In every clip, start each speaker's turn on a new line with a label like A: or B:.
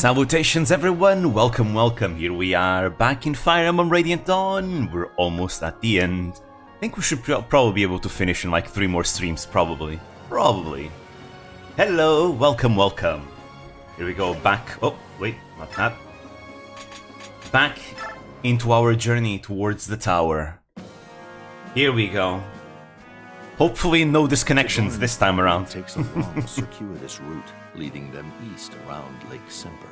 A: Salutations everyone, welcome, here we are, back in Fire Emblem Radiant Dawn. We're almost at the end. I think we should probably be able to finish in like 3 more streams, probably. Hello, welcome. Here we go, back, oh, wait, not that. Back into our journey towards the tower. Here we go. Hopefully no disconnections this time around.
B: Takes a long, circuitous route, leading them east around Lake Semper.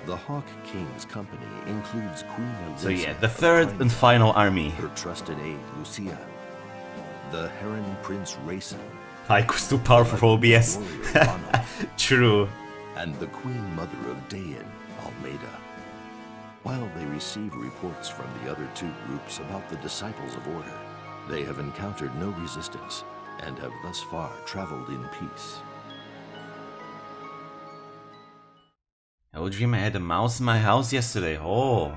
B: The Hawk King's company includes Queen Elizabeth.
A: So yeah, the third and final army.
B: Her trusted aide, Lucia. The Heron Prince Rayson.
A: Haiku's too powerful for OBS. True.
B: And the Queen Mother of Dayan, Almeida. While they receive reports from the other two groups about the Disciples of Order, they have encountered no resistance and have thus far traveled in peace.
A: I would dream I had a mouse in my house yesterday. Oh.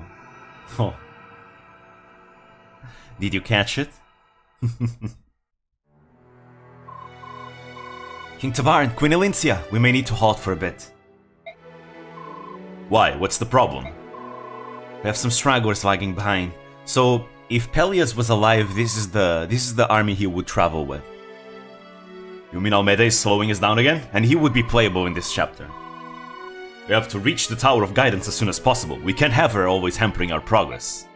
A: Did you catch it? King Tabar and Queen Elincia, we may need to halt for a bit. Why? What's the problem? We have some stragglers lagging behind. So, if Pelias was alive, this is the army he would travel with. You mean Almeida is slowing us down again? And he would be playable in this chapter. We have to reach the Tower of Guidance as soon as possible. We can't have her always hampering our progress.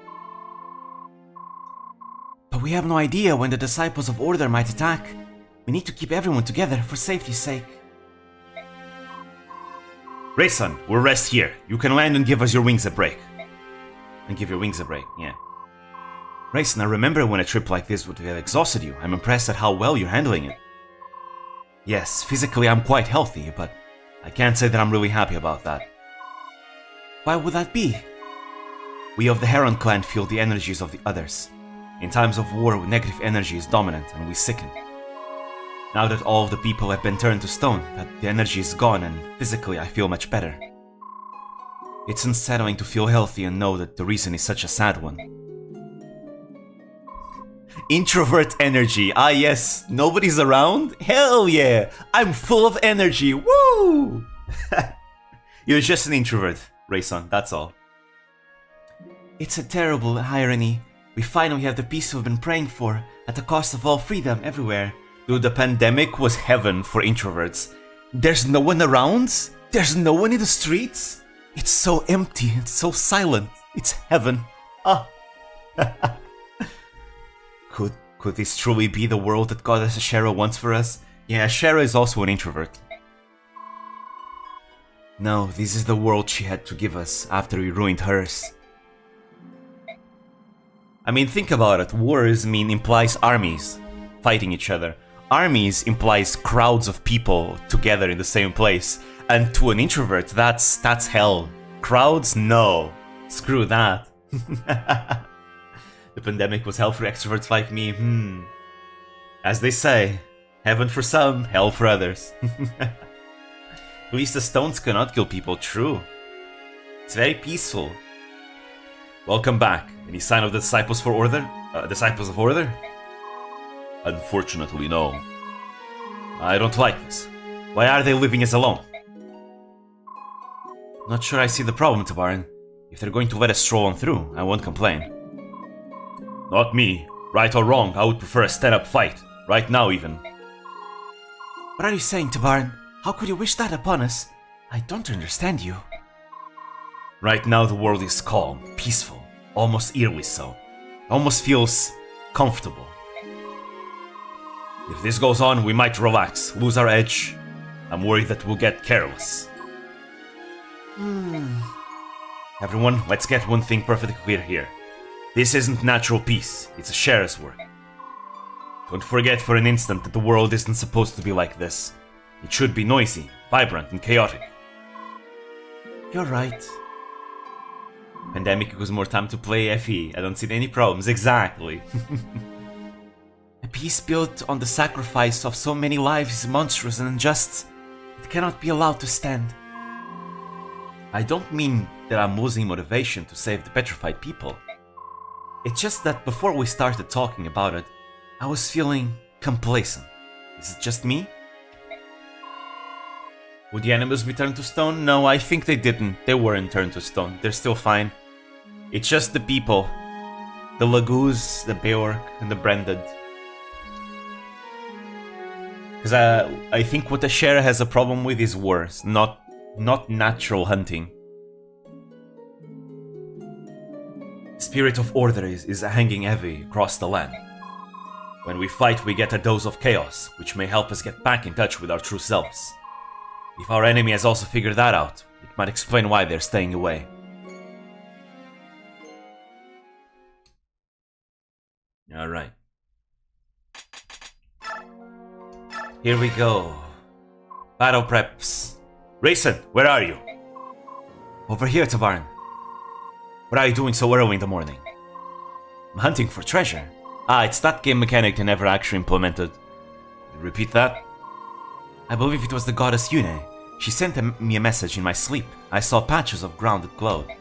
A: But we have no idea when the Disciples of Order might attack. We need to keep everyone together for safety's sake. Rayson, we'll rest here. You can land and give us your wings a break. And give your wings a break, yeah. Rayson, I remember when a trip like this would have exhausted you. I'm impressed at how well you're handling it. Yes, physically I'm quite healthy, but I can't say that I'm really happy about that. Why would that be? We of the Heron clan feel the energies of the others. In times of war, negative energy is dominant and we sicken. Now that all of the people have been turned to stone, that the energy is gone and physically I feel much better. It's unsettling to feel healthy and know that the reason is such a sad one. Introvert energy, ah yes, nobody's around? Hell yeah, I'm full of energy, woo! You're just an introvert, Rayson, that's all. It's a terrible irony. We finally have the peace we've been praying for, at the cost of all freedom everywhere. Dude, the pandemic was heaven for introverts. There's no one around? There's no one in the streets? It's so empty, it's so silent. It's heaven. Ah. Could this truly be the world that Goddess Ashera wants for us? Yeah, Ashera is also an introvert. No, this is the world she had to give us after we ruined hers. I mean, think about it. Wars implies armies fighting each other. Armies implies crowds of people together in the same place. And to an introvert, that's hell. Crowds? No. Screw that. The pandemic was hell for extroverts like me. As they say, heaven for some, hell for others. At least the stones cannot kill people, true. It's very peaceful. Welcome back. Any sign of the Disciples of Order? Unfortunately, no. I don't like this. Why are they leaving us alone? Not sure I see the problem, Tabarin. If they're going to let us stroll on through, I won't complain. Not me. Right or wrong, I would prefer a stand-up fight. Right now, even. What are you saying, Tabarin? How could you wish that upon us? I don't understand you. Right now, the world is calm, peaceful, almost eerily so. Almost feels comfortable. If this goes on, we might relax, lose our edge. I'm worried that we'll get careless. Everyone, let's get one thing perfectly clear here. This isn't natural peace, it's Ashera's work. Don't forget for an instant that the world isn't supposed to be like this. It should be noisy, vibrant, and chaotic. You're right. Pandemic equals more time to play FE. I don't see any problems, exactly. A peace built on the sacrifice of so many lives is monstrous and unjust. It cannot be allowed to stand. I don't mean that I'm losing motivation to save the petrified people. It's just that before we started talking about it, I was feeling complacent. Is it just me? Would the animals be turned to stone? No, I think they didn't. They weren't turned to stone. They're still fine. It's just the people. The Lagoos, the Beork, and the Branded. Because I think what the Share has a problem with is wars, not natural hunting. Spirit of order is hanging heavy across the land. When we fight, we get a dose of chaos, which may help us get back in touch with our true selves. If our enemy has also figured that out, it might explain why they're staying away. Alright. Here we go. Battle preps. Rayson, where are you? Over here, Tabaran. What are you doing so early in the morning? I'm hunting for treasure. Ah, it's that game mechanic they never actually implemented. Repeat that? I believe it was the goddess Yune. She sent me a message in my sleep. I saw patches of ground that glowed.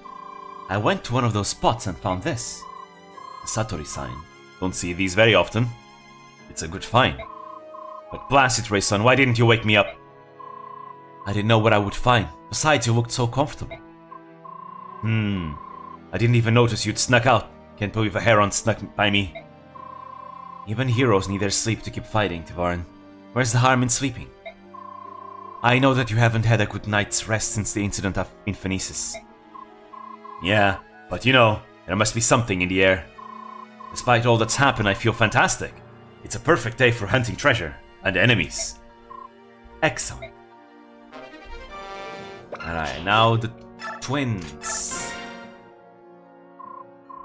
A: I went to one of those spots and found this. The Satori sign. Don't see these very often. It's a good find. But blast it, Rayson, why didn't you wake me up? I didn't know what I would find. Besides, you looked so comfortable. I didn't even notice you'd snuck out. Can't believe a heron snuck by me. Even heroes need their sleep to keep fighting, Tivaran. Where's the harm in sleeping? I know that you haven't had a good night's rest since the incident in Phoenicis. Yeah, but you know, there must be something in the air. Despite all that's happened, I feel fantastic. It's a perfect day for hunting treasure and enemies. Excellent. Alright, now the twins.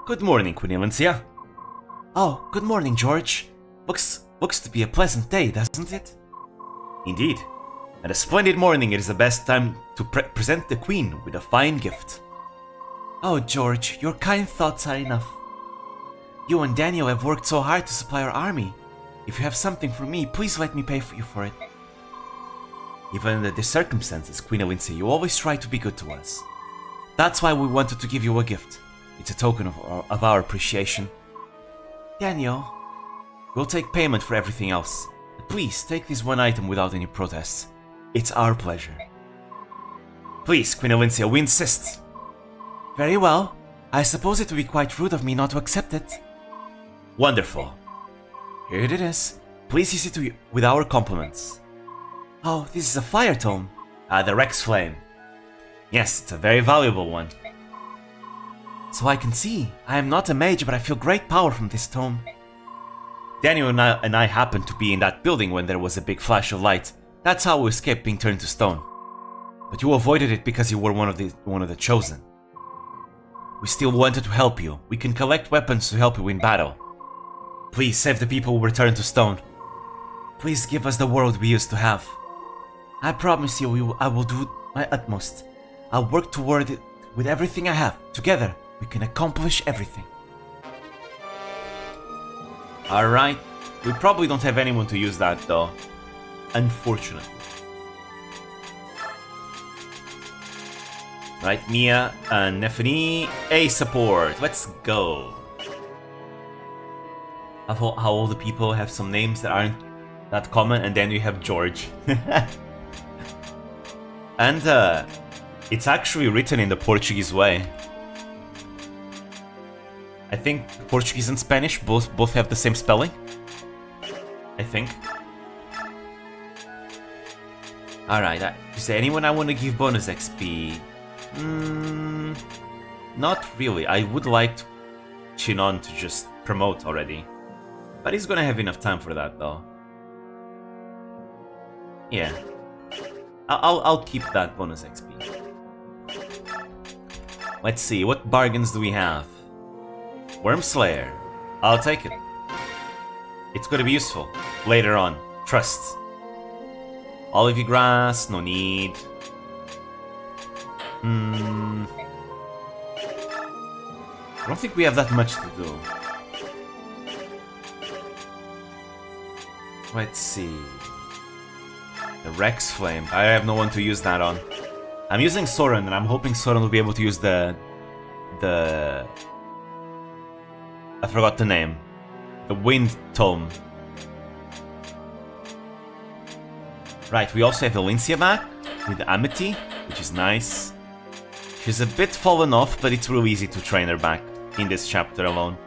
A: Good morning, Queen Elyncia. Oh, good morning, George. Looks to be a pleasant day, doesn't it? Indeed. And a splendid morning, it is the best time to present the Queen with a fine gift. Oh, George, your kind thoughts are enough. You and Daniel have worked so hard to supply our army. If you have something for me, please let me pay for you for it. Even under the circumstances, Queen Elyncia, you always try to be good to us. That's why we wanted to give you a gift. It's a token of our appreciation. Daniel, we'll take payment for everything else. But please, take this one item without any protests. It's our pleasure. Please, Queen Elyncia, we insist. Very well. I suppose it would be quite rude of me not to accept it. Wonderful. Here it is. Please use it with our compliments. Oh, this is a fire tome. The Rex Flame. Yes, it's a very valuable one. So I can see. I am not a mage, but I feel great power from this tome. Daniel and I happened to be in that building when there was a big flash of light. That's how we escaped being turned to stone. But you avoided it because you were one of the chosen. We still wanted to help you. We can collect weapons to help you in battle. Please save the people who were turned to stone. Please give us the world we used to have. I promise you, I will do my utmost. I'll work toward it with everything I have. Together, we can accomplish everything. Alright. We probably don't have anyone to use that, though. Unfortunately. Right, Mia and Nefani, A support. Let's go. I thought how all the people have some names that aren't that common, and then you have George. And it's actually written in the Portuguese way. I think Portuguese and Spanish both have the same spelling. I think. Alright, is there anyone I want to give bonus XP? Not really. I would like Chinon to just promote already. But he's gonna have enough time for that, though. Yeah. I'll keep that bonus XP. Let's see, what bargains do we have? Worm Slayer. I'll take it. It's gonna be useful. Later on. Trust. Olivey Grass, no need. I don't think we have that much to do. Let's see. The Rex Flame. I have no one to use that on. I'm using Soren, and I'm hoping Soren will be able to use the... I forgot the name. The Wind Tome. Right, we also have Elyncia back. with Amity, which is nice. She's a bit fallen off, but it's real easy to train her back in this chapter alone.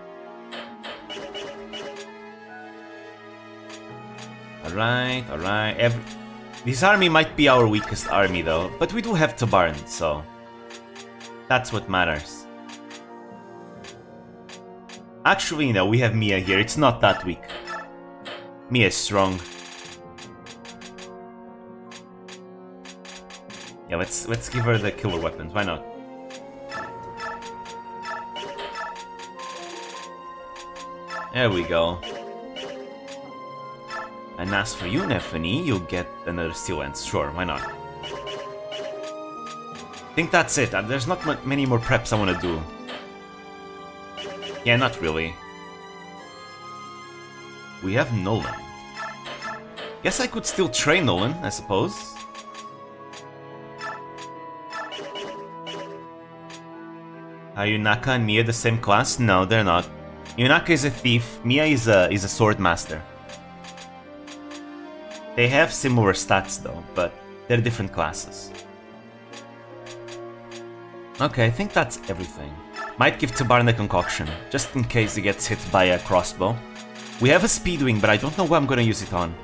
A: Alright, alright. This army might be our weakest army though, but we do have Tabarn, so that's what matters. Actually, no, we have Mia here. It's not that weak. Mia is strong. Yeah, let's give her the killer weapons. Why not? There we go. And as for you, Nephany, you'll get another Steel Lance. Sure, why not? I think that's it. There's not many more preps I want to do. Yeah, not really. We have Nolan. Guess I could still train Nolan, I suppose. Are Yunaka and Mia the same class? No, they're not. Yunaka is a thief, Mia is a sword master. They have similar stats though, but they're different classes. Okay, I think that's everything. Might give Tabarn a concoction, just in case he gets hit by a crossbow. We have a speedwing, but I don't know what I'm gonna use it on.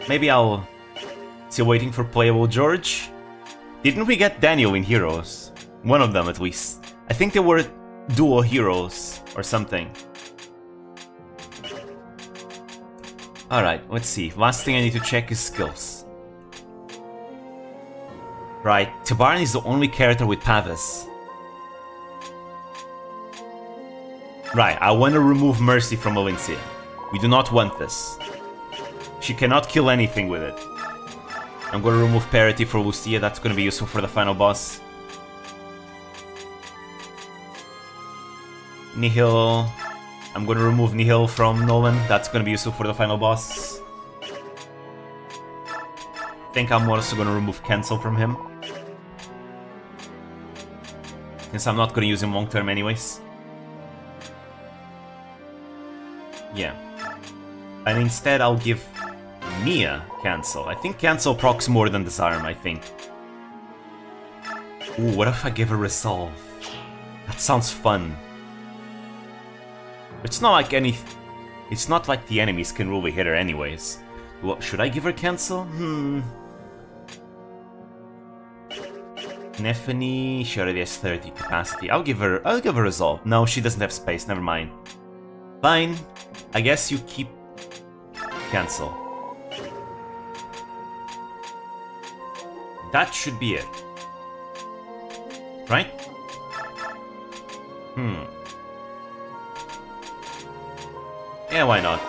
A: Maybe I'll... Still waiting for playable George? Didn't we get Daniel in Heroes? One of them at least. I think they were duo heroes or something. Alright, let's see. Last thing I need to check is skills. Right, Tabarn is the only character with Pavis. Right, I want to remove Mercy from Valencia. We do not want this. She cannot kill anything with it. I'm going to remove Parity for Lucia, that's going to be useful for the final boss. Nihil. I'm going to remove Nihil from Nolan, that's going to be useful for the final boss. I think I'm also going to remove Cancel from him. Since I'm not going to use him long term anyways. Yeah. And instead I'll give Mia Cancel. I think Cancel procs more than Disarm, I think. Ooh, what if I give her Resolve? That sounds fun. It's not like it's not like the enemies can really hit her anyways. Well, should I give her Cancel? Nephany, she already has 30 capacity. I'll give her Resolve. No, she doesn't have space, never mind. Fine. I guess you keep Cancel. That should be it. Right? Yeah, why not?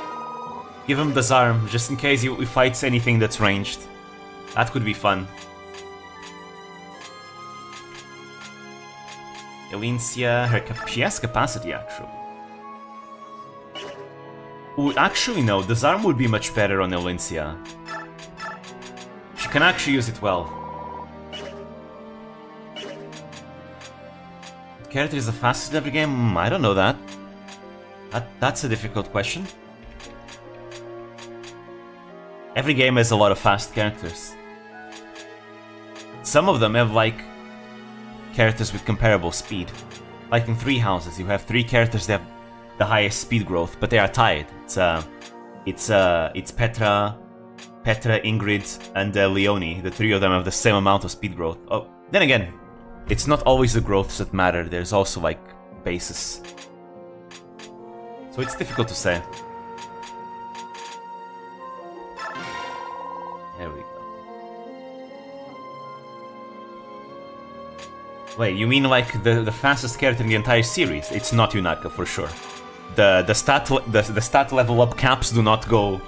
A: Give him Disarm, just in case he fights anything that's ranged. That could be fun. Elincia, she has capacity actually. Ooh, actually no, Disarm would be much better on Elincia. She can actually use it well. What character is the fastest in every game? I don't know that. That's a difficult question. Every game has a lot of fast characters. Some of them have like characters with comparable speed. Like in Three Houses, you have 3 characters that have the highest speed growth, but they are tied. It's Petra, Ingrid, and Leonie. The 3 of them have the same amount of speed growth. Oh, then again, it's not always the growths that matter. There's also like bases. So it's difficult to say. There we go. Wait, you mean like the fastest character in the entire series? It's not Yunaka for sure. The stat level up caps do not go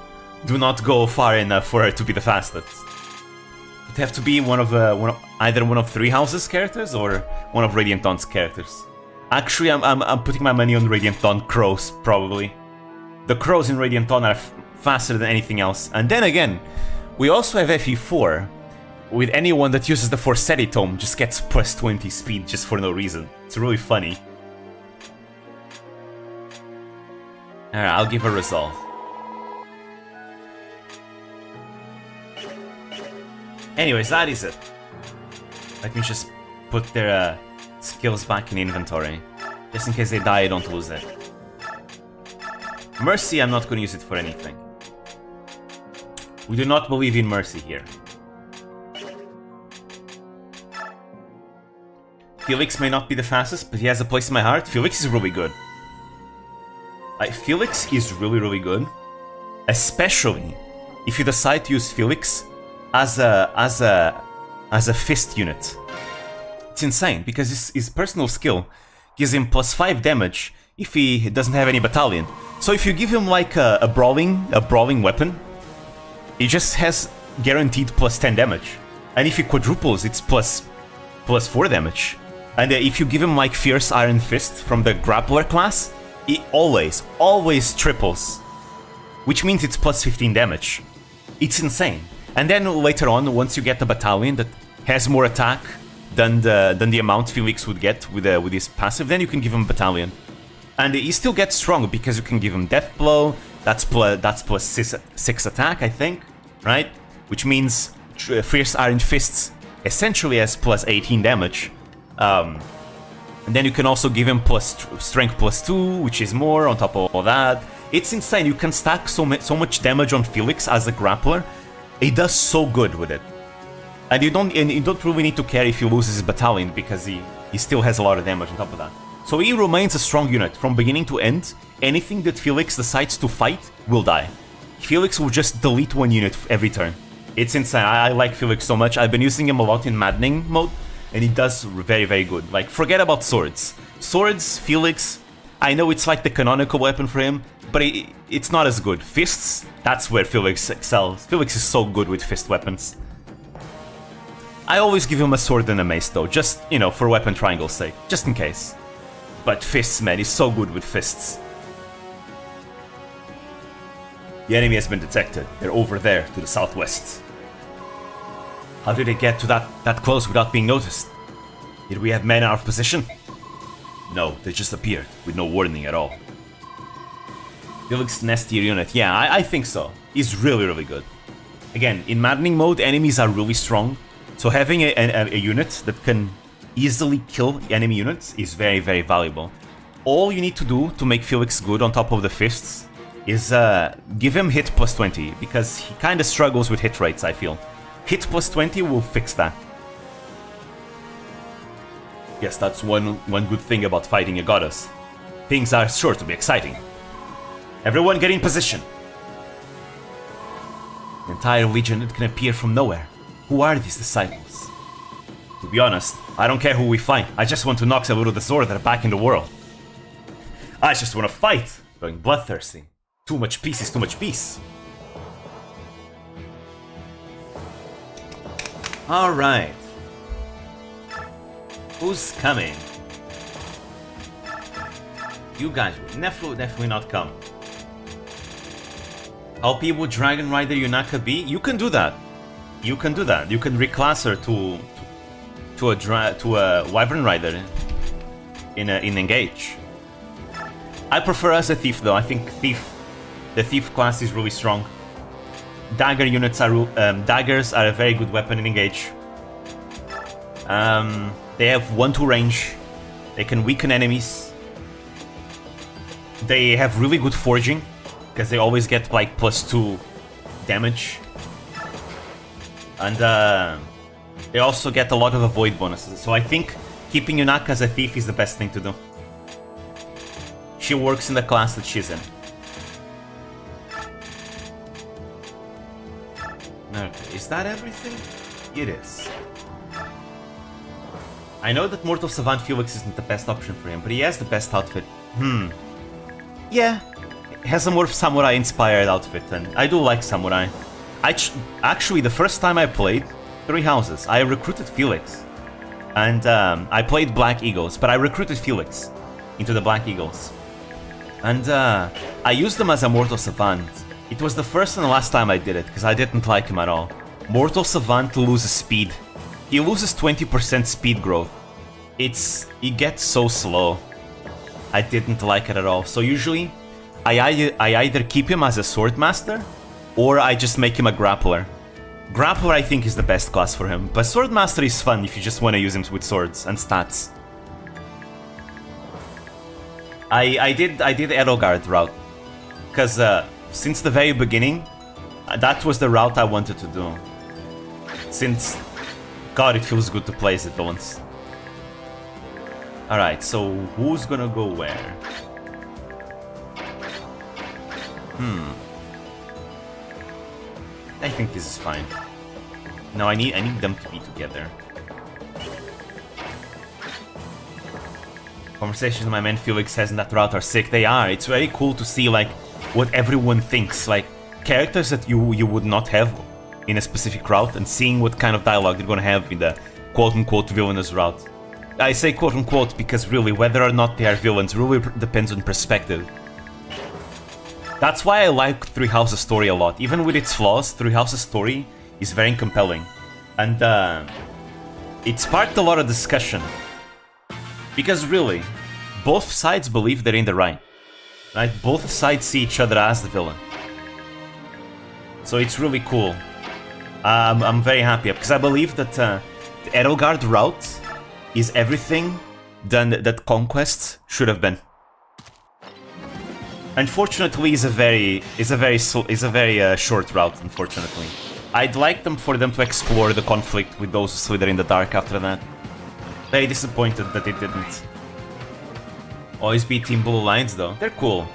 A: far enough for her to be the fastest. It'd have to be either one of Three Houses characters or one of Radiant Dawn's characters. Actually, I'm putting my money on Radiant Dawn Crows, probably. The Crows in Radiant Dawn are faster than anything else. And then again, we also have FE4. With anyone that uses the Forseti Tome just gets plus 20 speed just for no reason. It's really funny. Alright, I'll give her Resolve. Anyways, that is it. Let me just put their skills back in inventory. Just in case they die, I don't lose it. Mercy, I'm not going to use it for anything. We do not believe in mercy here. Felix may not be the fastest, but he has a place in my heart. Felix is really good. Felix is really good. Especially if you decide to use Felix as a fist unit. It's insane, because his personal skill gives him +5 damage if he doesn't have any battalion. So if you give him like a brawling weapon, he just has guaranteed +10 damage. And if he quadruples, it's +4 damage. And if you give him like Fierce Iron Fist from the Grappler class, it always triples. Which means it's +15 damage. It's insane. And then later on, once you get the battalion that has more attack than the amount Felix would get with his passive, then you can give him battalion. And he still gets strong because you can give him Death Blow, that's +6 attack, I think, right? Which means Fierce Iron Fists essentially has +18 damage. And then you can also give him Strength +2, which is more on top of all that. It's insane, you can stack so much damage on Felix as a grappler. He does so good with it. And you don't really need to care if he loses his battalion, because he still has a lot of damage on top of that. So he remains a strong unit from beginning to end. Anything that Felix decides to fight will die. Felix will just delete one unit every turn. It's insane. I like Felix so much. I've been using him a lot in maddening mode, and he does very good. Like, forget about swords. Swords, Felix, I know it's like the canonical weapon for him, but it's not as good. Fists, that's where Felix excels. Felix is so good with fist weapons. I always give him a sword and a mace though, just, you know, for weapon triangle's sake, just in case. But fists, man, he's so good with fists. The enemy has been detected. They're over there, to the southwest. How did they get to that close without being noticed? Did we have men out of position? No, they just appeared, with no warning at all. Felix nastier unit, yeah, I think so. He's really good. Again, in maddening mode, enemies are really strong, so having a unit that can easily kill enemy units is very valuable. All you need to do to make Felix good on top of the fists is give him hit +20, because he kinda struggles with hit rates, I feel. Hit +20 will fix that. Yes, that's one good thing about fighting a goddess. Things are sure to be exciting. Everyone get in position. An entire legion that can appear from nowhere. Who are these disciples? To be honest, I don't care who we fight. I just want to knock them out of the sword that are back in the world. I just want to fight. Going bloodthirsty. Too much peace is too much peace. Alright. Who's coming? You guys will definitely not come. How people Dragon Rider Yunaka be? You can do that. You can do that. You can reclass her to a Wyvern Rider in Engage. I prefer as a Thief though. I think the Thief class is really strong. Dagger units are daggers are a very good weapon in Engage. They have 1-2 range. They can weaken enemies. They have really good forging, because they always get like +2 damage. And they also get a lot of avoid bonuses. So I think keeping Yunaka as a Thief is the best thing to do. She works in the class that she's in. Okay, is that everything? It is. I know that Mortal Savant Felix isn't the best option for him, but he has the best outfit. Yeah, he has a more samurai-inspired outfit, and I do like samurai. Actually, the first time I played Three Houses, I recruited Felix. And I played Black Eagles, but I recruited Felix into the Black Eagles. And I used him as a Mortal Savant. It was the first and the last time I did it, because I didn't like him at all. Mortal Savant loses speed. He loses 20% speed growth. He gets so slow. I didn't like it at all. So usually, I either keep him as a Sword Master, or I just make him a Grappler. Grappler, I think, is the best class for him, but Swordmaster is fun if you just want to use him with swords and stats. I did Edelgard route, because since the very beginning, that was the route I wanted to do. Since, God, it feels good to play as the villains. Alright, so who's gonna go where? I think this is fine. No, I need them to be together. Conversations my man Felix has in that route are sick. They are. It's very cool to see like what everyone thinks. Like characters that you would not have in a specific route, and seeing what kind of dialogue they're gonna have in the quote-unquote villainous route. I say quote-unquote because really whether or not they are villains really depends on perspective. That's why I like Three Houses' story a lot. Even with its flaws, Three Houses' story is very compelling. And it sparked a lot of discussion. Because really, both sides believe they're in the right. Right? Both sides see each other as the villain. So it's really cool. I'm very happy because I believe that the Edelgard route is everything that Conquest should have been. Unfortunately, is a very short route. Unfortunately, I'd like for them to explore the conflict with those who slither in the dark after that. Very disappointed that they didn't. Always be Team Blue Lions though. They're cool.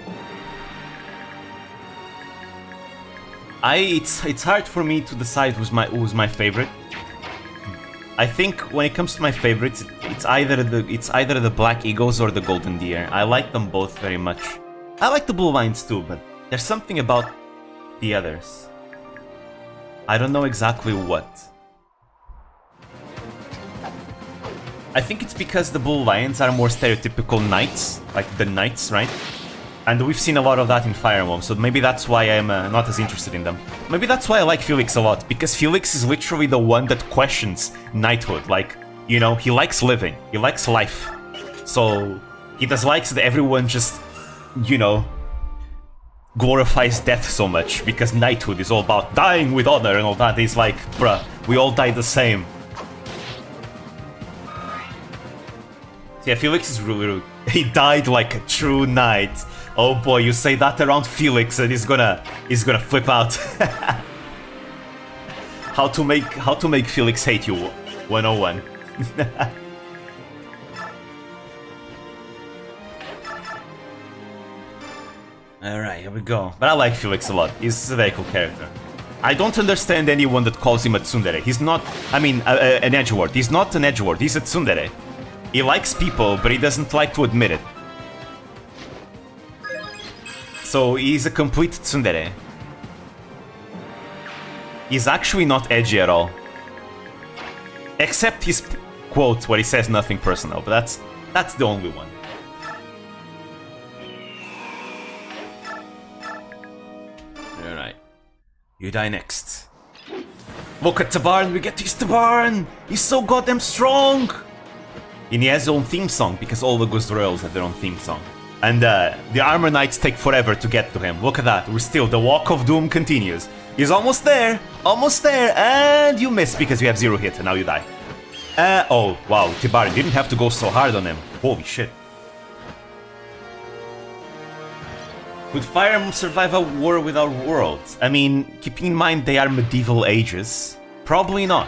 A: It's hard for me to decide who's my favorite. I think when it comes to my favorites, it's either the Black Eagles or the Golden Deer. I like them both very much. I like the Blue Lions too, but there's something about the others. I don't know exactly what. I think it's because the Blue Lions are more stereotypical knights, like the knights, right? And we've seen a lot of that in Fire Emblem, so maybe that's why I'm not as interested in them. Maybe that's why I like Felix a lot, because Felix is literally the one that questions knighthood. Like, you know, he likes living, he likes life. So, he dislikes that everyone just, you know, glorifies death so much, because knighthood is all about dying with honor and all that. He's like, bruh, we all die the same. So yeah, Felix is really rude. He died like a true knight. Oh boy, you say that around Felix and he's gonna flip out. How to make Felix hate you 101. Alright, here we go. But I like Felix a lot. He's a very cool character. I don't understand anyone that calls him a tsundere. He's not, I mean, an edgelord. He's not an edgelord, he's a tsundere. He likes people, but he doesn't like to admit it. So he's a complete tsundere. He's actually not edgy at all. Except his quote where he says nothing personal, but that's the only one. Alright. You die next. Look at Tabarn, we get to use Tabarn! He's so goddamn strong! And he has his own theme song, because all the Ghost Royals have their own theme song. And the Armor Knights take forever to get to him. Look at that, the Walk of Doom continues. He's almost there, and you miss because you have 0 hit, and now you die. Oh, wow, Tibarin didn't have to go so hard on him. Holy shit. Would Fire Emblem survive a war with our world? I mean, keeping in mind they are medieval ages, probably not.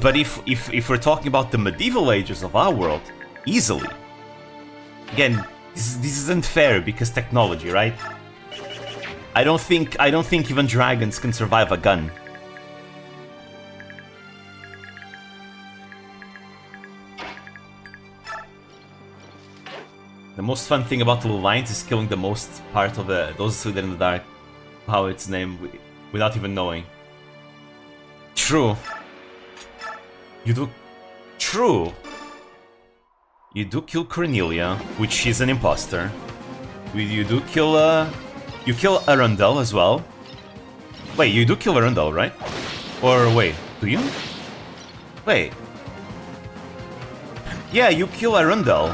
A: But if we're talking about the medieval ages of our world, easily. Again, this isn't fair because technology, right? I don't think even dragons can survive a gun. The most fun thing about the Blue Lions is killing the most part of those who are in the dark. How it's named without even knowing. True. You do... True. You do kill Cornelia, which is an imposter. You do kill, you kill Arundel as well. Wait, you do kill Arundel, right? Or wait, do you? Wait. Yeah, you kill Arundel.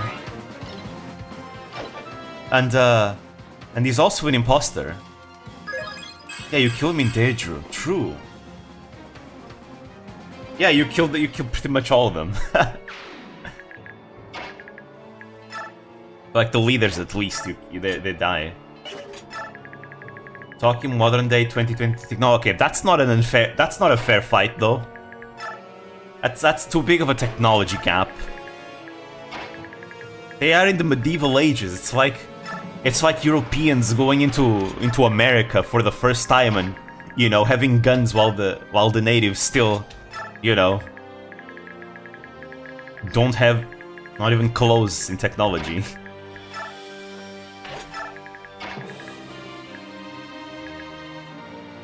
A: And he's also an imposter. Yeah, you kill him in Daedru. True. Yeah, you killed pretty much all of them. Like the leaders, at least, they die. Talking modern day 2020. No, okay, that's not a fair fight though. That's too big of a technology gap. They are in the medieval ages. It's like Europeans going into America for the first time and, you know, having guns while the natives still, you know, don't have not even close in technology.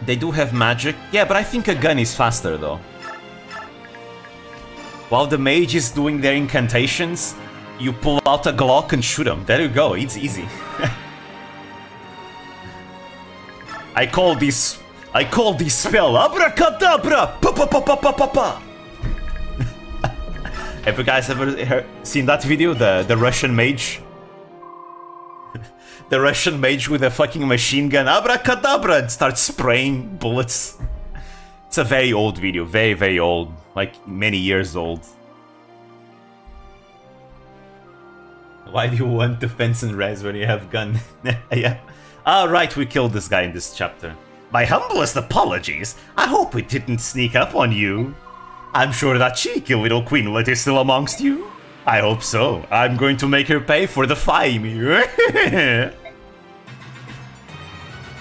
A: They do have magic. Yeah, but I think a gun is faster though. While the mage is doing their incantations, you pull out a Glock and shoot them. There you go, it's easy. I call this spell Abracadabra! Pa pa pa pa pa pa pa! Have you guys ever seen that video? The Russian mage? The Russian mage with a fucking machine gun, abracadabra, and starts spraying bullets. It's a very old video, very, very old. Like, many years old. Why do you want defense and res when you have gun? Yeah. Ah, right, we killed this guy in this chapter. My humblest apologies. I hope we didn't sneak up on you. I'm sure that cheeky little queenlet is still amongst you. I hope so. I'm going to make her pay for the fine.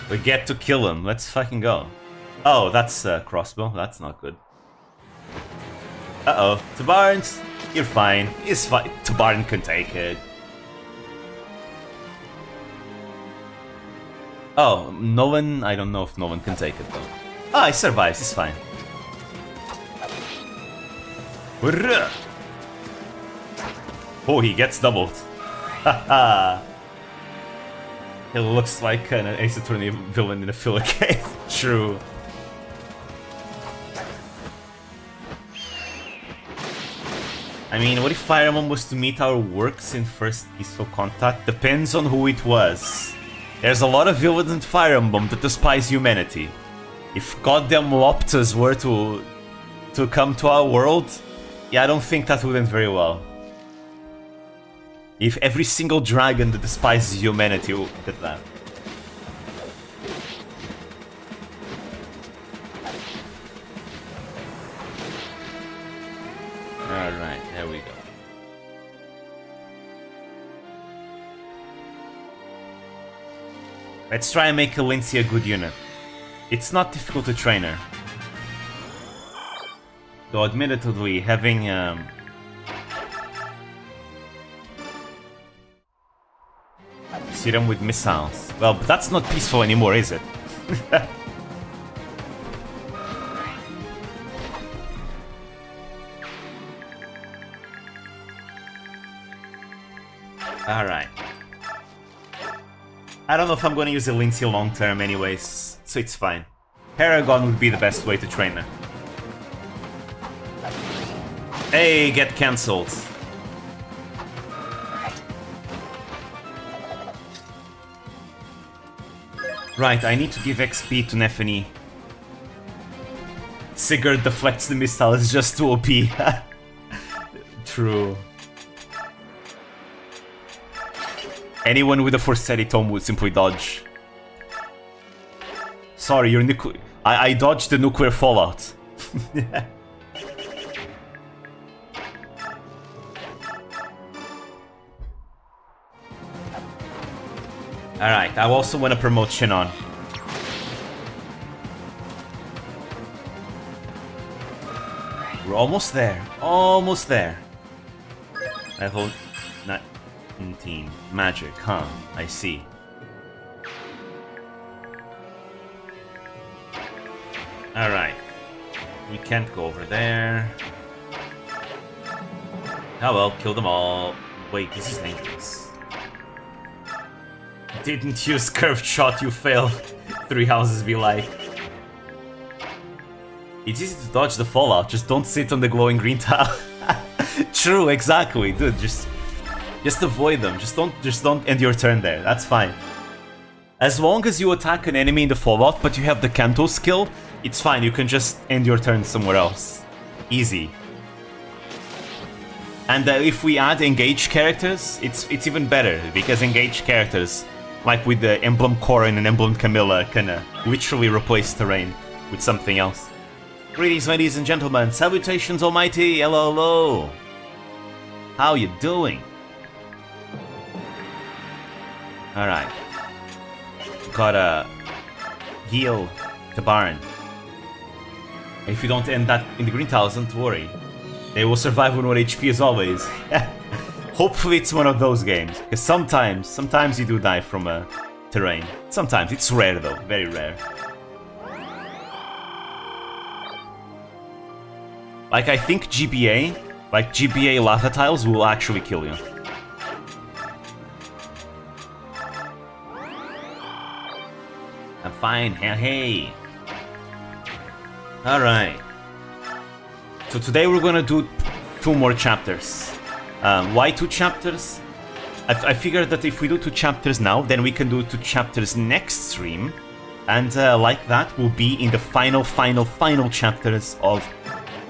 A: We get to kill him. Let's fucking go. Oh, that's a crossbow. That's not good. Uh-oh. Tabarns, you're fine. He's fine. Tabarn can take it. Oh, Nolan? I don't know if Nolan can take it, though. Ah, he survives. He's fine. Hurrah! Oh, he gets doubled. Haha. He looks like an Ace Attorney villain in a filler game. True. I mean, what if Fire Emblem was to meet our works in first peaceful contact? Depends on who it was. There's a lot of villains in Fire Emblem that despise humanity. If goddamn Loptas were to come to our world, yeah, I don't think that would end very well. If every single dragon that despises humanity did that. Alright, there we go. Let's try and make Lindsay a good unit. It's not difficult to train her. Though admittedly, having serum with missiles. Well, but that's not peaceful anymore, is it? Alright. I don't know if I'm going to use a Lindsay long term anyways, so it's fine. Paragon would be the best way to train her. Hey, get cancelled. Right, I need to give XP to Nephany. Sigurd deflects the missile, it's just too OP. True. Anyone with a Forseti tome would simply dodge. Sorry, you're I dodged the nuclear fallout. Alright, I also want to promote Shinon. We're almost there. Almost there. Level 19. Magic, huh? I see. Alright. We can't go over there. Oh well, kill them all. Wait, this is dangerous. Didn't use curved shot, you fail. 3 houses be like. It's easy to dodge the fallout, just don't sit on the glowing green tile. True, exactly, dude, just avoid them, just don't end your turn there, that's fine. As long as you attack an enemy in the fallout, but you have the Kanto skill, it's fine, you can just end your turn somewhere else. Easy. And if we add engaged characters, it's even better, because engaged characters, like with the Emblem Corin and Emblem Camilla, can literally replace terrain with something else. Greetings, ladies and gentlemen. Salutations, Almighty. Hello, hello. How you doing? Alright. Gotta heal the Baron. If you don't end that in the green tiles, don't worry. They will survive on 1 HP as always. Hopefully it's one of those games. Because sometimes you do die from terrain. Sometimes. It's rare though. Very rare. Like, I think GBA lava tiles will actually kill you. I'm fine, hey. Alright. So today we're gonna do 2 more chapters. Why 2 chapters? I figured that if we do 2 chapters now, then we can do 2 chapters next stream. And like that, we'll be in the final chapters of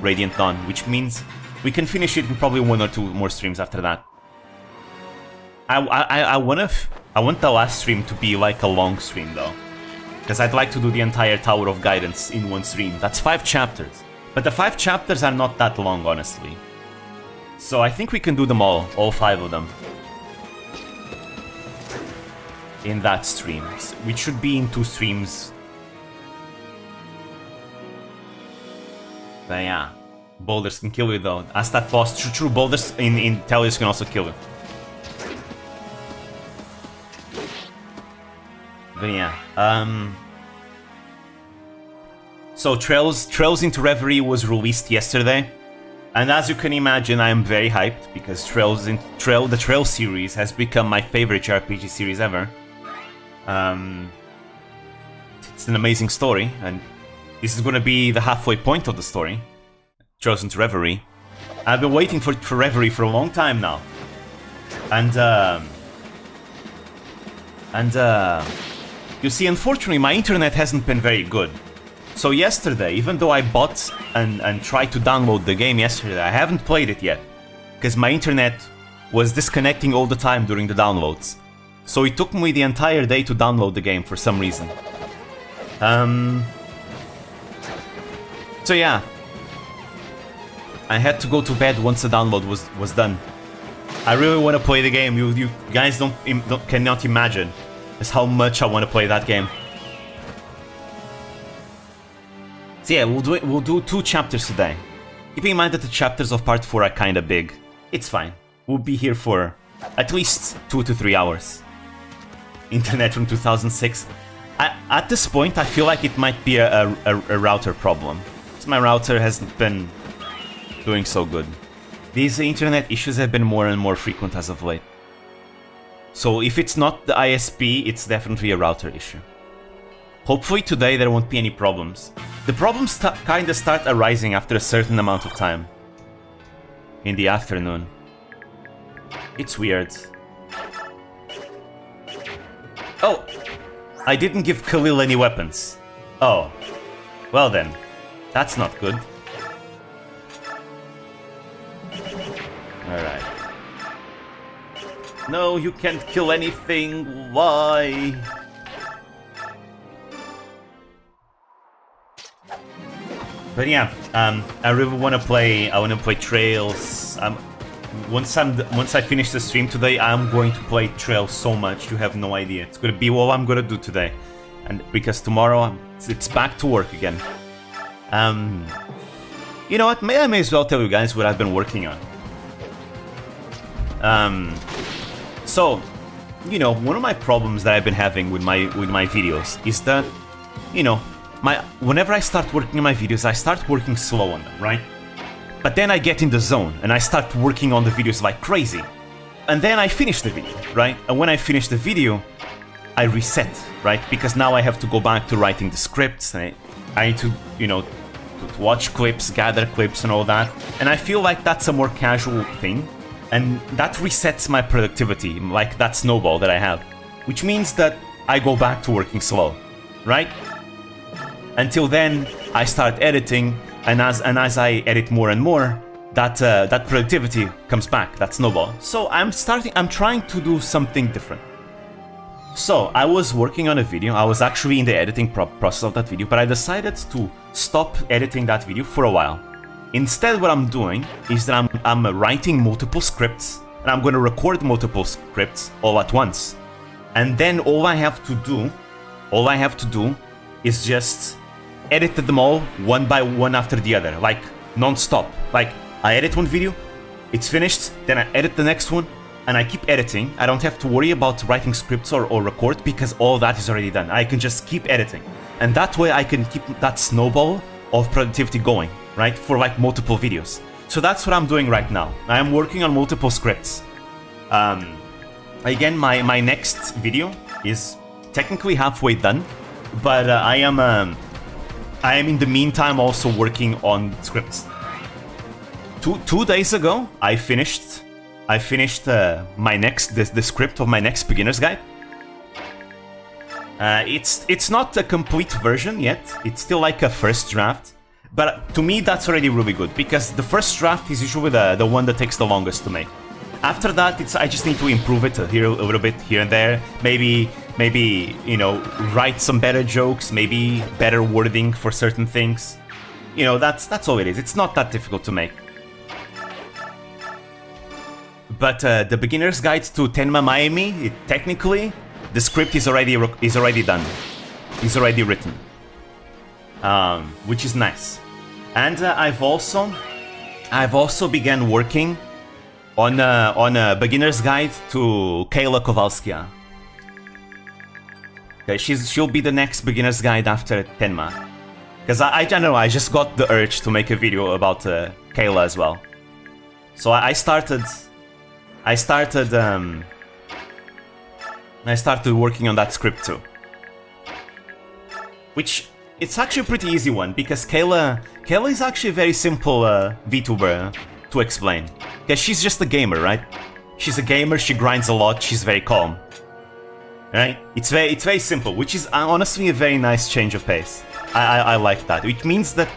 A: Radiant Dawn, which means we can finish it in probably 1 or 2 more streams after that. I want the last stream to be like a long stream though, because I'd like to do the entire Tower of Guidance in 1 stream. That's 5 chapters, but the 5 chapters are not that long, honestly. So I think we can do them all 5 of them, in that stream, which should be in 2 streams. But yeah, boulders can kill you though. As that boss, true boulders in Tellius can also kill you. But yeah, so Trails into Reverie was released yesterday, and as you can imagine, I am very hyped because the Trail series has become my favorite RPG series ever. It's an amazing story, and this is gonna be the halfway point of the story. Trails into Reverie. I've been waiting for Reverie for a long time now, and you see, unfortunately, my internet hasn't been very good. So yesterday, even though I bought and tried to download the game yesterday, I haven't played it yet, because my internet was disconnecting all the time during the downloads. So it took me the entire day to download the game for some reason. So yeah, I had to go to bed once the download was done. I really want to play the game. You guys cannot imagine just how much I want to play that game. So yeah, we'll do 2 chapters today. Keeping in mind that the chapters of part 4 are kinda big. It's fine. We'll be here for at least 2 to 3 hours. Internet from 2006. At this point, I feel like it might be a router problem. Because my router hasn't been doing so good. These internet issues have been more and more frequent as of late. So if it's not the ISP, it's definitely a router issue. Hopefully today there won't be any problems. The problems kinda start arising after a certain amount of time. In the afternoon. It's weird. Oh! I didn't give Khalil any weapons. Oh. Well then. That's not good. Alright. No, you can't kill anything. Why? But yeah, I really want to play. I want to play Trails. Once I finish the stream today, I'm going to play Trails so much you have no idea. It's gonna be all I'm gonna do today, and because tomorrow it's back to work again. You know what? I may as well tell you guys what I've been working on. So, you know, one of my problems that I've been having with my videos is that, you know, whenever I start working on my videos, I start working slow on them, right? But then I get in the zone and I start working on the videos like crazy. And then I finish the video, right? And when I finish the video, I reset, right? Because now I have to go back to writing the scripts, and I need to, you know, to watch clips, gather clips and all that. And I feel like that's a more casual thing. And that resets my productivity, like that snowball that I have. Which means that I go back to working slow, right? Until then, I start editing, and as I edit more and more, that productivity comes back, that snowball. So I'm trying to do something different. So I was working on a video. I was actually in the editing process of that video, but I decided to stop editing that video for a while. Instead, what I'm doing is that I'm writing multiple scripts, and I'm going to record multiple scripts all at once. And then all I have to do is just edit them all one by one after the other, like non-stop. Like I edit one video, it's finished, then I edit the next one, and I keep editing. I don't have to worry about writing scripts or record, because all that is already done. I can just keep editing. And that way I can keep that snowball of productivity going, right? For like multiple videos. So that's what I'm doing right now. I am working on multiple scripts. Again, my next video is technically halfway done, but I am in the meantime also working on scripts. Two days ago, I finished the script of my next beginner's guide. It's not a complete version yet. It's still like a first draft, but to me that's already really good, because the first draft is usually the one that takes the longest to make. After that, I just need to improve it here a little bit here and there. Maybe you know, write some better jokes, maybe better wording for certain things. You know, that's all it is. It's not that difficult to make. But the beginner's guide to Tenma Miami, technically, the script is already done. It's already written, which is nice. And I've also began working on a beginner's guide to Kayla Kowalska. Okay, she'll be the next beginner's guide after Tenma. Because I don't know, I just got the urge to make a video about Kayla as well. So I started working on that script too. Which, it's actually a pretty easy one, because Kayla is actually a very simple VTuber to explain. Because she's just a gamer, right? She's a gamer, she grinds a lot, she's very calm. Right? It's very simple, which is honestly a very nice change of pace. I like that. Which means that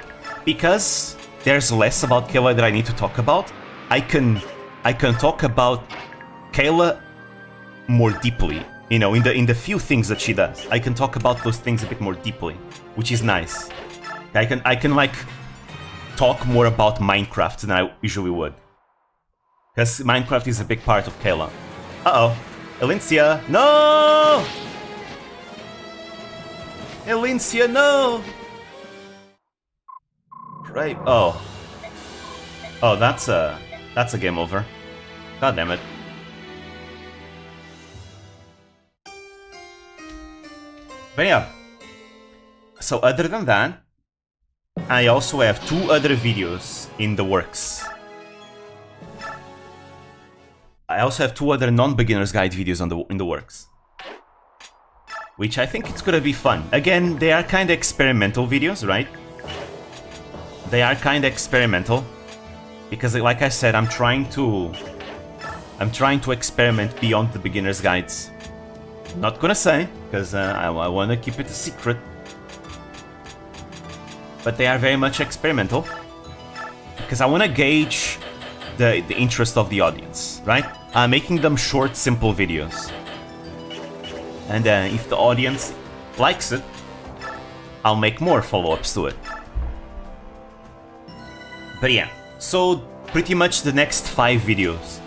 A: because there's less about Kayla that I need to talk about, I can talk about Kayla more deeply. You know, in the few things that she does, I can talk about those things a bit more deeply, which is nice. I can like talk more about Minecraft than I usually would, because Minecraft is a big part of Kayla. Uh-oh, Elincia, no! Elincia, no! Right. Oh, that's a game over. God damn it. But yeah, so other than that, I also have 2 other videos in the works. I also have 2 other non-beginner's guide videos in the works, which I think it's gonna be fun. Again, they are kind of experimental videos, right? They are kind of experimental because, like I said, I'm trying to experiment beyond the beginner's guides. Not gonna say, because I want to keep it a secret. But they are very much experimental, because I want to gauge the interest of the audience, right? I'm making them short, simple videos. And if the audience likes it, I'll make more follow-ups to it. But yeah, so pretty much the next 5 videos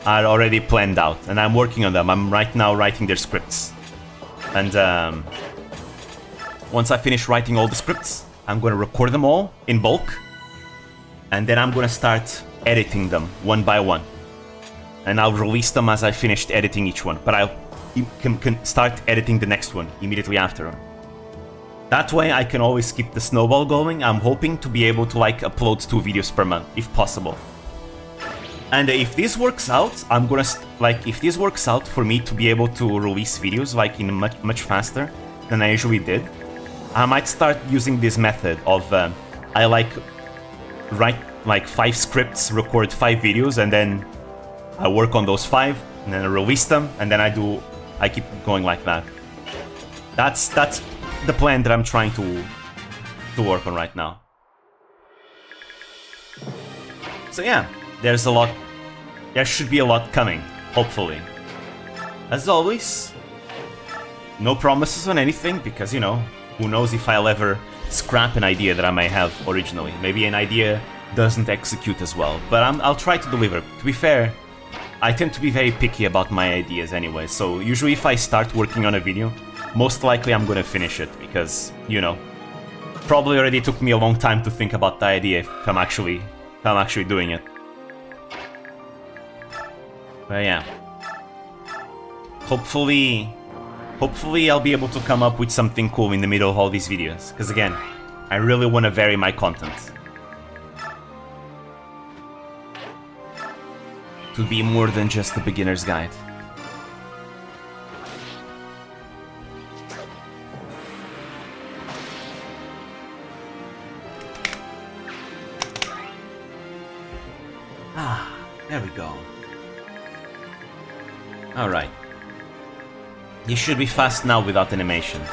A: are already planned out, and I'm working on them. I'm right now writing their scripts. And once I finish writing all the scripts, I'm going to record them all in bulk, and then I'm going to start editing them one by one. And I'll release them as I finished editing each one, but I can start editing the next one immediately after. That way I can always keep the snowball going. I'm hoping to be able to like upload 2 videos per month, if possible. And if this works out, I'm gonna if this works out for me to be able to release videos like in much faster than I usually did, I might start using this method of I write like 5 scripts, record 5 videos, and then I work on those 5, and then I release them, and then I keep going like that. That's the plan that I'm trying to work on right now. So yeah, there's a lot. There should be a lot coming, hopefully. As always, no promises on anything, because, you know, who knows if I'll ever scrap an idea that I may have originally. Maybe an idea doesn't execute as well, but I'll try to deliver. To be fair, I tend to be very picky about my ideas anyway, so usually if I start working on a video, most likely I'm gonna finish it, because, you know, probably already took me a long time to think about the idea if I'm actually doing it. But yeah. Hopefully I'll be able to come up with something cool in the middle of all these videos, because again, I really want to vary my content. To be more than just a beginner's guide. Ah, there we go. Alright. You should be fast now without animations.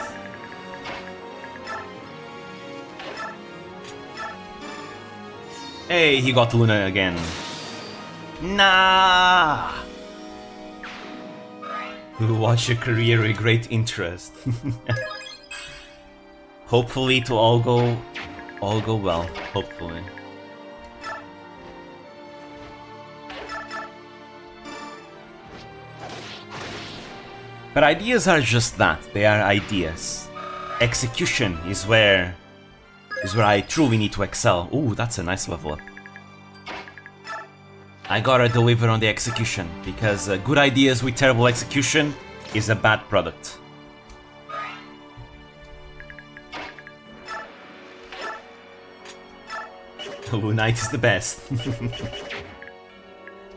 A: Hey, he got Luna again. Nah! We'll watch your career with great interest. Hopefully to all go well, hopefully. But ideas are just that, they are ideas. Execution is where I truly need to excel. Ooh, that's a nice level up. I gotta deliver on the execution, because good ideas with terrible execution is a bad product. Lunite is the best.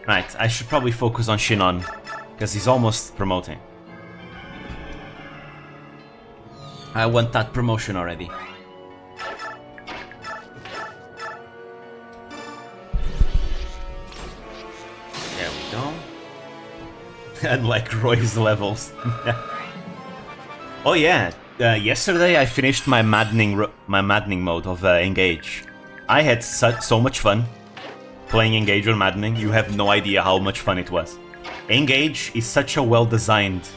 A: Right, I should probably focus on Shinon, because he's almost promoting. I want that promotion already. There we go. Unlike Roy's levels. Oh yeah, yesterday I finished my maddening mode of Engage. I had so much fun playing Engage on maddening. You have no idea how much fun it was. Engage is such a well-designed,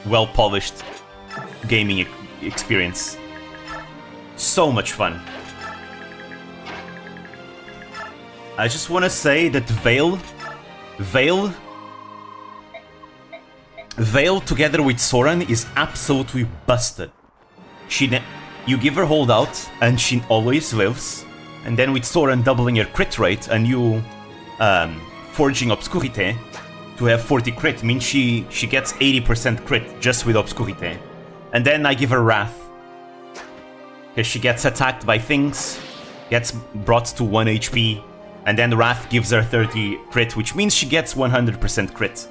A: well-polished gaming experience. So much fun. I just want to say that Veil together with Soren is absolutely busted. You give her holdout and she always lives, and then with Soren doubling her crit rate and you forging Obscurité to have 40 crit means she gets 80% crit just with Obscurité. And then I give her Wrath, because she gets attacked by things, gets brought to 1 HP, and then Wrath gives her 30 crit, which means she gets 100% crit.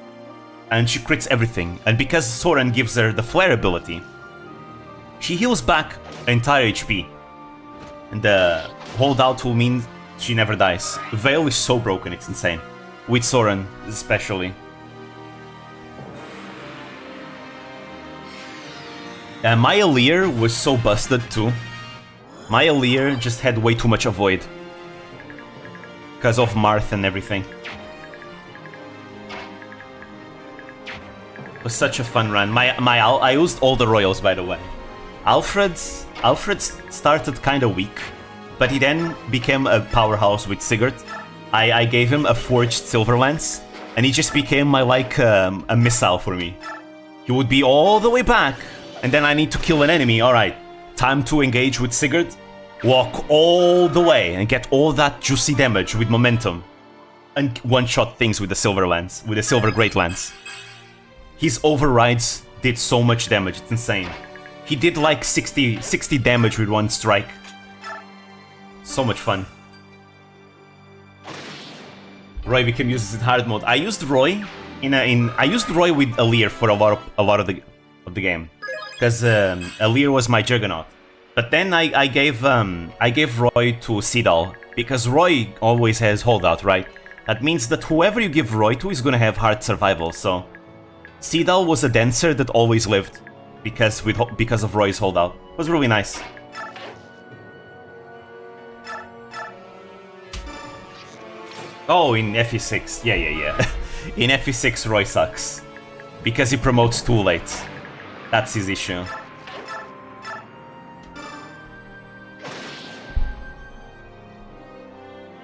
A: And she crits everything, and because Soren gives her the Flare ability, she heals back entire HP. And the holdout will mean she never dies. Veil is so broken, it's insane. With Soren, especially. My Alir was so busted too. My Alir just had way too much avoid. Because of Marth and everything. It was such a fun run. I used all the royals, by the way. Alfred started kinda weak, but he then became a powerhouse with Sigurd. I gave him a forged silver lance, and he just became my a missile for me. He would be all the way back, and then I need to kill an enemy. Alright, time to engage with Sigurd. Walk all the way and get all that juicy damage with momentum. And one-shot things with the silver lance, with the silver great lance. His overrides did so much damage, it's insane. He did like 60 damage with one strike. So much fun. Roy became useless in hard mode. I used Roy I used Roy with Alir for a lot of the game. Because Alir was my Juggernaut. But then I gave Roy to Sidal, because Roy always has holdout, right? That means that whoever you give Roy to is gonna have hard survival, so... Sidal was a dancer that always lived, because of Roy's holdout. It was really nice. Oh, in FE6. Yeah. In FE6, Roy sucks. Because he promotes too late. That's his issue.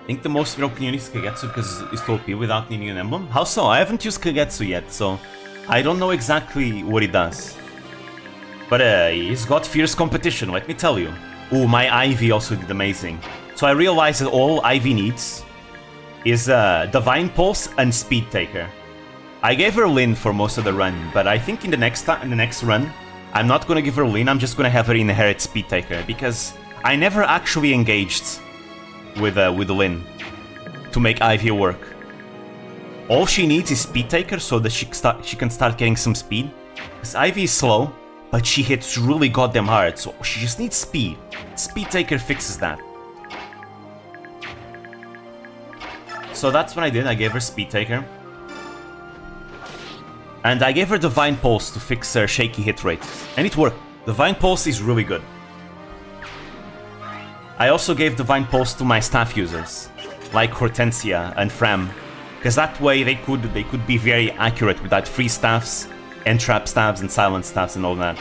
A: I think the most broken unit is Kagetsu because it's OP without needing an emblem. How so? I haven't used Kagetsu yet, so I don't know exactly what he does. But he's got fierce competition, let me tell you. Ooh, my Ivy also did amazing. So I realized that all Ivy needs is Divine Pulse and Speed Taker. I gave her Lin for most of the run, but I think in the next run, I'm not gonna give her Lin, I'm just gonna have her inherit Speed Taker, because I never actually engaged with Lin to make Ivy work. All she needs is Speed Taker so that she can start getting some speed. Because Ivy is slow, but she hits really goddamn hard, so she just needs speed. Speed Taker fixes that. So that's what I did, I gave her Speed Taker. And I gave her Divine Pulse to fix her shaky hit rate. And it worked. Divine Pulse is really good. I also gave Divine Pulse to my staff users, like Hortensia and Fram, because that way they could be very accurate with that free staffs, entrap staffs and silent staffs and all that.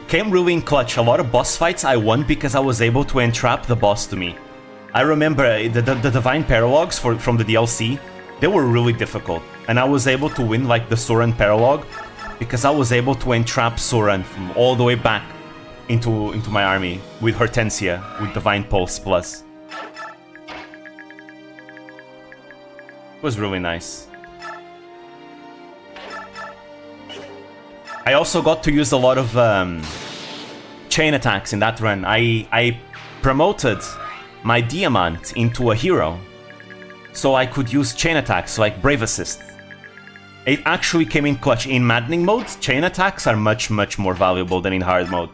A: Came really in clutch. A lot of boss fights I won because I was able to entrap the boss to me. I remember the Divine Paralogs from the DLC, they were really difficult, and I was able to win like the Soren Paralog because I was able to entrap Soren from all the way back into my army with Hortensia, with Divine Pulse Plus. It was really nice. I also got to use a lot of chain attacks in that run. I promoted my Diamant into a hero, so I could use chain attacks like Brave Assist. It actually came in clutch. In maddening mode, chain attacks are much more valuable than in hard mode.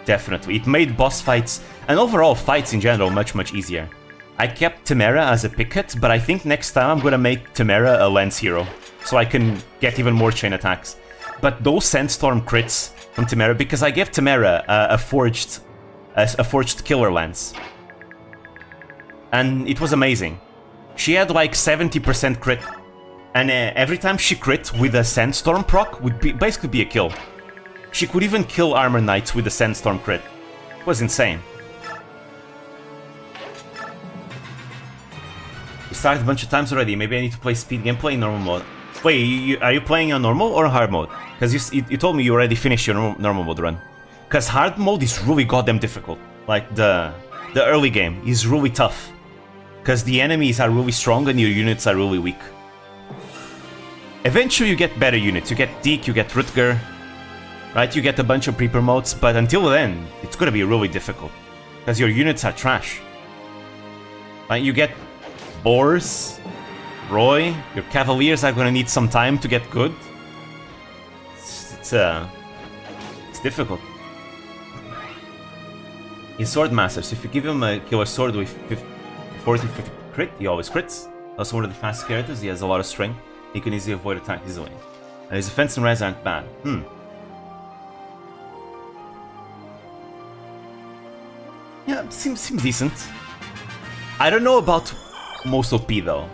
A: Definitely. It made boss fights, and overall fights in general, much easier. I kept Temera as a picket, but I think next time I'm gonna make Temera a lance hero, so I can get even more chain attacks. But those Sandstorm crits from Temera, because I gave Temera a forged killer lance. And it was amazing. She had like 70% crit, and every time she crit with a Sandstorm proc would basically be a kill. She could even kill Armor Knights with a Sandstorm crit. It was insane. We started a bunch of times already. Maybe I need to play speed gameplay in normal mode. Wait, are you playing on normal or hard mode? Because you told me you already finished your normal mode run. Because hard mode is really goddamn difficult. Like the early game is really tough. Because the enemies are really strong and your units are really weak. Eventually you get better units. You get Deke, you get Rutger. Right, you get a bunch of pre-promotes, but until then, it's gonna be really difficult. Because your units are trash. Right, you get Boars, Roy, your Cavaliers are gonna need some time to get good. It's difficult. In Swordmaster, so if you give him a killer sword with 40-50 crit, he always crits. Also one of the fastest characters, he has a lot of strength. He can easily avoid attack easily. And his defense and res aren't bad. Yeah, seems decent. I don't know about most OP though,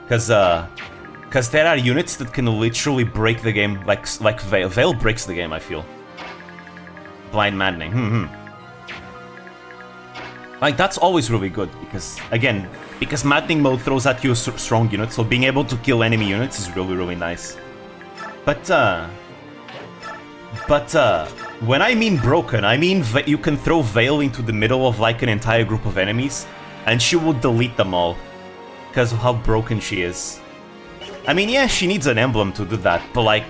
A: because there are units that can literally break the game, like Veil. Veil breaks the game, I feel. Blind Maddening. Like that's always really good because because Maddening mode throws at you a strong unit, so being able to kill enemy units is really nice. But when I mean broken, I mean you can throw Veil into the middle of like an entire group of enemies, and she will delete them all, because of how broken she is. I mean, yeah, she needs an emblem to do that, but like,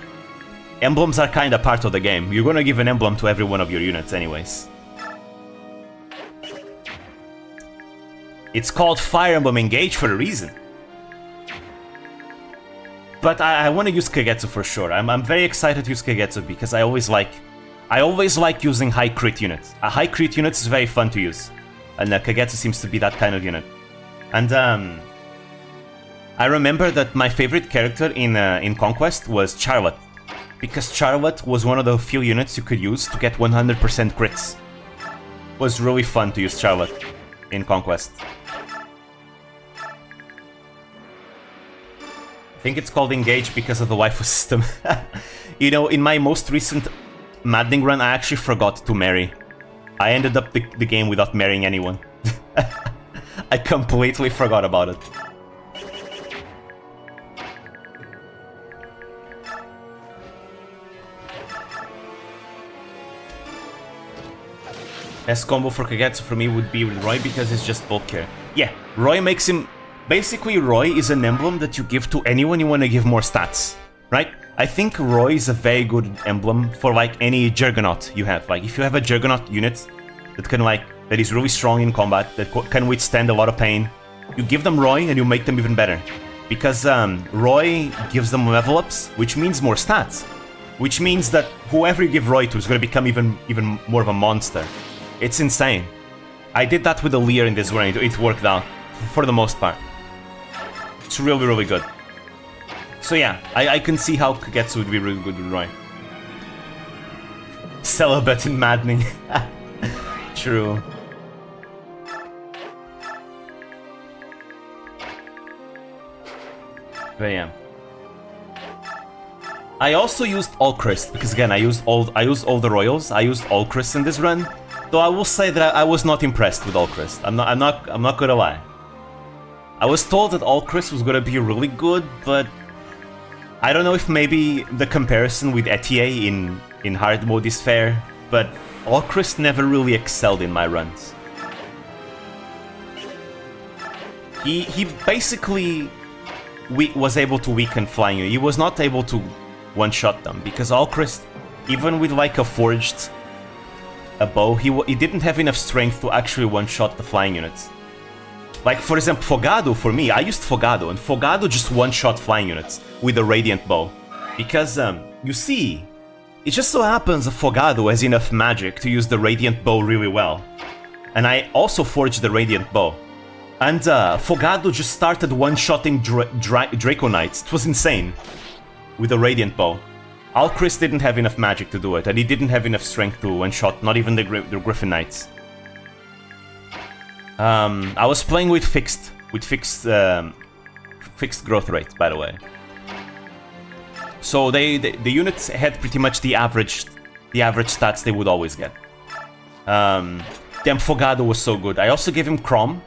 A: emblems are kinda part of the game. You're gonna give an emblem to every one of your units anyways. It's called Fire Emblem Engage for a reason. But I want to use Kagetsu for sure. I'm very excited to use Kagetsu because I always like using high crit units. A high crit unit is very fun to use, and Kagetsu seems to be that kind of unit. And I remember that my favorite character in Conquest was Charlotte, because Charlotte was one of the few units you could use to get 100% crits. It was really fun to use Charlotte in Conquest. I think it's called Engage because of the waifu system. You know, in my most recent maddening run, I actually forgot to marry. I ended up the game without marrying anyone. I completely forgot about it. Best combo for Kagetsu for me would be with Roy because it's just bulkier. Yeah, Roy makes him... Basically, Roy is an emblem that you give to anyone you want to give more stats, right? I think Roy is a very good emblem for like any Juggernaut you have. Like if you have a Juggernaut unit that can like that is really strong in combat, that can withstand a lot of pain, you give them Roy and you make them even better. Because Roy gives them level ups, which means more stats. Which means that whoever you give Roy to is going to become even more of a monster. It's insane. I did that with the Lear in this run, it worked out, for the most part. It's really, really good. So yeah, I can see how Kagetsu would be really good with Roy. Celibate and maddening. True. But yeah. I also used all Christ, because again I used all the Royals, I used all Christ in this run. Though I will say that I was not impressed with all Christ. I'm not gonna lie. I was told that all Christ was gonna be really good, but I don't know if maybe the comparison with Etier in hard mode is fair, but all Christ never really excelled in my runs. He basically was able to weaken flying units. He was not able to one-shot them, because all Christ, even with like a forged bow, he didn't have enough strength to actually one-shot the flying units. Like, for example, Fogado, for me, I used Fogado, and Fogado just one-shot flying units with a Radiant Bow. Because, you see, it just so happens that Fogado has enough magic to use the Radiant Bow really well. And I also forged the Radiant Bow. And, Fogado just started one-shotting Draco Knights. It was insane. With the Radiant Bow. Alchrist didn't have enough magic to do it, and he didn't have enough strength to one-shot, not even the Griffin Knights. I was playing with fixed growth rate, by the way. So the units had pretty much the average stats they would always get. Damn, Fogado was so good. I also gave him Crom,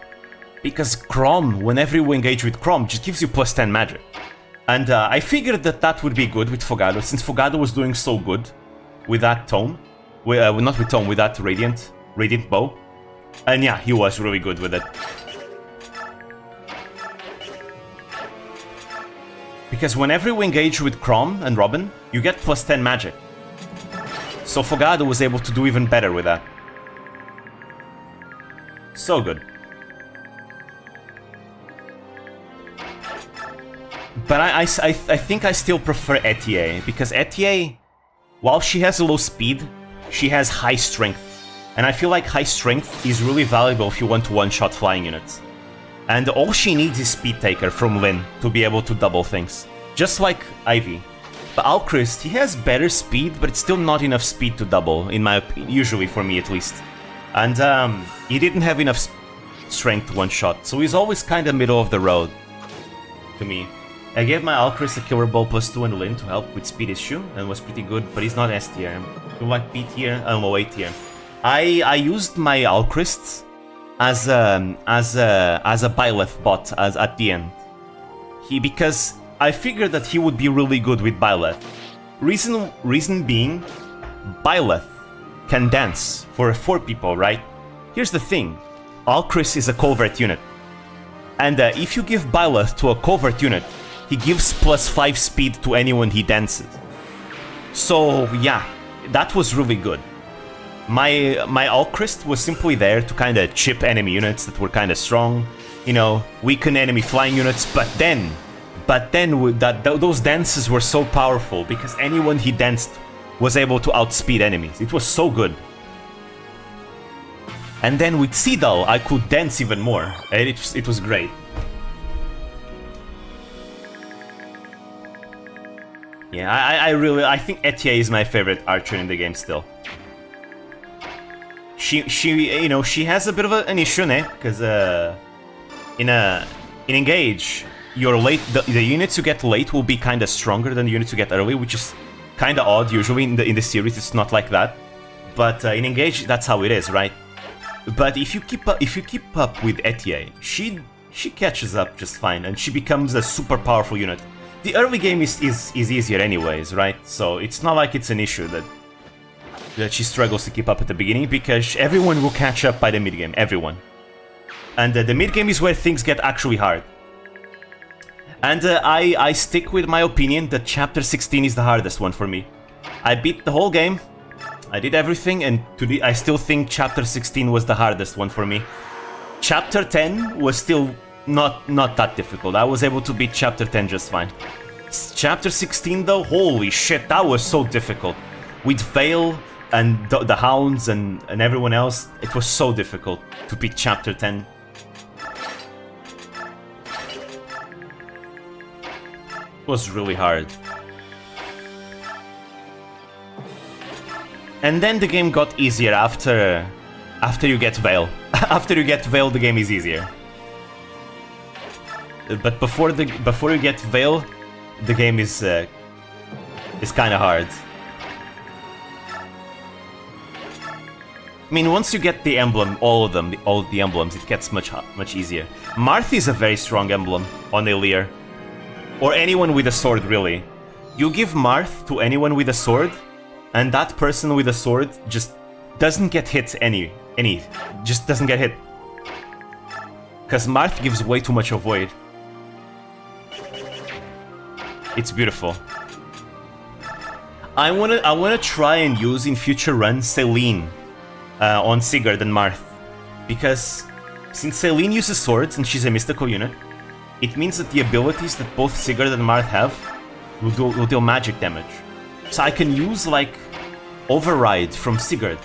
A: because Crom, whenever you engage with Crom, just gives you plus 10 magic. And I figured that would be good with Fogado, since Fogado was doing so good with that tome. Not with tome, with that Radiant Bow. And yeah, he was really good with it. Because whenever you engage with Crom and Robin, you get plus 10 magic. So Fogado was able to do even better with that. So good. But I think I still prefer Etier, because Etier, while she has a low speed, she has high strength. And I feel like high strength is really valuable if you want to one-shot flying units. And all she needs is Speed Taker from Lin to be able to double things. Just like Ivy. But Alchrist, he has better speed, but it's still not enough speed to double, in my opinion, usually for me at least. And he didn't have enough strength to one-shot, so he's always kind of middle of the road to me. I gave my Alchrist a Killer Ball +2 and Lin to help with speed issue, and was pretty good, but he's not S tier. You like B tier and low A tier. I used my Alchrist as a Byleth bot at the end. Because I figured that he would be really good with Byleth. Reason being, Byleth can dance for 4 people, right? Here's the thing, Alchrist is a covert unit. And if you give Byleth to a covert unit, he gives +5 speed to anyone he dances. So yeah, that was really good. My Alchrist was simply there to kind of chip enemy units that were kind of strong, you know, weaken enemy flying units, but then those dances were so powerful because anyone he danced was able to outspeed enemies. It was so good. And then with Seedal, I could dance even more, and it was great. Yeah, I think Etier is my favorite archer in the game still. You know, she has a bit of an issue, because in Engage, your the units you get late will be kind of stronger than the units you get early, which is kind of odd. Usually in the series it's not like that, but in Engage that's how it is, right? But if you keep up with Etier, she catches up just fine, and she becomes a super powerful unit. The early game is easier anyways, right? So it's not like it's an issue that she struggles to keep up at the beginning, because everyone will catch up by the mid game, everyone. And the mid game is where things get actually hard. And I stick with my opinion that Chapter 16 is the hardest one for me. I beat the whole game, I did everything, and I still think Chapter 16 was the hardest one for me. Chapter 10 was still not that difficult. I was able to beat Chapter 10 just fine. Chapter 16 though, holy shit, that was so difficult. With Vale and the Hounds and everyone else, it was so difficult to beat Chapter 10. It was really hard. And then the game got easier after you get Vale. After you get Vale, the game is easier. But before you get Vale, the game is kind of hard. I mean, once you get the emblem, all the emblems, it gets much easier. Marth is a very strong emblem on Elir, or anyone with a sword, really. You give Marth to anyone with a sword, and that person with a sword just doesn't get hit just doesn't get hit. Because Marth gives way too much avoid. It's beautiful. I wanna try and use in future runs Selene on Sigurd and Marth, because since Selene uses swords and she's a mystical unit, it means that the abilities that both Sigurd and Marth have will deal magic damage. So I can use like Override from Sigurd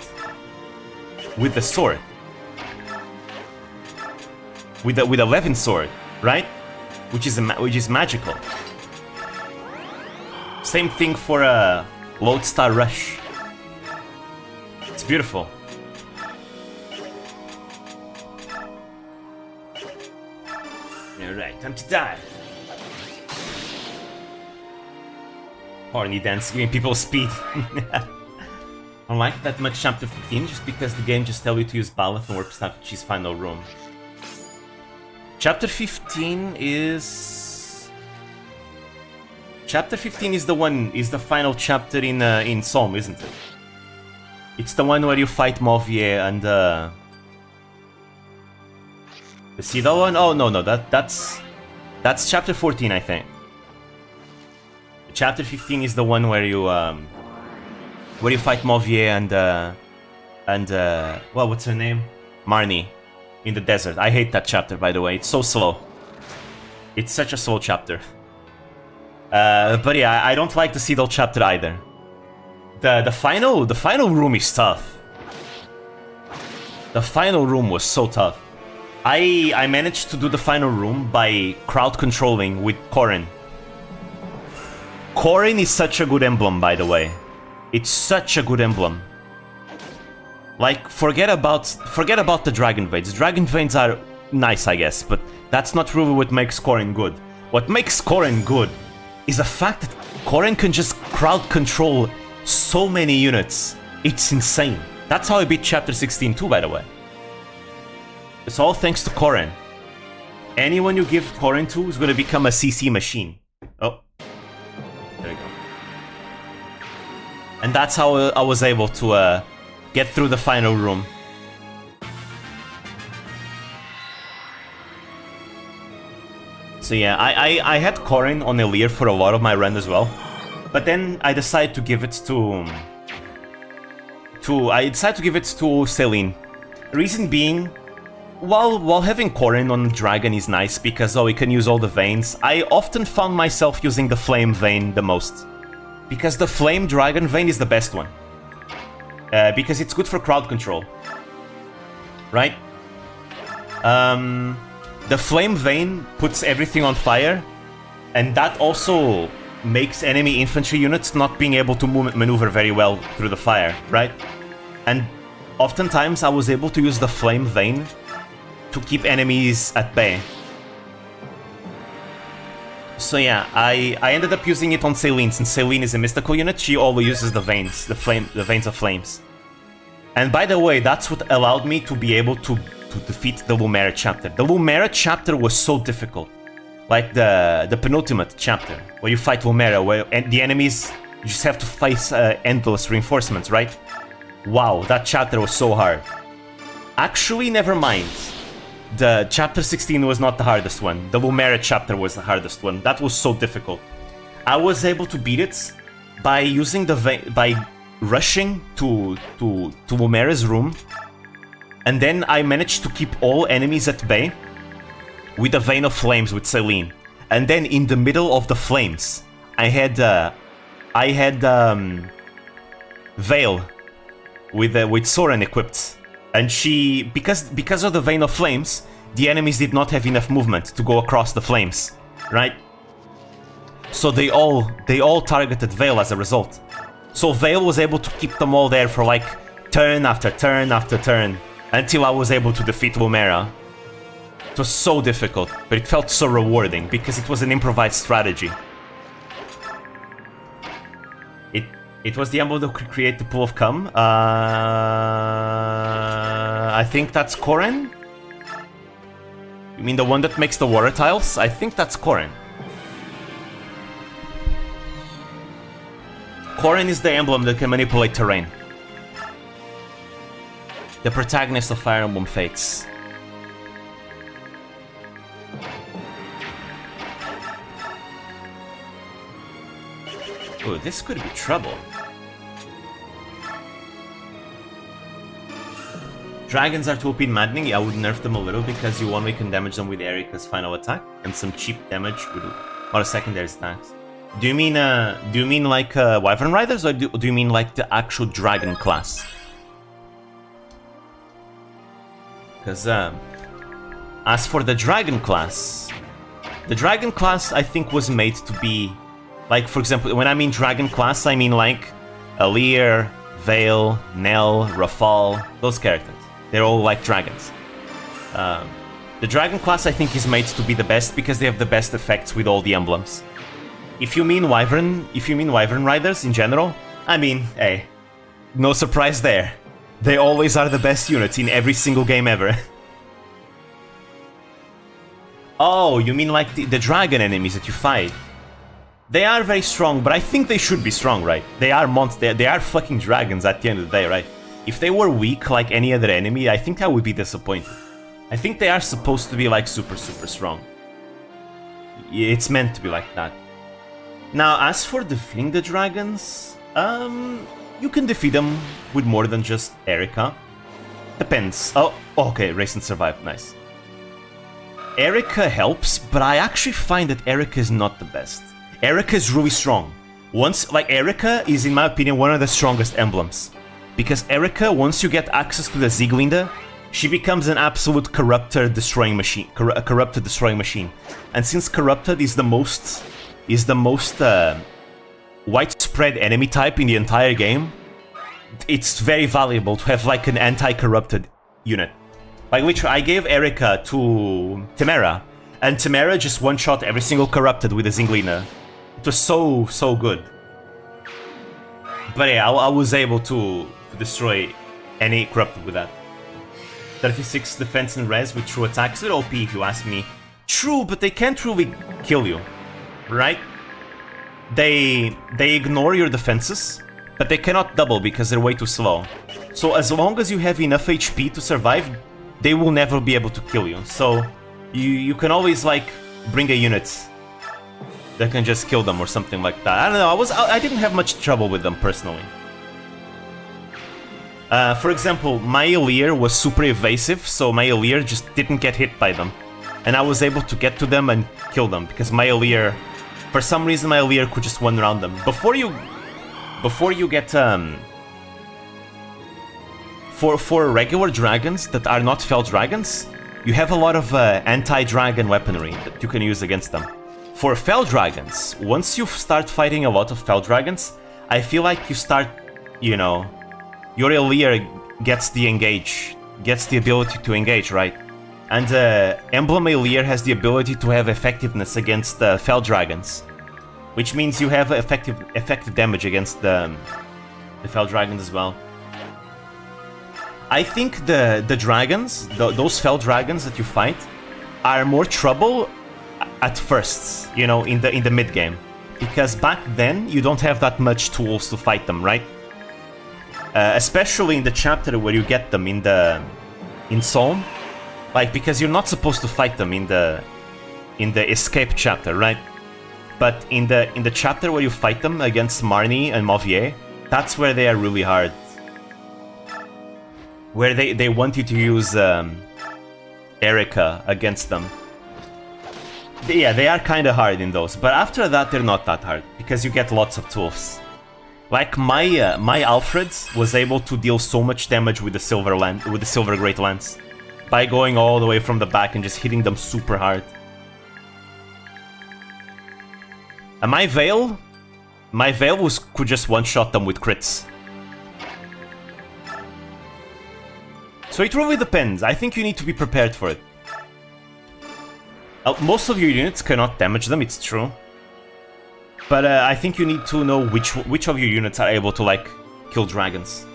A: with the sword, with a Levin sword, right? Which is magical. Same thing for a Lodestar Rush. It's beautiful. Alright, time to die. Horny dance, giving people speed. I don't like that much Chapter 15, just because the game just tells you to use Baleth and Warp Staff to choose final room. Chapter 15 is... Chapter 15 is the final chapter in Somme, isn't it? It's the one where you fight Mauvier and the Citadel one? Oh no, that's chapter 14, I think. Chapter 15 is the one where you fight Mauvier and well, what's her name? Marnie in the desert. I hate that chapter, by the way. It's so slow. It's such a slow chapter. But yeah, I don't like the Citadel chapter either. The final room is tough. The final room was so tough. I managed to do the final room by crowd controlling with Corrin. Corrin is such a good emblem, by the way. It's such a good emblem. Like, forget about the Dragon Veins. Dragon Veins are nice, I guess, but that's not really what makes Corrin good. What makes Corrin good is the fact that Corrin can just crowd control so many units. It's insane. That's how I beat Chapter 16 too, by the way. It's all thanks to Corrin. Anyone you give Corrin to is going to become a CC machine. Oh. There you go. And that's how I was able to get through the final room. So yeah, I had Corrin on Elir for a lot of my run as well. But then I decided to give it to Selene. Reason being, while having Corrin on the dragon is nice because we can use all the veins, I often found myself using the flame vein the most. Because the flame dragon vein is the best one. Because it's good for crowd control. Right? The flame vein puts everything on fire, and that also makes enemy infantry units not being able to maneuver very well through the fire, right? And oftentimes I was able to use the flame vein to keep enemies at bay. So yeah, I ended up using it on Celine, since Celine is a mystical unit. She always uses the veins, the veins of flames. And by the way, that's what allowed me to be able to defeat the Lumera chapter. The Lumera chapter was so difficult. Like the penultimate chapter, where you fight Lumera, where the enemies, you just have to fight endless reinforcements, right? Wow, that chapter was so hard. Actually, never mind. The chapter 16 was not the hardest one. The Lumera chapter was the hardest one. That was so difficult. I was able to beat it by using by rushing to Lumera's room, and then I managed to keep all enemies at bay with a vein of flames with Celine. And then in the middle of the flames, I had Veil with Soren equipped. And she, because of the vein of flames, the enemies did not have enough movement to go across the flames, right? So they all targeted Veil as a result. So Veil was able to keep them all there for like turn after turn after turn until I was able to defeat Lumera. It was so difficult, but it felt so rewarding because it was an improvised strategy. It was the emblem that could create the pool of cum. I think that's Koren? You mean the one that makes the water tiles? I think that's Koren. Koren is the emblem that can manipulate terrain. The protagonist of Fire Emblem Fates. Ooh, this could be trouble. Dragons are too OP in maddening. Yeah, I would nerf them a little because you one-way can damage them with Erika's final attack and some cheap damage with a lot of secondary attacks. Do you mean like Wyvern Riders, or do you mean like the actual dragon class? Because as for the dragon class I think was made to be like, for example, when I mean dragon class, I mean like Alir, Veil, Nell, Rafal, those characters. They're all like dragons. The dragon class I think is made to be the best because they have the best effects with all the emblems. If you mean Wyvern Riders in general, I mean, hey, no surprise there. They always are the best units in every single game ever. Oh, you mean like the dragon enemies that you fight? They are very strong, but I think they should be strong, right? They are they are fucking dragons at the end of the day, right? If they were weak like any other enemy, I think I would be disappointed. I think they are supposed to be like super strong. It's meant to be like that. Now, as for defeating the dragons, you can defeat them with more than just Erika. Depends. Oh, okay, race and survive, nice. Erika helps, but I actually find that Erika is not the best. Erika is really strong. Erika is, in my opinion, one of the strongest emblems. Because Erika, once you get access to the Sieglinde, she becomes an absolute corrupted destroying machine. And since corrupted is the most widespread enemy type in the entire game, it's very valuable to have like an anti-corrupted unit. Like literally, I gave Erika to Temera, and Temera just one-shot every single corrupted with the Sieglinde. It was so good. But yeah, I was able to destroy any corrupted with that. 36 defense and res with true attacks. They're OP if you ask me. True, but they can't really kill you, right? They ignore your defenses, but they cannot double because they're way too slow. So as long as you have enough HP to survive, they will never be able to kill you. So you can always like bring a unit that can just kill them or something like that. I don't know, I didn't have much trouble with them personally. For example, my Alir was super evasive, so my Alir just didn't get hit by them. And I was able to get to them and kill them, because my Alir, for some reason my Alir could just one around them. Before you get, for regular dragons that are not Fel dragons, you have a lot of anti-dragon weaponry that you can use against them. For Fel dragons, once you start fighting a lot of Fel dragons, I feel like you start, you know, your Alir gets the ability to engage, right? And Emblem Alir has the ability to have effectiveness against Fell Dragons, which means you have effective damage against the Fell Dragons as well. I think the dragons, those Fell Dragons that you fight, are more trouble at first, you know, in the mid game, because back then you don't have that much tools to fight them, right? Especially in the chapter where you get them in Psalm, like, because you're not supposed to fight them in the escape chapter, right? But in the chapter where you fight them against Marnie and Mauvier, that's where they are really hard. Where they want you to use Erica against them. Yeah, they are kind of hard in those, but after that they're not that hard because you get lots of tools. Like my Alfred was able to deal so much damage with the Silver Great Lance by going all the way from the back and just hitting them super hard. And my Veil could just one-shot them with crits. So it really depends. I think you need to be prepared for it. Most of your units cannot damage them, it's true. But I think you need to know which of your units are able to, like, kill dragons.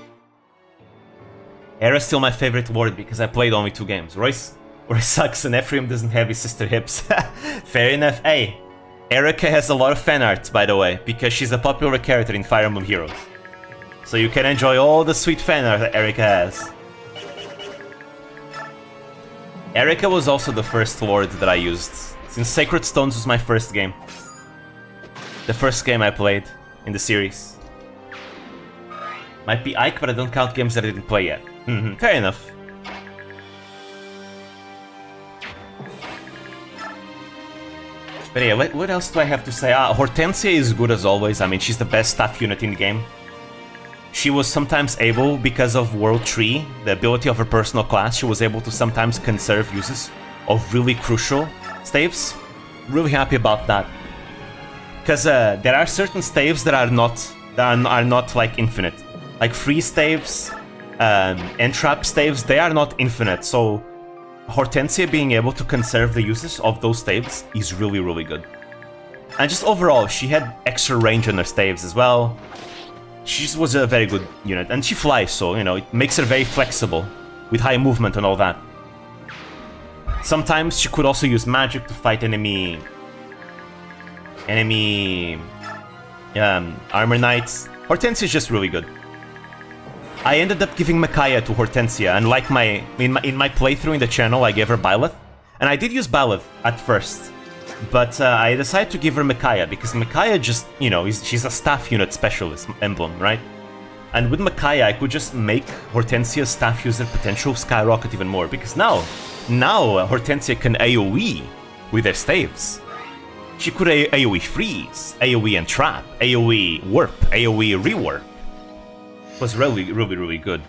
A: Era's still my favorite ward because I played only 2 games. Royce sucks and Ephraim doesn't have his sister hips. Fair enough. Hey, Erica has a lot of fan art, by the way, because she's a popular character in Fire Emblem Heroes. So you can enjoy all the sweet fan art that Erica has. Erica was also the first ward that I used, since Sacred Stones was my first game. The first game I played in the series. Might be Ike, but I don't count games that I didn't play yet. Fair enough. But yeah, what else do I have to say? Hortensia is good as always. I mean, she's the best staff unit in the game. She was sometimes able, because of World Tree, the ability of her personal class, she was able to sometimes conserve uses of really crucial staves. Really happy about that. Because there are certain staves that are not like infinite. Like freeze staves, entrap staves, they are not infinite. So Hortensia being able to conserve the uses of those staves is really, really good. And just overall, she had extra range on her staves as well. She was a very good unit, and she flies, so, you know, it makes her very flexible, with high movement and all that. Sometimes she could also use magic to fight enemy armor knights. Hortensia is just really good. I ended up giving Micaiah to Hortensia, and like in my playthrough in the channel, I gave her Byleth, and I did use Byleth at first. But I decided to give her Micaiah, because Micaiah just, you know, she's a staff unit specialist emblem, right? And with Micaiah, I could just make Hortensia's staff user potential skyrocket even more, because now Hortensia can AoE with her staves. She could AoE freeze, AoE entrap, AoE warp, AoE rewarp. It was really, really, really good.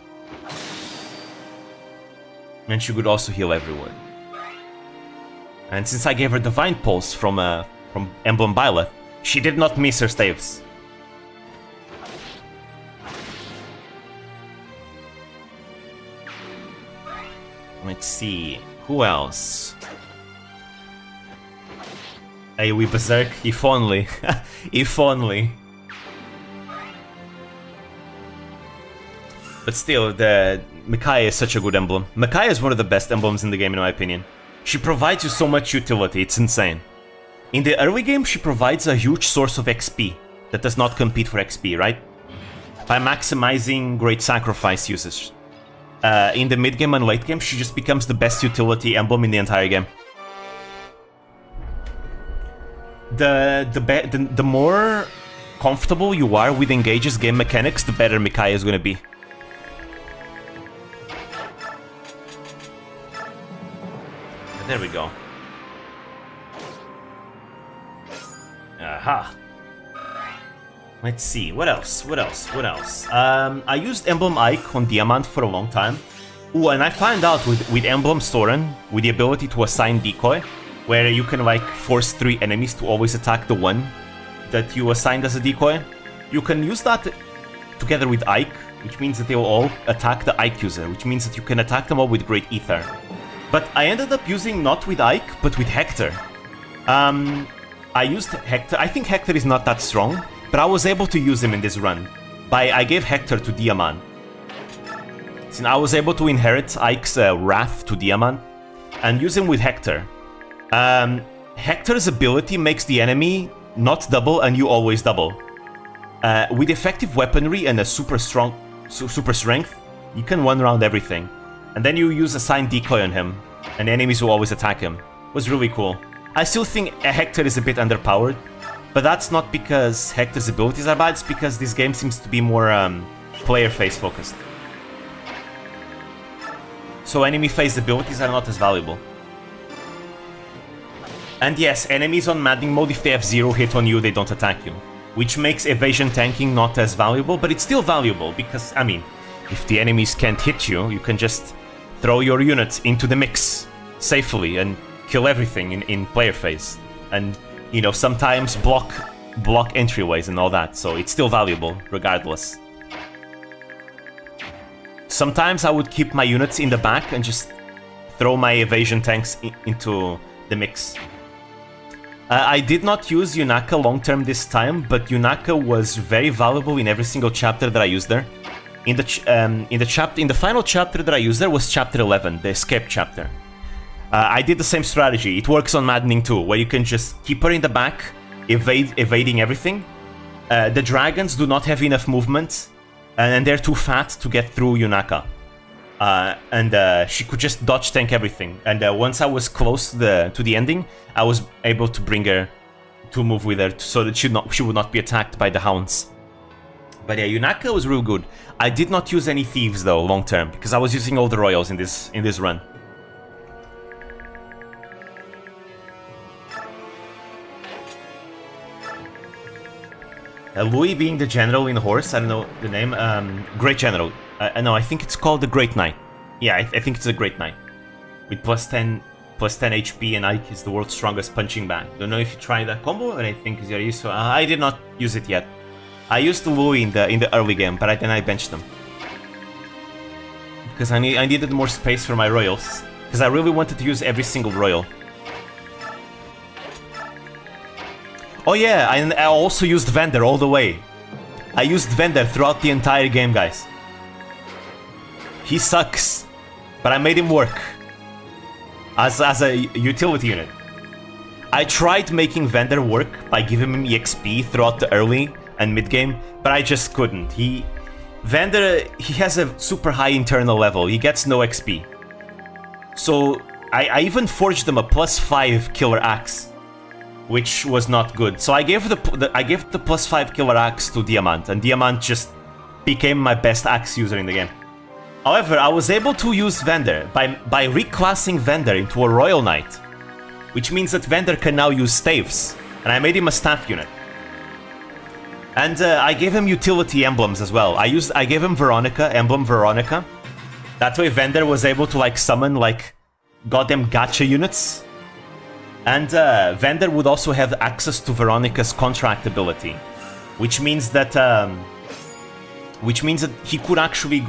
A: And she could also heal everyone. And since I gave her Divine Pulse from Emblem Byleth, she did not miss her staves. Let's see, who else? AoE Berserk, if only. If only. But still, the Micaiah is such a good emblem. Micaiah is one of the best emblems in the game, in my opinion. She provides you so much utility, it's insane. In the early game, she provides a huge source of XP that does not compete for XP, right? By maximizing Great Sacrifice usage. In the mid game and late game, she just becomes the best utility emblem in the entire game. The more comfortable you are with Engage's game mechanics, the better Micaiah is gonna be. There we go. Aha. Let's see, what else? I used Emblem Ike on Diamant for a long time. Ooh, and I found out with Emblem Soren, with the ability to assign decoy, where you can like force 3 enemies to always attack the one that you assigned as a decoy. You can use that together with Ike, which means that they will all attack the Ike user, which means that you can attack them all with Great Ether. But I ended up using not with Ike, but with Hector. I used Hector. I think Hector is not that strong, but I was able to use him in this run. I gave Hector to Diamant. So I was able to inherit Ike's Wrath to Diamant and use him with Hector. Hector's ability makes the enemy not double and you always double. With effective weaponry and a super strength, you can one round everything. And then you use a sign decoy on him, and enemies will always attack him. It was really cool. I still think Hector is a bit underpowered, but that's not because Hector's abilities are bad, it's because this game seems to be more player face focused. So enemy phase abilities are not as valuable. And yes, enemies on maddening mode, if they have 0 hit on you, they don't attack you. Which makes evasion tanking not as valuable, but it's still valuable because, I mean, if the enemies can't hit you, you can just throw your units into the mix safely and kill everything in player phase. And, you know, sometimes block entryways and all that, so it's still valuable regardless. Sometimes I would keep my units in the back and just throw my evasion tanks into the mix. I did not use Yunaka long term this time, but Yunaka was very valuable in every single chapter that I used there. In the final chapter that I used there was chapter 11, the escape chapter. I did the same strategy. It works on Maddening too, where you can just keep her in the back, evading everything. The dragons do not have enough movement, and they're too fat to get through Yunaka. And she could just dodge tank everything. And once I was close to the ending, I was able to bring her to move with her so that she would not be attacked by the hounds. But yeah, Yunaka was real good. I did not use any thieves though long term because I was using all the royals in this run. Louis being the general in horse, I don't know the name. Great General. No, I think it's called the Great Knight. Yeah, I think it's a Great Knight. With plus 10 HP, and Ike is the world's strongest punching bag. Don't know if you tried that combo, but I think you're used to. I did not use it yet. I used Louis in the early game, but then I benched them because I needed more space for my royals. Because I really wanted to use every single royal. Oh yeah, I also used Vander all the way. I used Vander throughout the entire game, guys. He sucks, but I made him work as a utility unit. I tried making Vander work by giving him EXP throughout the early and mid game, but I just couldn't. Vander has a super high internal level. He gets no XP. So I even forged him a +5 killer axe, which was not good. So I gave the +5 killer axe to Diamant, and Diamant just became my best axe user in the game. However, I was able to use Vander by reclassing Vander into a Royal Knight, which means that Vander can now use staves, and I made him a staff unit. And I gave him utility emblems as well. I gave him Veronica, Emblem Veronica. That way Vander was able to like summon like goddamn gacha units. And Vander would also have access to Veronica's contract ability, which means that he could actually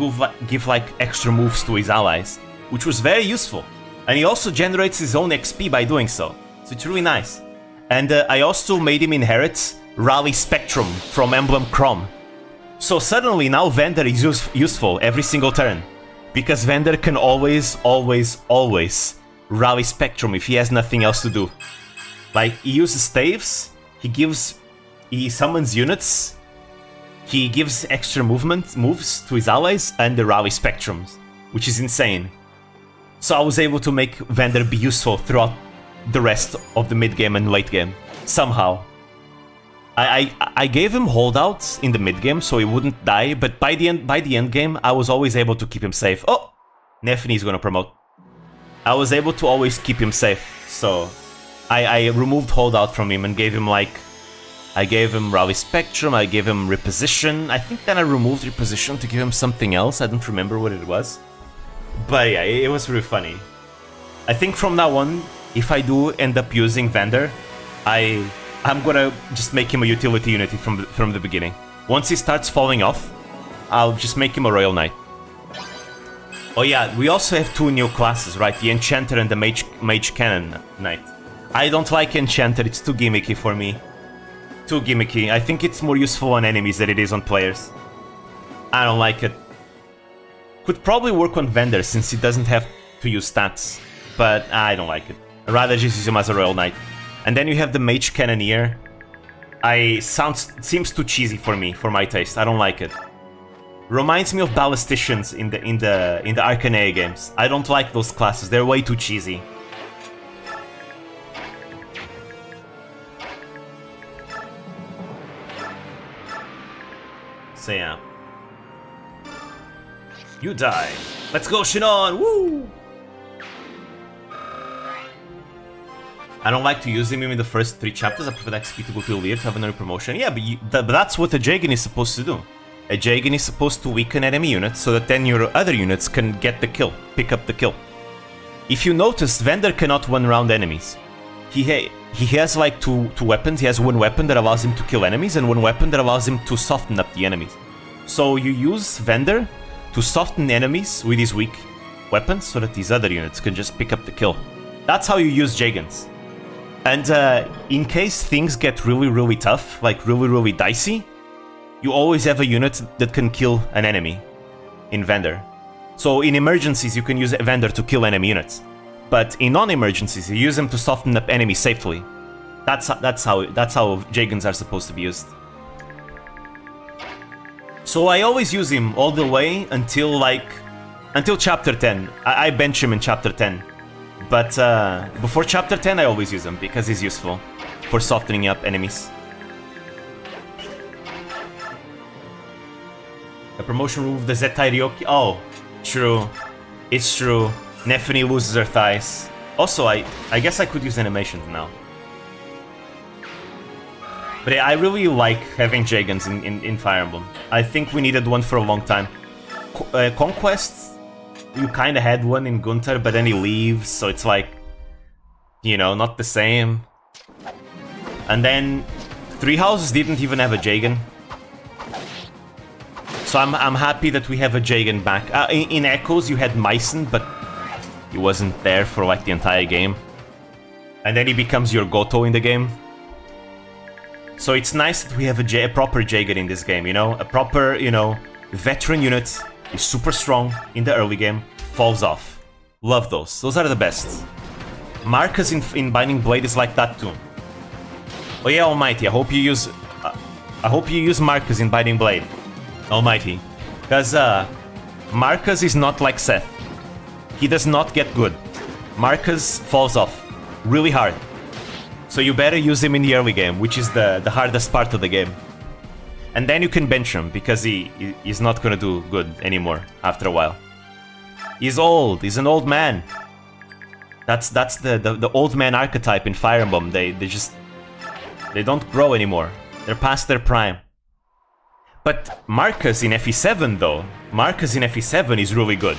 A: give like extra moves to his allies, which was very useful. And he also generates his own XP by doing so. So it's really nice. And I also made him inherit Rally Spectrum from Emblem Chrome. So suddenly now Vander is useful every single turn, because Vander can always Rally Spectrum if he has nothing else to do. Like, he uses staves, he summons units, he gives extra moves to his allies, and the Rally Spectrums, which is insane. So I was able to make Vander be useful throughout the rest of the mid game and late game, somehow. I gave him holdouts in the mid game so he wouldn't die, but by the end game I was always able to keep him safe. Oh, Nefni is gonna promote. I was able to always keep him safe, so I removed holdout from him and gave him I gave him Rally Spectrum, I gave him Reposition. I think then I removed Reposition to give him something else. I don't remember what it was. But yeah, it was really funny. I think from now on, if I do end up using Vander, I'm gonna just make him a utility unit from the beginning. Once he starts falling off, I'll just make him a Royal Knight. Oh yeah, we also have two new classes, right? The Enchanter and the Mage Cannon Knight. I don't like Enchanter, it's too gimmicky for me. Too gimmicky. I think it's more useful on enemies than it is on players. I don't like it. Could probably work on Vendor since he doesn't have to use stats. But I don't like it. I'd rather just use him as a Royal Knight. And then you have the Mage Cannoneer. Seems too cheesy for me, for my taste. I don't like it. Reminds me of Ballisticians in the Arcanea games. I don't like those classes. They're way too cheesy. So yeah. You die. Let's go, Shinon! Woo! I don't like to use him in the first 3 chapters. I prefer the XP to go to Lear to have another promotion. Yeah, but that's what a Jagan is supposed to do. A Jagan is supposed to weaken enemy units so that then your other units can get the kill, pick up the kill. If you notice, Vendor cannot one-round enemies. He has like two weapons. He has one weapon that allows him to kill enemies and one weapon that allows him to soften up the enemies. So you use Vendor to soften enemies with his weak weapons so that these other units can just pick up the kill. That's how you use Jagans. And in case things get really tough, like really dicey, you always have a unit that can kill an enemy in Vendor. So in emergencies, you can use Vendor to kill enemy units. But in non-emergencies, you use them to soften up enemies safely. That's how Jagans are supposed to be used. So I always use him all the way until chapter 10. I bench him in chapter 10. But before chapter 10, I always use him because he's useful for softening up enemies. The promotion remove the Zetai Ryoki. Oh, true. It's true. Nephany loses her thighs. Also, I guess I could use animations now. But yeah, I really like having Jagans in Fire Emblem. I think we needed one for a long time. Conquest, you kinda had one in Gunther, but then he leaves, so it's like, you know, not the same. And then Three Houses didn't even have a Jagan. So I'm happy that we have a Jagan back. In Echoes you had Mycen, but he wasn't there for like the entire game. And then he becomes your Goto in the game. So it's nice that we have a proper Jagan in this game, you know? A proper, you know, veteran unit. Is super strong in the early game, falls off. Love those. Those are the best. Marcus in Binding Blade is like that too. Oh yeah, Almighty, I hope you use Marcus in Binding Blade. Almighty. Because Marcus is not like Seth. He does not get good. Marcus falls off really hard. So you better use him in the early game, which is the hardest part of the game. And then you can bench him, because he's not gonna do good anymore after a while. He's old, he's an old man. That's the old man archetype in Fire Emblem. They don't grow anymore. They're past their prime. But Marcus in FE7 though, Marcus in FE7 is really good.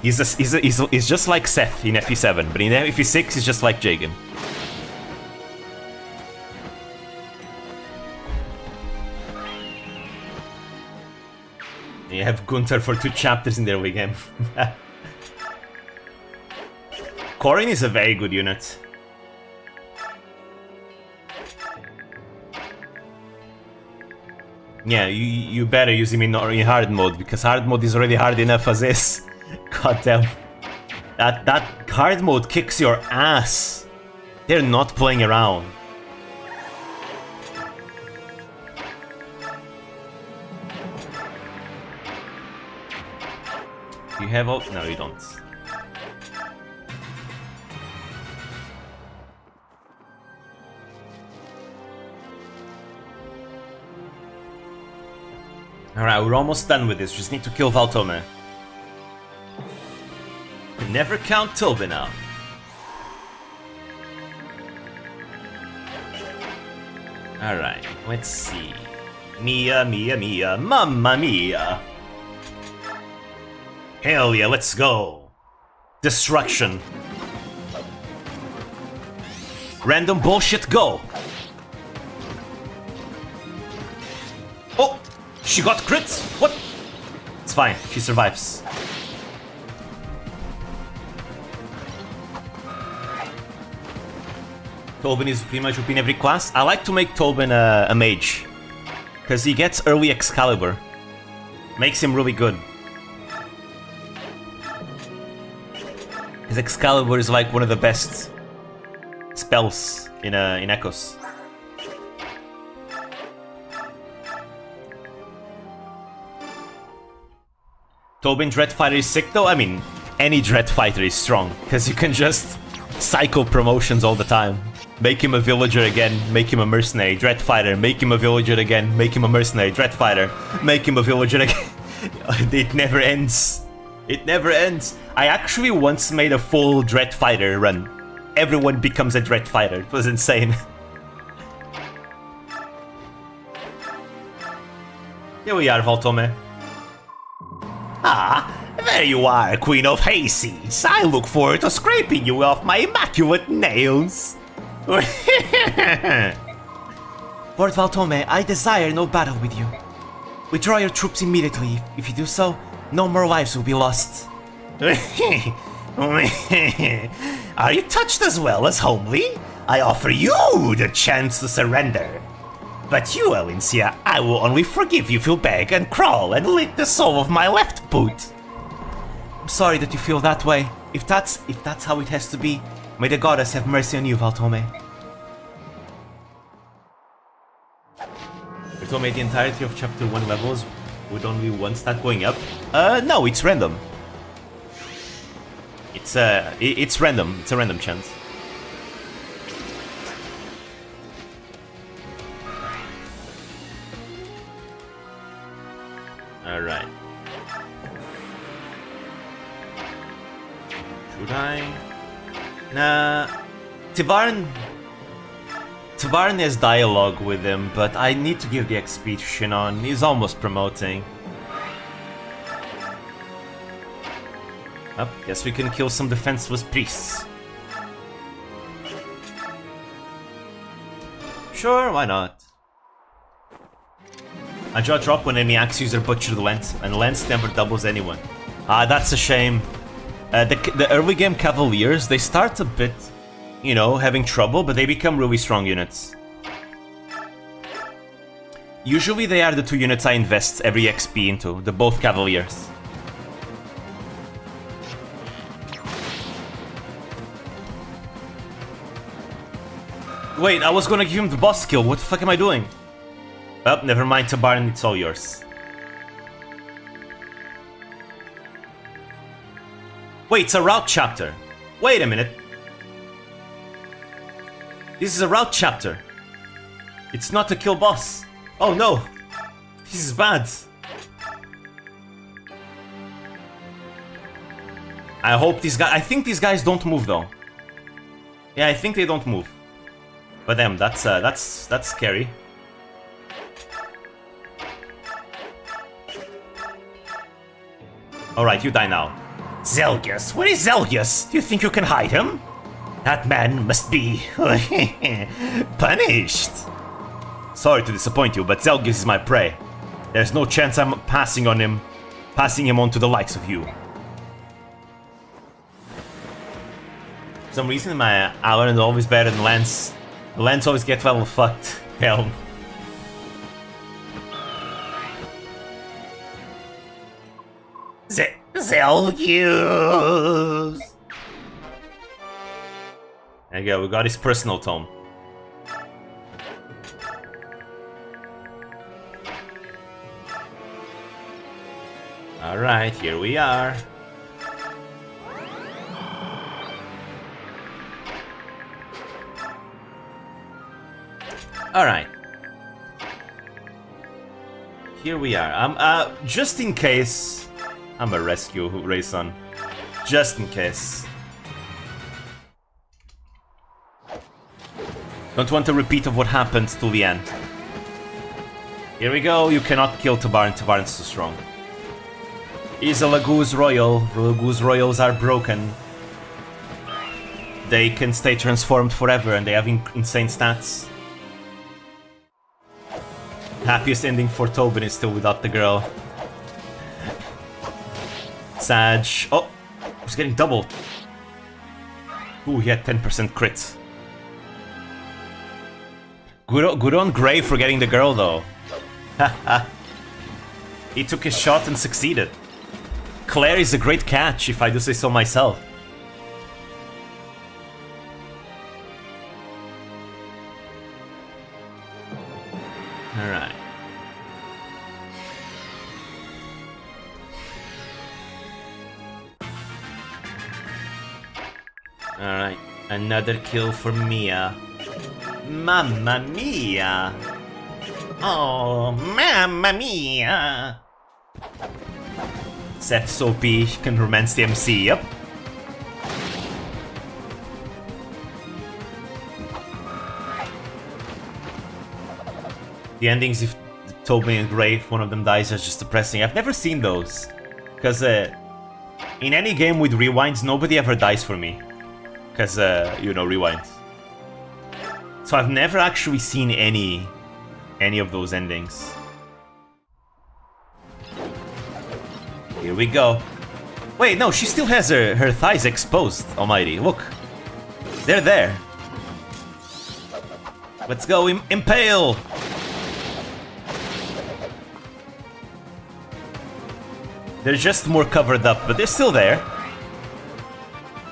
A: He's just like Seth in FE7, but in FE6 he's just like Jagan. You have Gunther for 2 chapters in the early game. Corrin is a very good unit. Yeah, you better use him in hard mode, because hard mode is already hard enough as is. God damn. That hard mode kicks your ass. They're not playing around. You have all... No, you don't. Alright, we're almost done with this. Just need to kill Valtome. Never count Tobin out. Alright, let's see. Mia, Mia, Mia, Mamma Mia! Hell yeah, let's go! Destruction. Random bullshit, go! Oh! She got crits? What? It's fine, she survives. Tobin is pretty much in every class. I like to make Tobin a mage, because he gets early Excalibur. Makes him really good. His Excalibur is like one of the best spells in Echoes. Tobin Dread Fighter is sick though. I mean, any Dread Fighter is strong, because you can just cycle promotions all the time. Make him a villager again, make him a mercenary, Dread Fighter, make him a villager again, make him a mercenary, Dread Fighter, make him a villager again. It never ends. It never ends. I actually once made a full Dread Fighter run. Everyone becomes a Dread Fighter. It was insane. Here we are, Valtome. Ah, there you are, Queen of Hayseeds. I look forward to scraping you off my immaculate nails. Lord Valtome, I desire no battle with you. Withdraw your troops immediately. If you do so, no more lives will be lost. Are you touched as well as homely? I offer you the chance to surrender. But you, Alincia, I will only forgive you if you beg and crawl and lick the sole of my left boot. I'm sorry that you feel that way. If that's how it has to be, may the goddess have mercy on you, Valtome. Valtome, the entirety of chapter 1 levels with only one stat going up? No, it's random. It's random. It's a random chance. Alright. Should I? Nah. Tibarn has dialogue with him, but I need to give the XP to Shinon. He's almost promoting. Up, guess we can kill some defenseless priests. Sure, why not? I draw drop when enemy axe user butcher the lens, and lens never doubles anyone. Ah, that's a shame. The early game Cavaliers, they start a bit, you know, having trouble, but they become really strong units. Usually they are the two units I invest every XP into, the both Cavaliers. Wait, I was gonna give him the boss skill, what the fuck am I doing? Well, never mind, Tabaran, it's all yours. Wait, it's a route chapter. Wait a minute. This is a route chapter. It's not to kill boss. Oh no. This is bad. I hope these guys... I think these guys don't move though. Yeah, I think they don't move. But damn, that's scary. Alright, you die now. Zelgius? Where is Zelgius? Do you think you can hide him? That man must be... punished. Sorry to disappoint you, but Zelgius is my prey. There's no chance I'm passing him on to the likes of you. For some reason, my Alan is always better than Lance. Lance always gets level fucked. Hell. Zelgius! There you go, we got his personal tome. Alright, here we are. Alright. Here we are. Just in case... I'm a rescue Rayson. Just in case. Don't want a repeat of what happened to Lian. Here we go, you cannot kill Tabaran, Tabaran's too strong. He's a Laguz Royal. Laguz Royals are broken. They can stay transformed forever and they have insane stats. Happiest ending for Tobin is still without the girl. Sag. Oh, he's getting doubled. Ooh, he had 10% crit. Good on Gray for getting the girl, though. He took his shot and succeeded. Claire is a great catch, if I do say so myself. Alright. Alright, another kill for Mia. Mamma mia! Oh, mamma mia! Seth's OP can romance the MC, yep. The endings, if Tobin and Gray, if one of them dies, are just depressing. I've never seen those. Because in any game with rewinds, nobody ever dies for me. Because, you know, rewinds. So I've never actually seen any of those endings. Here we go. Wait, no, she still has her thighs exposed, almighty. Look. They're there. Let's go, impale! They're just more covered up, but they're still there.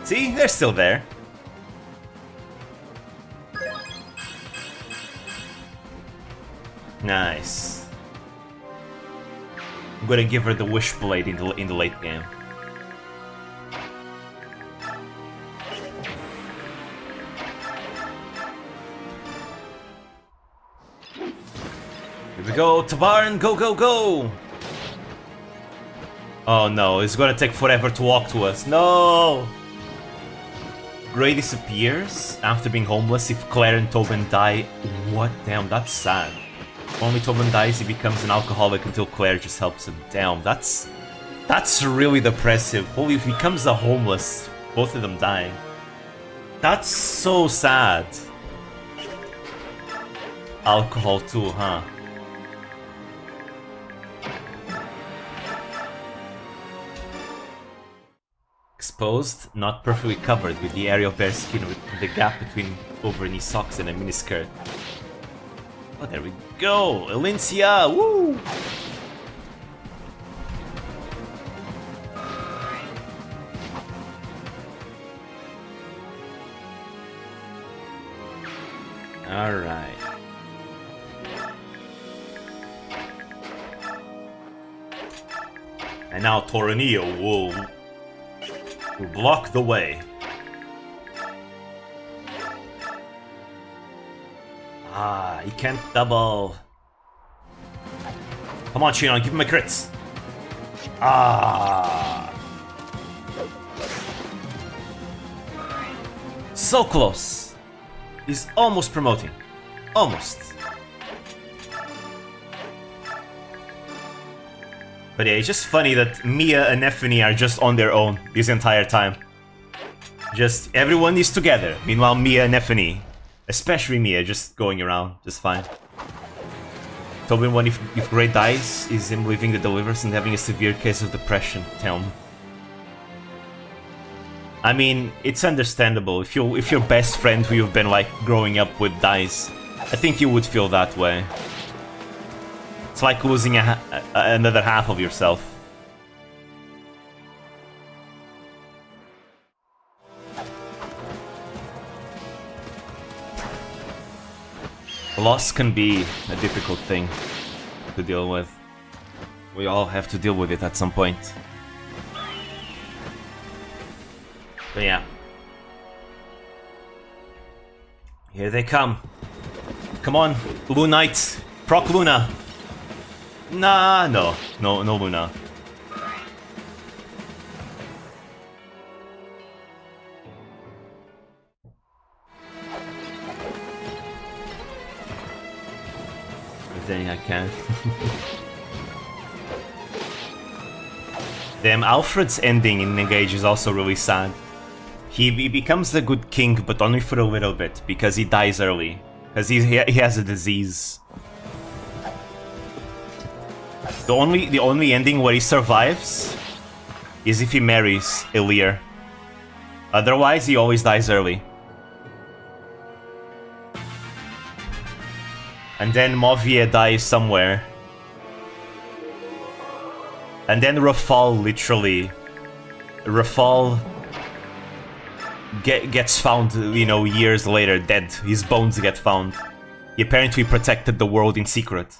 A: See? They're still there. Nice. I'm gonna give her the Wishblade in the late game. Here we go, Tabaran, go, go, go! Oh no, it's gonna take forever to walk to us. No! Gray disappears after being homeless if Claire and Tobin die. What? Damn, that's sad. If only Tobin dies, he becomes an alcoholic until Claire just helps him. Damn, that's really depressive. Holy, if he becomes a homeless, both of them dying. That's so sad. Alcohol too, huh? Exposed, not perfectly covered, with the area of bare skin with the gap between over-knee socks and a miniskirt. Oh, there we go! Elincia! Woo! Alright. And now Toranio will block the way. Ah, he can't double. Come on, Shion, give him a crits. Ah. So close. He's almost promoting. Almost. But yeah, it's just funny that Mia and Neffany are just on their own this entire time. Just everyone is together. Meanwhile, Mia and Neffany, especially Mia, just going around just fine. Tobin, one, if Gray dies, is him leaving the Delivers and having a severe case of depression. Tell him. I mean, it's understandable. If your best friend who you've been like growing up with dies, I think you would feel that way. It's like losing another half of yourself. Loss can be a difficult thing to deal with. We all have to deal with it at some point. But yeah. Here they come. Come on, Lunite. Proc Luna. Nah, no Luna. Dang, I can't. Damn, Alfred's ending in Engage is also really sad. He becomes the good king, but only for a little bit, because he dies early. Because he has a disease. The only ending where he survives is if he marries Elir. Otherwise, he always dies early. And then Mauvie dies somewhere. And then Rafal literally... Rafal gets found, you know, years later, dead. His bones get found. He apparently protected the world in secret.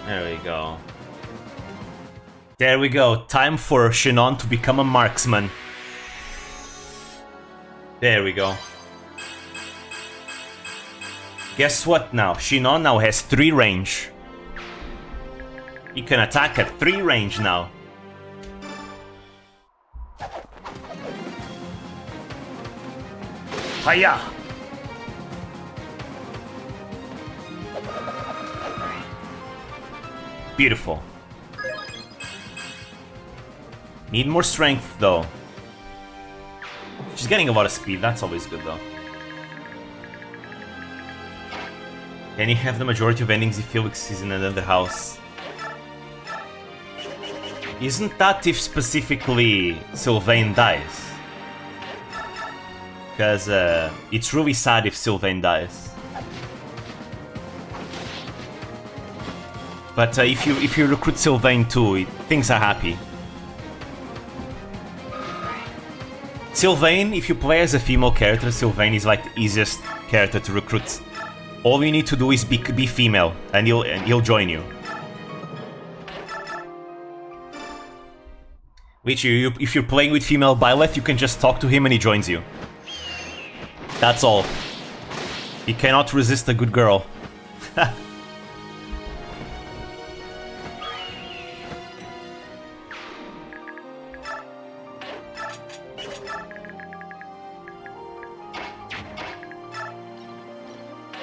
A: There we go. There we go. Time for Shinon to become a marksman. There we go. Guess what now? Shinon now has 3 range. He can attack at 3 range now. Hiya! Beautiful. Need more strength though. She's getting a lot of speed, that's always good though. Can you have the majority of endings if Felix is in another house? Isn't that if specifically Sylvain dies? Because it's really sad if Sylvain dies. But if you recruit Sylvain too, things are happy. Sylvain, if you play as a female character, Sylvain is like the easiest character to recruit. All you need to do is be female, and he'll join you. Which if you're playing with female Byleth, you can just talk to him and he joins you. That's all. He cannot resist a good girl.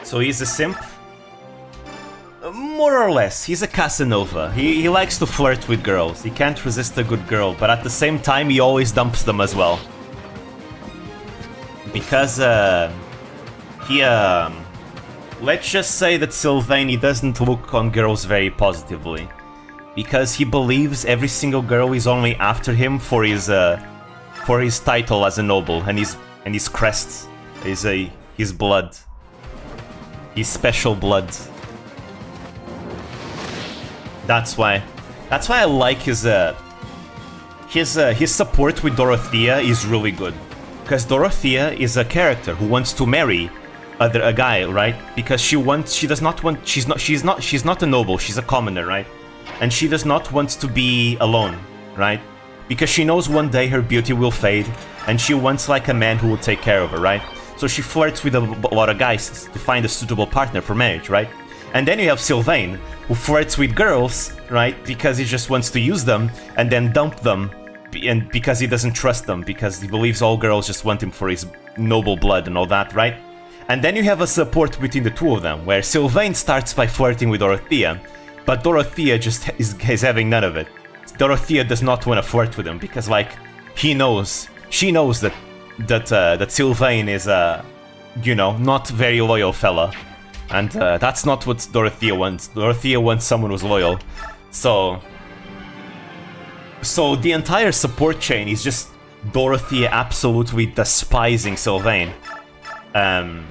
A: So he's a simp? More or less, he's a Casanova. He likes to flirt with girls. He can't resist a good girl, but at the same time he always dumps them as well. Because, let's just say that Sylvain, he doesn't look on girls very positively. Because he believes every single girl is only after him for his title as a noble, and his crest, his blood. His special blood. That's why I like his support with Dorothea is really good. Because Dorothea is a character who wants to marry a guy, right? Because she's not a noble, she's a commoner, right? And she does not want to be alone, right? Because she knows one day her beauty will fade, and she wants like a man who will take care of her, right? So she flirts with a lot of guys to find a suitable partner for marriage, right? And then you have Sylvain, who flirts with girls, right? Because he just wants to use them and then dump them, and because he doesn't trust them, because he believes all girls just want him for his noble blood and all that, right? And then you have a support between the two of them, where Sylvain starts by flirting with Dorothea, but Dorothea just is having none of it. Dorothea does not want to flirt with him because, like, she knows that Sylvain is a, you know, not very loyal fella. And that's not what Dorothea wants. Dorothea wants someone who's loyal. So the entire support chain is just Dorothea absolutely despising Sylvain. And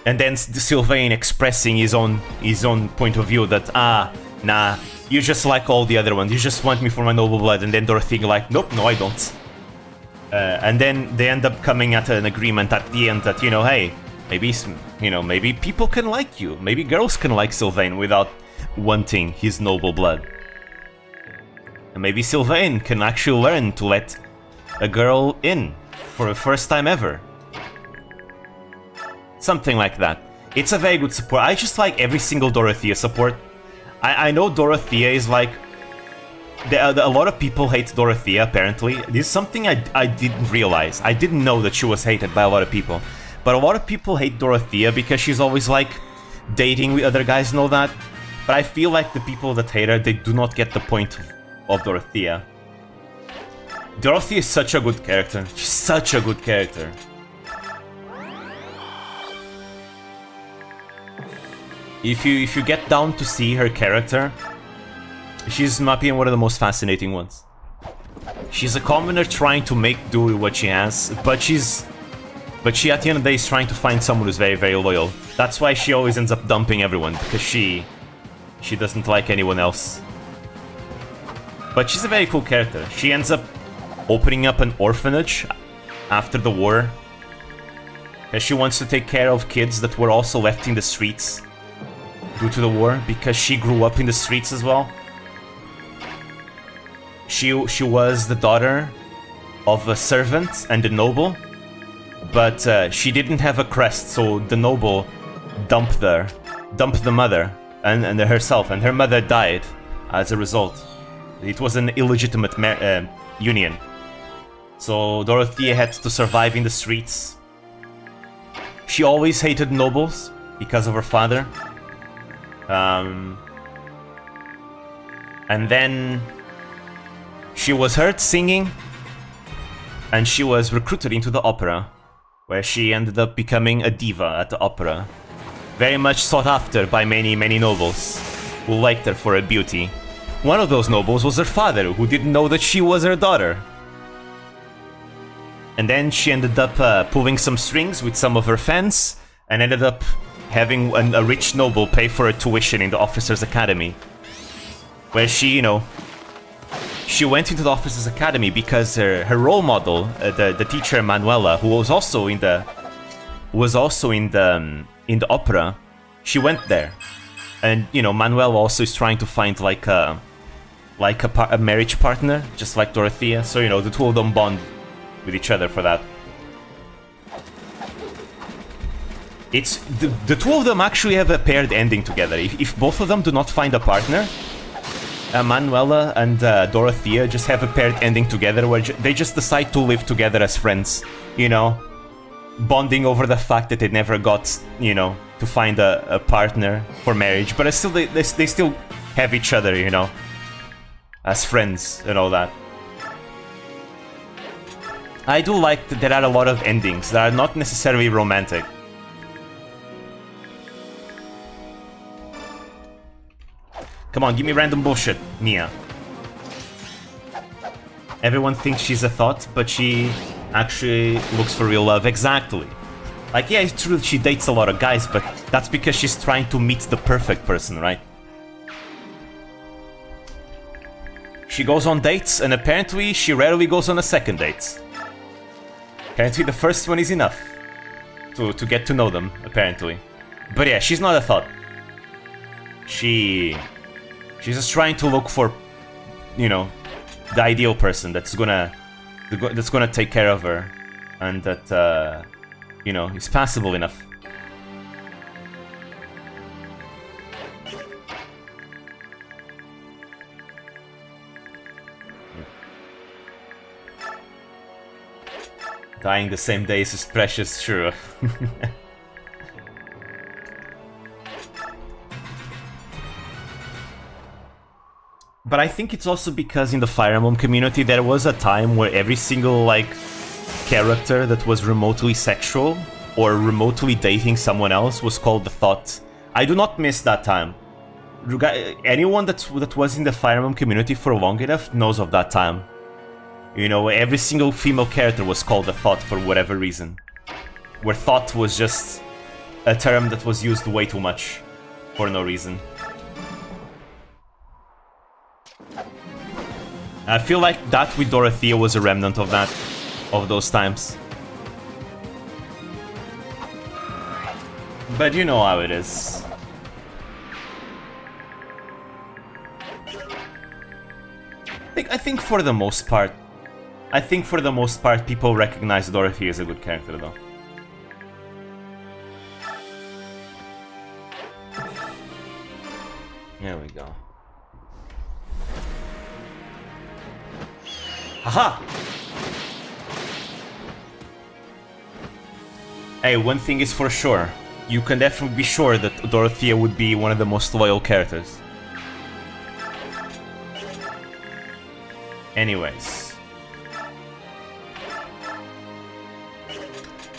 A: then Sylvain expressing his own point of view that, nah, you just like all the other ones. You just want me for my noble blood. And then Dorothea like, nope, no I don't. And then they end up coming at an agreement at the end that, you know, hey, maybe people can like you. Maybe girls can like Sylvain without wanting his noble blood. And maybe Sylvain can actually learn to let a girl in for the first time ever. Something like that. It's a very good support. I just like every single Dorothea support. I know Dorothea is like... A lot of people hate Dorothea, apparently. This is something I didn't realize. I didn't know that she was hated by a lot of people. But a lot of people hate Dorothea because she's always, like, dating with other guys and all that. But I feel like the people that hate her, they do not get the point of Dorothea. Dorothea is such a good character. She's such a good character. If you get down to see her character, she's, in my opinion, one of the most fascinating ones. She's a commoner trying to make do with what she has, but she at the end of the day is trying to find someone who's very, very loyal. That's why she always ends up dumping everyone, because she doesn't like anyone else. But she's a very cool character. She ends up opening up an orphanage after the war, because she wants to take care of kids that were also left in the streets due to the war, because she grew up in the streets as well. She was the daughter of a servant and a noble, but she didn't have a crest, so the noble dumped the mother and herself, and her mother died as a result. It was an illegitimate union. So Dorothea had to survive in the streets. She always hated nobles because of her father. And then she was heard singing, and she was recruited into the opera, where she ended up becoming a diva at the opera. Very much sought after by many, many nobles who liked her for her beauty. One of those nobles was her father, who didn't know that she was her daughter. And then she ended up pulling some strings with some of her fans, and ended up having a rich noble pay for her tuition in the Officers' Academy. Where she, she went into the Officers' Academy because her role model, the teacher Manuela, who was also in the opera, she went there, and Manuela also is trying to find like a marriage partner, just like Dorothea. So the two of them bond with each other for that. It's the two of them actually have a paired ending together. If both of them do not find a partner, Manuela and Dorothea just have a paired ending together where they just decide to live together as friends, bonding over the fact that they never got, to find a partner for marriage, but still they still have each other, as friends and all that. I do like that there are a lot of endings that are not necessarily romantic. Come on, give me random bullshit, Nia. Everyone thinks she's a thought, but she actually looks for real love. Exactly. Like, yeah, it's true that she dates a lot of guys, but that's because she's trying to meet the perfect person, right? She goes on dates, and apparently she rarely goes on a second date. Apparently the first one is enough to get to know them, apparently. But yeah, she's not a thought. She's just trying to look for, the ideal person that's gonna take care of her, and that, is passable enough. Dying the same day is precious, sure. But I think it's also because in the Fire Emblem community there was a time where every single, character that was remotely sexual or remotely dating someone else was called the Thought. I do not miss that time. Anyone that was in the Fire Emblem community for long enough knows of that time. Every single female character was called the Thought for whatever reason. Where Thought was just a term that was used way too much for no reason. I feel like that with Dorothea was a remnant of that, of those times. But you know how it is. I think for the most part, people recognize Dorothea as a good character, though. There we go. Haha! Hey, one thing is for sure. You can definitely be sure that Dorothea would be one of the most loyal characters. Anyways.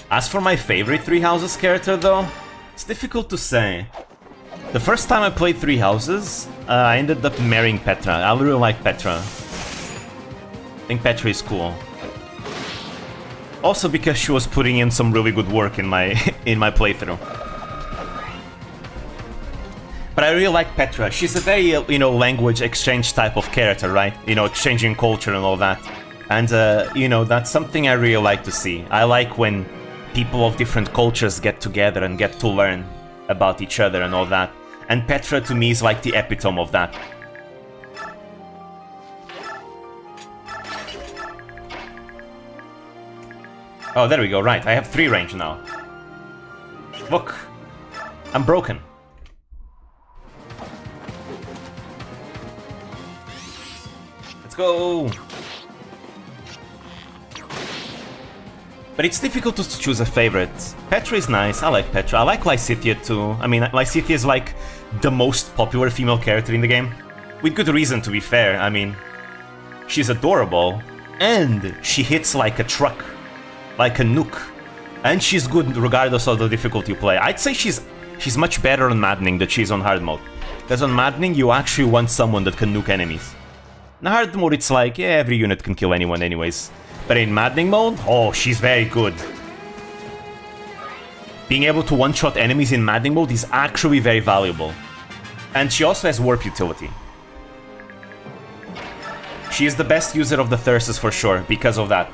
A: As for my favorite Three Houses character, though, it's difficult to say. The first time I played Three Houses, I ended up marrying Petra. I really like Petra. I think Petra is cool. Also because she was putting in some really good work in my in my playthrough. But I really like Petra. She's a very, you know, language exchange type of character, right? You know, exchanging culture and all that. And, you know, that's something I really like to see. I like when people of different cultures get together and get to learn about each other and all that. And Petra, to me, is like the epitome of that. Oh, there we go, right. I have 3 range now. Look. I'm broken. Let's go! But it's difficult to choose a favorite. Petra is nice, I like Petra. I like Lysithea too. I mean, Lysithea is like the most popular female character in the game. With good reason, to be fair. I mean, she's adorable, and she hits like a truck. Like a nuke. And she's good regardless of the difficulty you play. I'd say she's much better on Maddening than she's on hard mode. Because on Maddening, you actually want someone that can nuke enemies. In hard mode, it's like, yeah, every unit can kill anyone anyways. But in Maddening mode, oh, she's very good. Being able to one-shot enemies in Maddening mode is actually very valuable. And she also has warp utility. She is the best user of the Thyrsus for sure, because of that.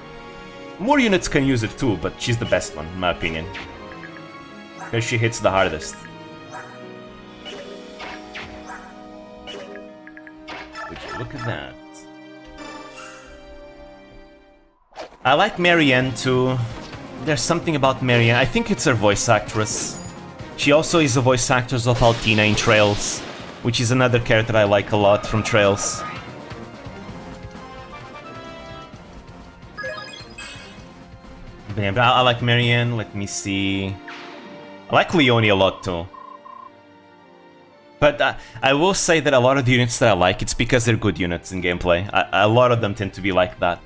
A: More units can use it too, but she's the best one, in my opinion. Because she hits the hardest. Would you look at that? I like Marianne too. There's something about Marianne. I think it's her voice actress. She also is the voice actress of Altina in Trails, which is another character I like a lot from Trails. I like Marianne, let me see. I like Leonie a lot too. But I will say that a lot of the units that I like, it's because they're good units in gameplay. A lot of them tend to be like that.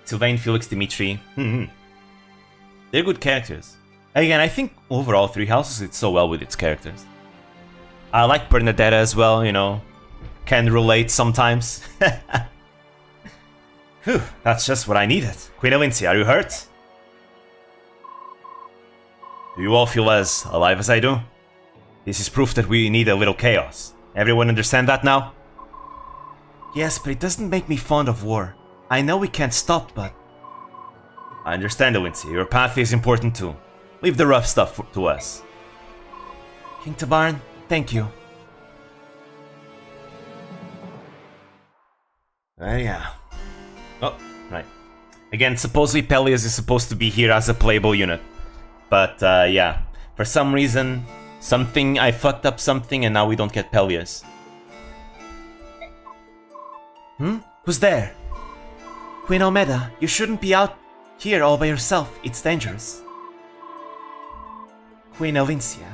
A: Sylvain, Felix, Dimitri. They're good characters. Again, I think overall Three Houses did so well with its characters. I like Bernadetta as well, you know. Can relate sometimes. Whew, that's just what I needed. Queen Elincia, are you hurt? Do you all feel as alive as I do? This is proof that we need a little chaos. Everyone understand that now? Yes, but it doesn't make me fond of war. I know we can't stop, but... I understand, Elincia. Your path is important too. Leave the rough stuff to us. King Tabarn, thank you. Yeah. Oh, right. Again, supposedly Peleus is supposed to be here as a playable unit. But, yeah. For some reason, I fucked up something and now we don't get Peleus. Who's there? Queen Almeda, you shouldn't be out here all by yourself. It's dangerous. Queen Elincia.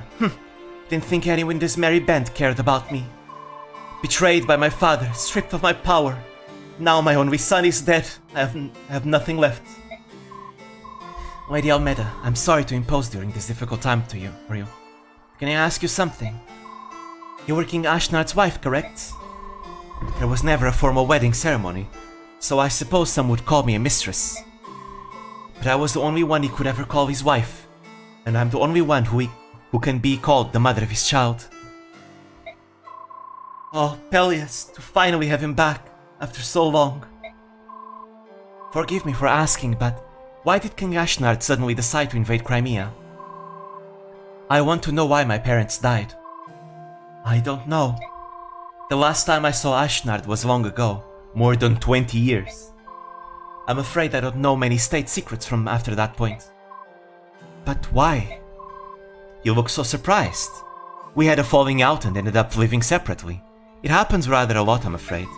A: Didn't think anyone in this merry band cared about me. Betrayed by my father, stripped of my power. Now my only son is dead. I have nothing left. Lady Almeda, I'm sorry to impose during this difficult time for you. Can I ask you something? You were King Ashnard's wife, correct? There was never a formal wedding ceremony, so I suppose some would call me a mistress. But I was the only one he could ever call his wife, and I'm the only one who can be called the mother of his child. Oh, Peleus, to finally have him back. After so long. Forgive me for asking, but why did King Ashnard suddenly decide to invade Crimea? I want to know why my parents died. I don't know. The last time I saw Ashnard was long ago, more than 20 years. I'm afraid I don't know many state secrets from after that point. But why? You look so surprised. We had a falling out and ended up living separately. It happens rather a lot, I'm afraid.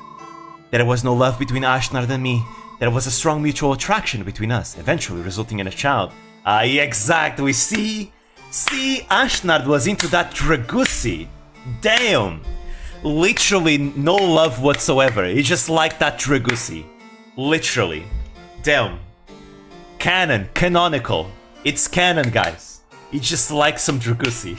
A: There was no love between Ashnard and me. There was a strong mutual attraction between us, eventually resulting in a child. Exactly. See, Ashnard was into that Dragusi. Damn. Literally no love whatsoever. He just liked that Dragusi. Literally. Damn. Canon. Canonical. It's canon, guys. He just likes some Dragusi.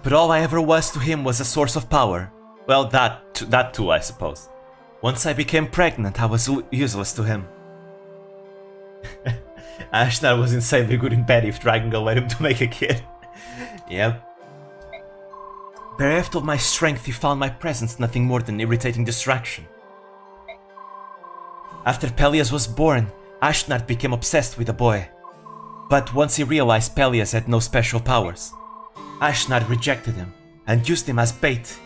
A: But all I ever was to him was a source of power. Well, that too, I suppose. Once I became pregnant, I was useless to him. Ashnar was insanely good in bed if Dragongal let him to make a kid. Yep. Bereft of my strength, he found my presence nothing more than irritating distraction. After Peleus was born, Ashnar became obsessed with the boy. But once he realized Peleus had no special powers, Ashnar rejected him and used him as bait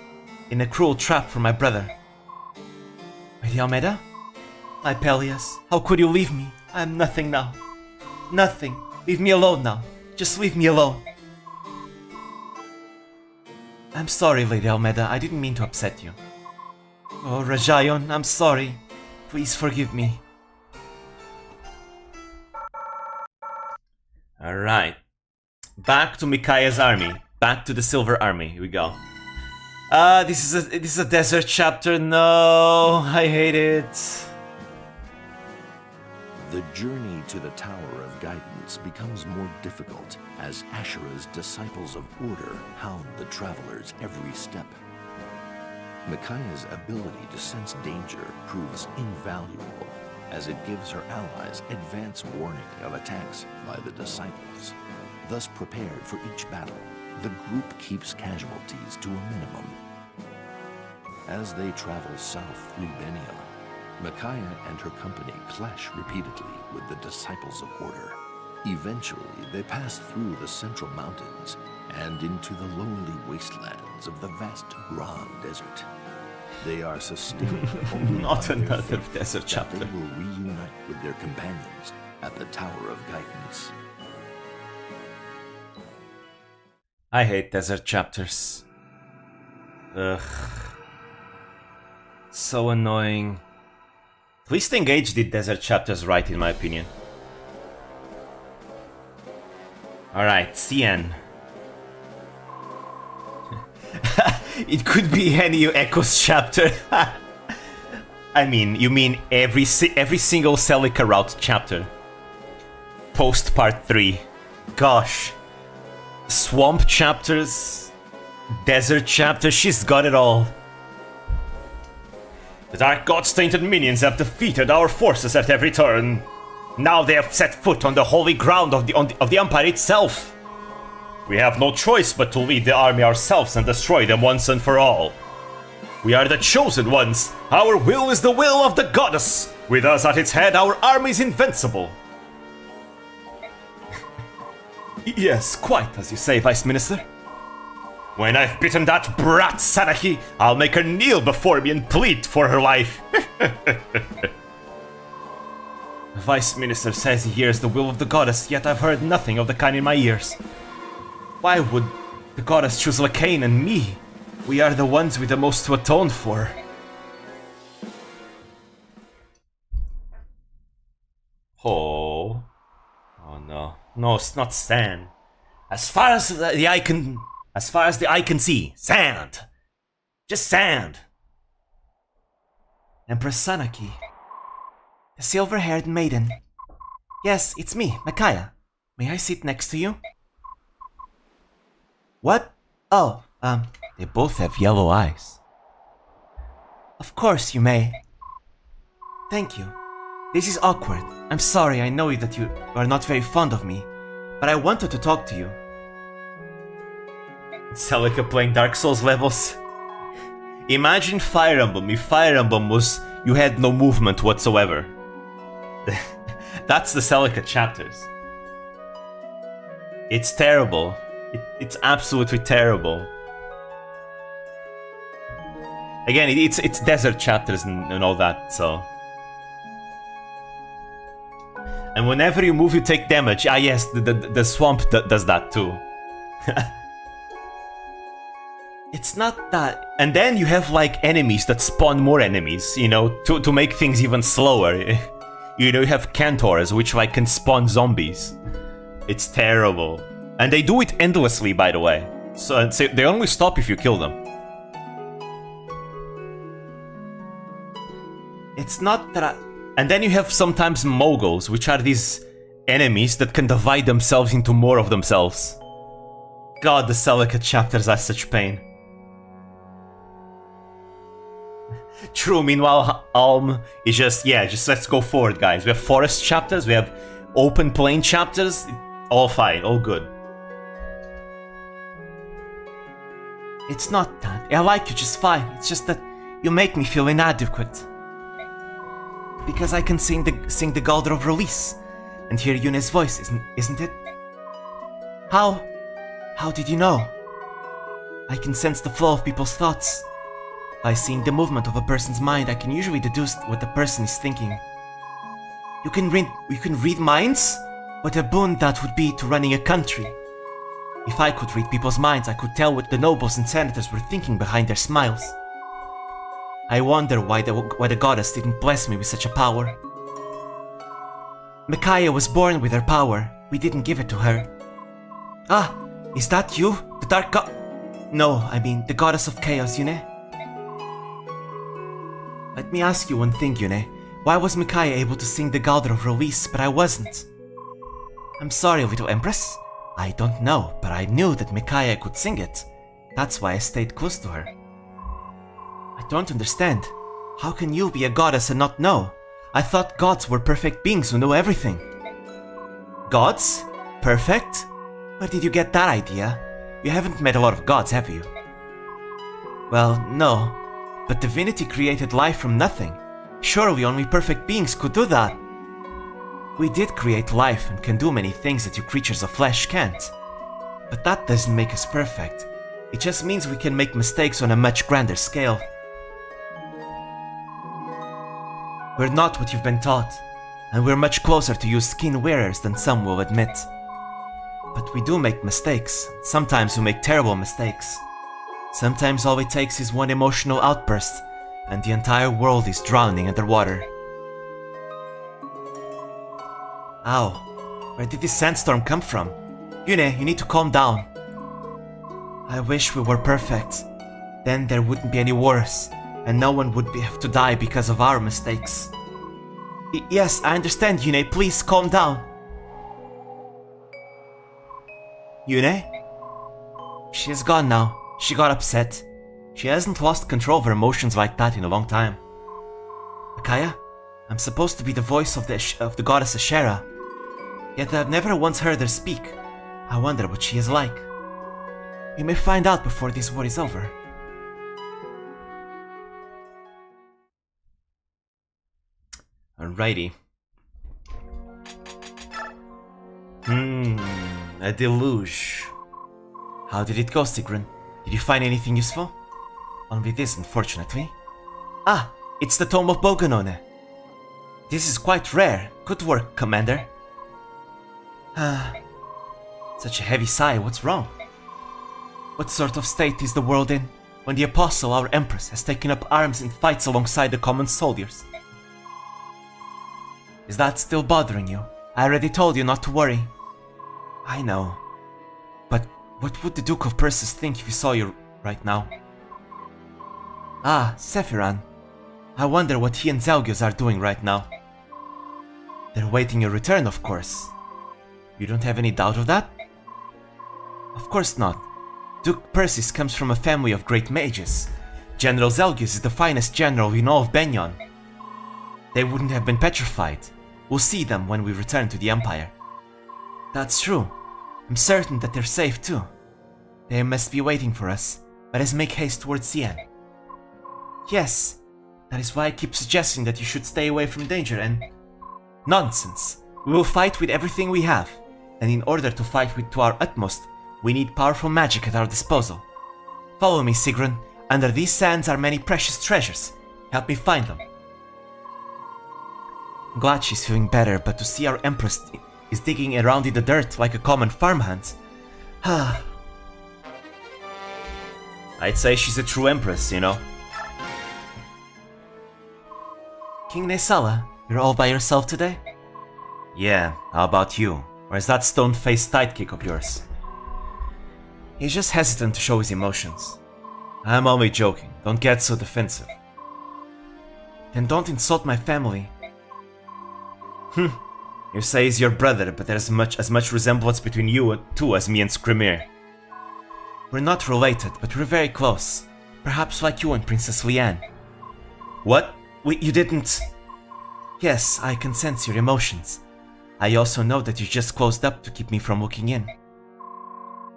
A: in a cruel trap for my brother. Lady Almeida? My Peleus, how could you leave me? I am nothing now. Nothing. Leave me alone now. Just leave me alone. I'm sorry, Lady Almeida. I didn't mean to upset you. Oh, Rajayon, I'm sorry. Please forgive me. Alright. Back to Micaiah's army. Back to the Silver Army. Here we go. This is a desert chapter. No, I hate it.
B: The journey to the Tower of Guidance becomes more difficult as Ashura's disciples of order hound the travelers every step. Micaiah's ability to sense danger proves invaluable as it gives her allies advance warning of attacks by the disciples. Thus prepared for each battle, the group keeps casualties to a minimum. As they travel south through Benion, Micaiah and her company clash repeatedly with the disciples of order. Eventually, they pass through the central mountains and into the lonely wastelands of the vast Grand Desert. They are sustained only
A: Not
B: by their
A: another
B: faith
A: desert
B: that
A: chapter.
B: they will reunite with their companions at the Tower of Guidance.
A: I hate desert chapters. Ugh. So annoying. At least Engage did desert chapters right, in my opinion. Alright, CN. It could be any Echoes chapter. I mean, you mean every single Celica route chapter. Post part 3. Gosh. Swamp chapters. Desert chapters, she's got it all. The Dark God-tainted minions have defeated our forces at every turn. Now they have set foot on the holy ground of the Empire itself. We have no choice but to lead the army ourselves and destroy them once and for all. We are the chosen ones. Our will is the will of the goddess. With us at its head, our army is invincible. Yes, quite as you say, Vice Minister. When I've bitten that brat Sanahi, I'll make her kneel before me and plead for her life. The Vice Minister says he hears the will of the goddess, yet I've heard nothing of the kind in my ears. Why would the goddess choose Lacane and me? We are the ones with the most to atone for. Oh. Oh no. No, it's not sand. As far as the eye can see, sand. Just sand. Empress Sanaki. The silver-haired maiden. Yes, it's me, Micaiah. May I sit next to you? What? Oh, they both have yellow eyes. Of course you may. Thank you. This is awkward. I'm sorry, I know that you are not very fond of me, but I wanted to talk to you. Celica playing Dark Souls levels. Imagine Fire Emblem if Fire Emblem was you had no movement whatsoever. That's the Celica chapters. It's terrible. It's absolutely terrible. Again, it's desert chapters and all that, so. And whenever you move, you take damage. Ah, yes, the swamp does that too. It's not that. And then you have like enemies that spawn more enemies, you know, to make things even slower. You know, you have Cantors, which like can spawn zombies. It's terrible. And they do it endlessly, by the way. So they only stop if you kill them. It's not that And then you have sometimes moguls, which are these enemies that can divide themselves into more of themselves. God, the Celica chapters are such pain. True, meanwhile, Alm is just let's go forward, guys. We have forest chapters, we have open plain chapters, all fine, all good. It's not that. I like you just fine. It's just that you make me feel inadequate. Because I can sing the Galder of Release and hear Yune's voice, isn't it? How did you know? I can sense the flow of people's thoughts. By seeing the movement of a person's mind, I can usually deduce what the person is thinking. You can read minds? What a boon that would be to running a country. If I could read people's minds, I could tell what the nobles and senators were thinking behind their smiles. I wonder why the goddess didn't bless me with such a power. Micaiah was born with her power. We didn't give it to her. Ah, is that you? The dark god? No, I mean the goddess of chaos, Yune. Let me ask you one thing, Yune. Why was Micaiah able to sing the Galder of Release, but I wasn't? I'm sorry, little Empress. I don't know, but I knew that Micaiah could sing it. That's why I stayed close to her. I don't understand. How can you be a goddess and not know? I thought gods were perfect beings who know everything. Gods? Perfect? Where did you get that idea? You haven't met a lot of gods, have you? Well, no. But divinity created life from nothing. Surely only perfect beings could do that. We did create life and can do many things that you creatures of flesh can't. But that doesn't make us perfect. It just means we can make mistakes on a much grander scale. We're not what you've been taught, and we're much closer to you skin wearers than some will admit. But we do make mistakes. Sometimes we make terrible mistakes. Sometimes all it takes is one emotional outburst, and the entire world is drowning underwater. Ow, where did this sandstorm come from? Yune, you need to calm down. I wish we were perfect. Then there wouldn't be any wars, and no one would have to die because of our mistakes. Yes, I understand, Yune, please calm down. Yune? She is gone now. She got upset. She hasn't lost control of her emotions like that in a long time. Micaiah, I'm supposed to be the voice of the goddess Ashera, yet I've never once heard her speak. I wonder what she is like. We may find out before this war is over. Alrighty. A deluge. How did it go, Sigrun? Did you find anything useful? Only this, unfortunately. Ah, it's the Tome of Boganone. This is quite rare. Good work, Commander. Such a heavy sigh, what's wrong? What sort of state is the world in, when the Apostle, our Empress, has taken up arms and fights alongside the common soldiers? Is that still bothering you? I already told you not to worry. I know. But what would the Duke of Persis think if he saw you right now? Ah, Sephiran. I wonder what he and Zelgius are doing right now. They're waiting your return, of course. You don't have any doubt of that? Of course not. Duke Persis comes from a family of great mages. General Zelgius is the finest general we know of Benyon. They wouldn't have been petrified. We'll see them when we return to the Empire. That's true. I'm certain that they're safe too. They must be waiting for us. Let us make haste towards Cien. Yes, that is why I keep suggesting that you should stay away from danger and... Nonsense! We will fight with everything we have, and in order to fight to our utmost, we need powerful magic at our disposal. Follow me, Sigrun. Under these sands are many precious treasures. Help me find them. I'm glad she's feeling better, but to see our Empress is digging around in the dirt like a common farmhand. I'd say she's a true Empress, you know. King Nesala, you're all by yourself today? Yeah, how about you? Where's that stone-faced sidekick of yours? He's just hesitant to show his emotions. I'm only joking, don't get so defensive. Then don't insult my family. You say he's your brother, but there's as much resemblance between you two as me and Skrimir. We're not related, but we're very close. Perhaps like you and Princess Leanne. What? Wait, you didn't... Yes, I can sense your emotions. I also know that you just closed up to keep me from looking in.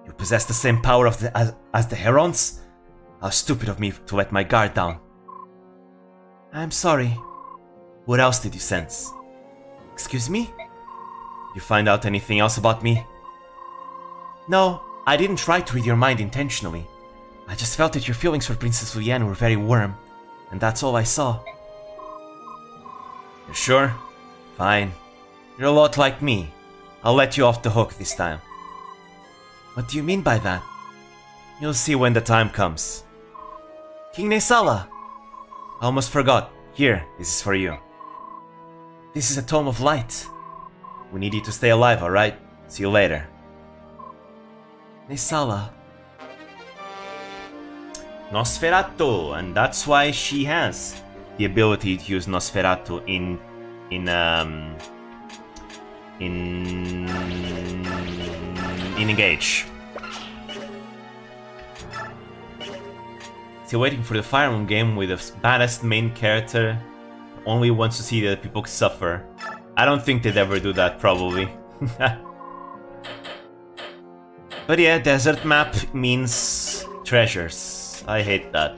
A: You possess the same power as the Herons? How stupid of me to let my guard down. I'm sorry. What else did you sense? Excuse me? You find out anything else about me? No, I didn't try to read your mind intentionally. I just felt that your feelings for Princess Leanne were very warm, and that's all I saw. You sure? Fine. You're a lot like me. I'll let you off the hook this time. What do you mean by that? You'll see when the time comes. King Nesala! I almost forgot. Here, this is for you. This is a tome of light. We need you to stay alive, alright? See you later. Nesala. Nosferatu, and that's why she has the ability to use Nosferatu in Engage. Still waiting for the Fire Emblem game with the baddest main character. Only wants to see the people suffer. I don't think they'd ever do that, probably. But yeah, desert map means treasures. I hate that.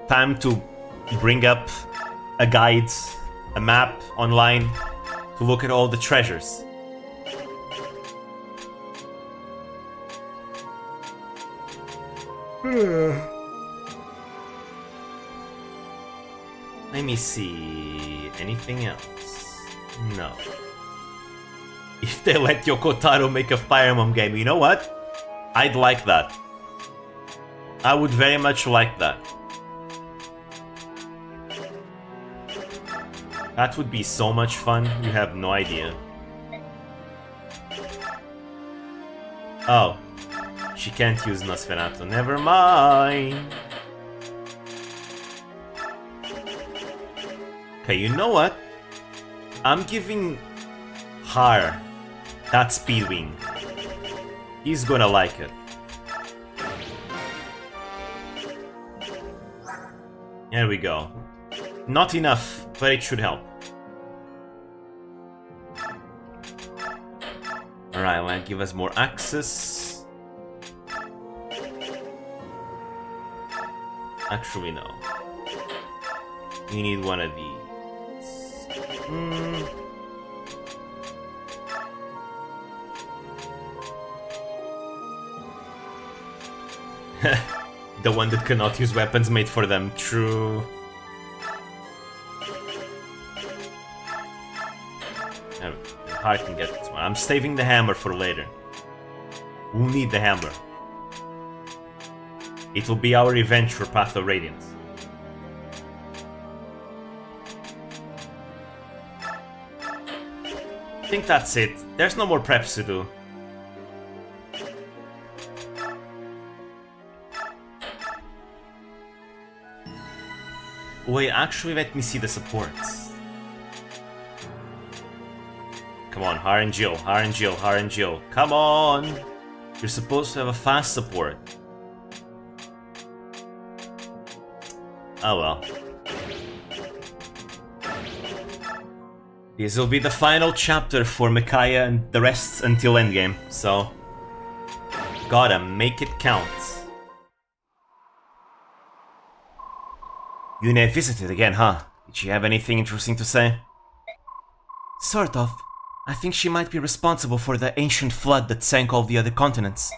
A: Time to bring up a guide, a map online to look at all the treasures. Let me see. Anything else? No. If they let Yoko Taro make a Fire Emblem game, you know what? I'd like that. I would very much like that. That would be so much fun, you have no idea. Oh. She can't use Nosferatu. Never mind. Okay, you know what? I'm giving Har that speed wing. He's gonna like it. There we go. Not enough, but it should help. Alright, well, give us more access. Actually, no. You need one of these. The one that cannot use weapons made for them. True. I can get this one. I'm saving the hammer for later. We'll need the hammer. It will be our revenge for Path of Radiance. I think that's it. There's no more preps to do. Wait, actually, let me see the supports. Come on, Har and Jill, Har and Jill, Har and Jill. Come on! You're supposed to have a fast support. Oh well. This will be the final chapter for Micaiah and the rest until endgame, so... gotta make it count. Yune visited again, huh? Did she have anything interesting to say? Sort of. I think she might be responsible for the ancient flood that sank all the other continents.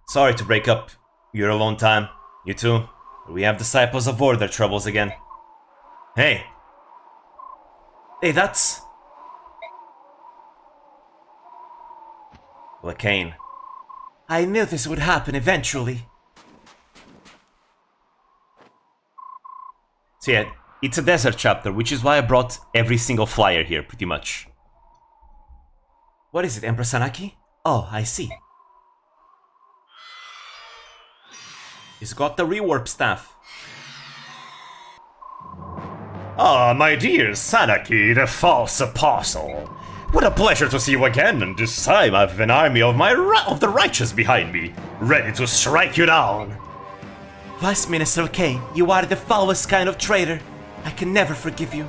A: Sorry to break up your alone time. You too. We have Disciples of Order troubles again. Hey! Hey, that's... Lacane. I knew this would happen eventually. So yeah, it's a desert chapter, which is why I brought every single flyer here, pretty much. What is it, Empress Anaki? Oh, I see. He's got the rewarp staff.
C: Ah, my dear Sanaki, the false apostle.
A: What a pleasure to see you again, and this time I have an army of the righteous behind me, ready to strike you down.
C: Vice Minister Kane, you are the foulest kind of traitor. I can never forgive you.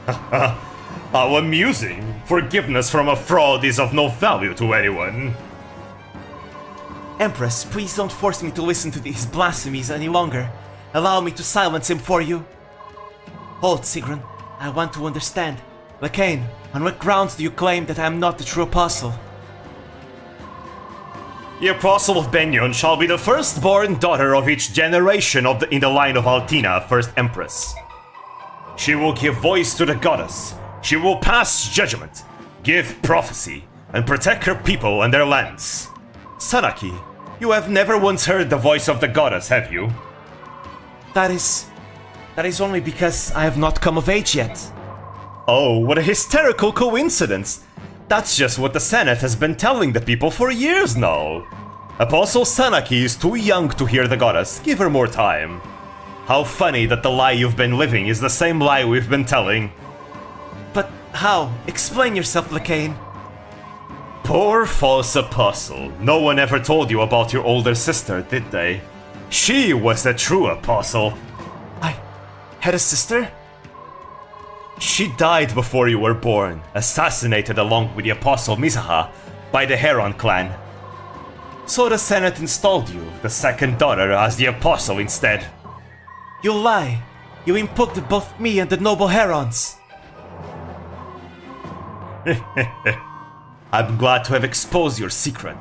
A: How amusing. Forgiveness from a fraud is of no value to anyone.
C: Empress, please don't force me to listen to these blasphemies any longer. Allow me to silence him for you. Hold, Sigrun. I want to understand. Lakain, on what grounds do you claim that I am not the true apostle?
A: The apostle of Benyon shall be the firstborn daughter of each generation in the line of Altina, first empress. She will give voice to the goddess. She will pass judgment, give prophecy, and protect her people and their lands. Sanaki, you have never once heard the voice of the goddess, have you?
C: That is only because I have not come of age yet.
A: Oh, what a hysterical coincidence! That's just what the Senate has been telling the people for years now. Apostle Sanaki is too young to hear the goddess. Give her more time. How funny that the lie you've been living is the same lie we've been telling.
C: But how? Explain yourself, Lakain.
A: Poor false apostle. No one ever told you about your older sister, did they? She was the true apostle.
C: I had a sister?
A: She died before you were born, assassinated along with the apostle Misaha by the Heron clan. So the Senate installed you, the second daughter, as the apostle instead.
C: You lie. You impugned both me and the noble Herons.
A: I'm glad to have exposed your secret.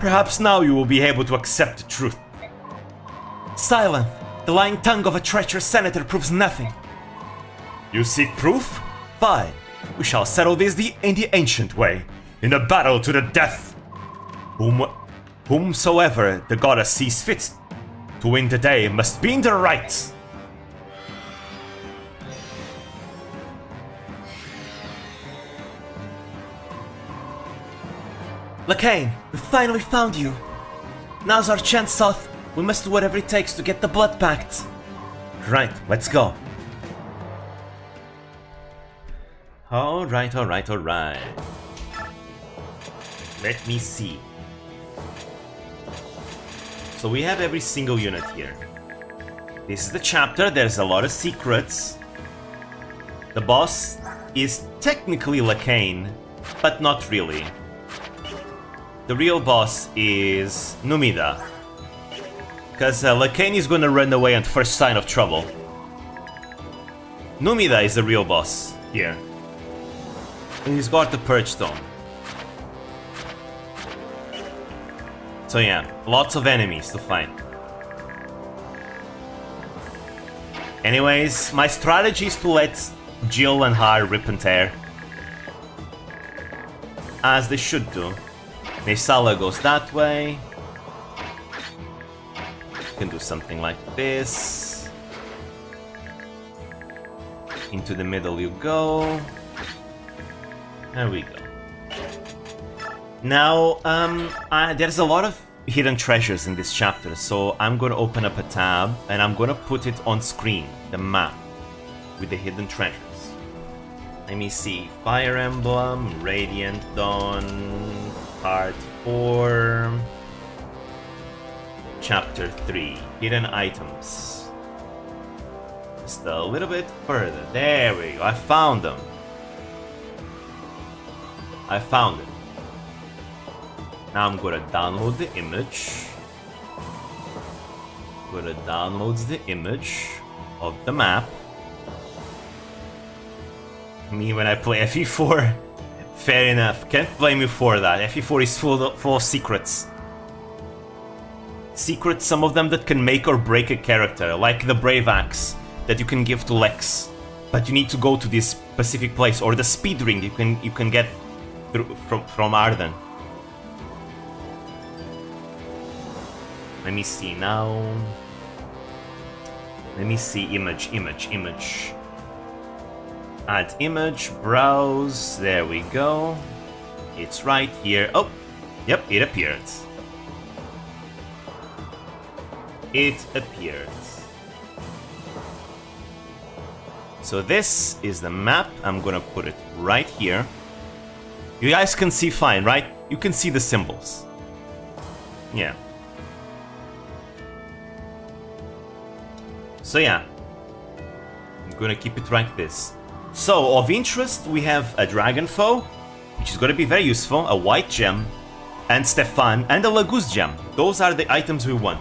A: Perhaps now you will be able to accept the truth.
C: Silence! The lying tongue of a treacherous senator proves nothing.
A: You seek proof? Fine. We shall settle this in the ancient way, in a battle to the death. Whomsoever the goddess sees fit to win the day must be in the right.
C: Lakain, we finally found you. Now's our chance, Soth. We must do whatever it takes to get the blood pact.
A: Right, let's go. Alright. Let me see. So we have every single unit here. This is the chapter, there's a lot of secrets. The boss is technically Lakain, but not really. The real boss is Numida. Because Lakain is gonna run away at first sign of trouble. Numida is the real boss here. And he's got the Purge Stone. So yeah, lots of enemies to fight. Anyways, my strategy is to let Jill and Har rip and tear. As they should do. Nesala goes that way. You can do something like this. Into the middle you go. There we go. Now, there's a lot of hidden treasures in this chapter, so I'm gonna open up a tab and I'm gonna put it on screen, the map with the hidden treasures. Let me see. Fire Emblem, Radiant Dawn, Part 4, Chapter 3, Hidden Items. Just a little bit further. There we go. I found them. I found it. Now I'm gonna download the image. Gonna download the image of the map. Me when I play FE4. Fair enough. Can't blame you for that. FE4 is full of secrets. Secrets, some of them that can make or break a character, like the Brave Axe that you can give to Lex. But you need to go to this specific place, or the speed ring you can get from Arden. Let me see now. Let me see image. Add image, browse, there we go. It's right here. Oh, yep, it appeared. It appeared. So this is the map. I'm gonna put it right here. You guys can see fine, right? You can see the symbols. Yeah. So yeah. I'm gonna keep it like this. So, of interest, we have a dragon foe, which is gonna be very useful, a white gem, and Stefan, and a Laguz gem. Those are the items we want.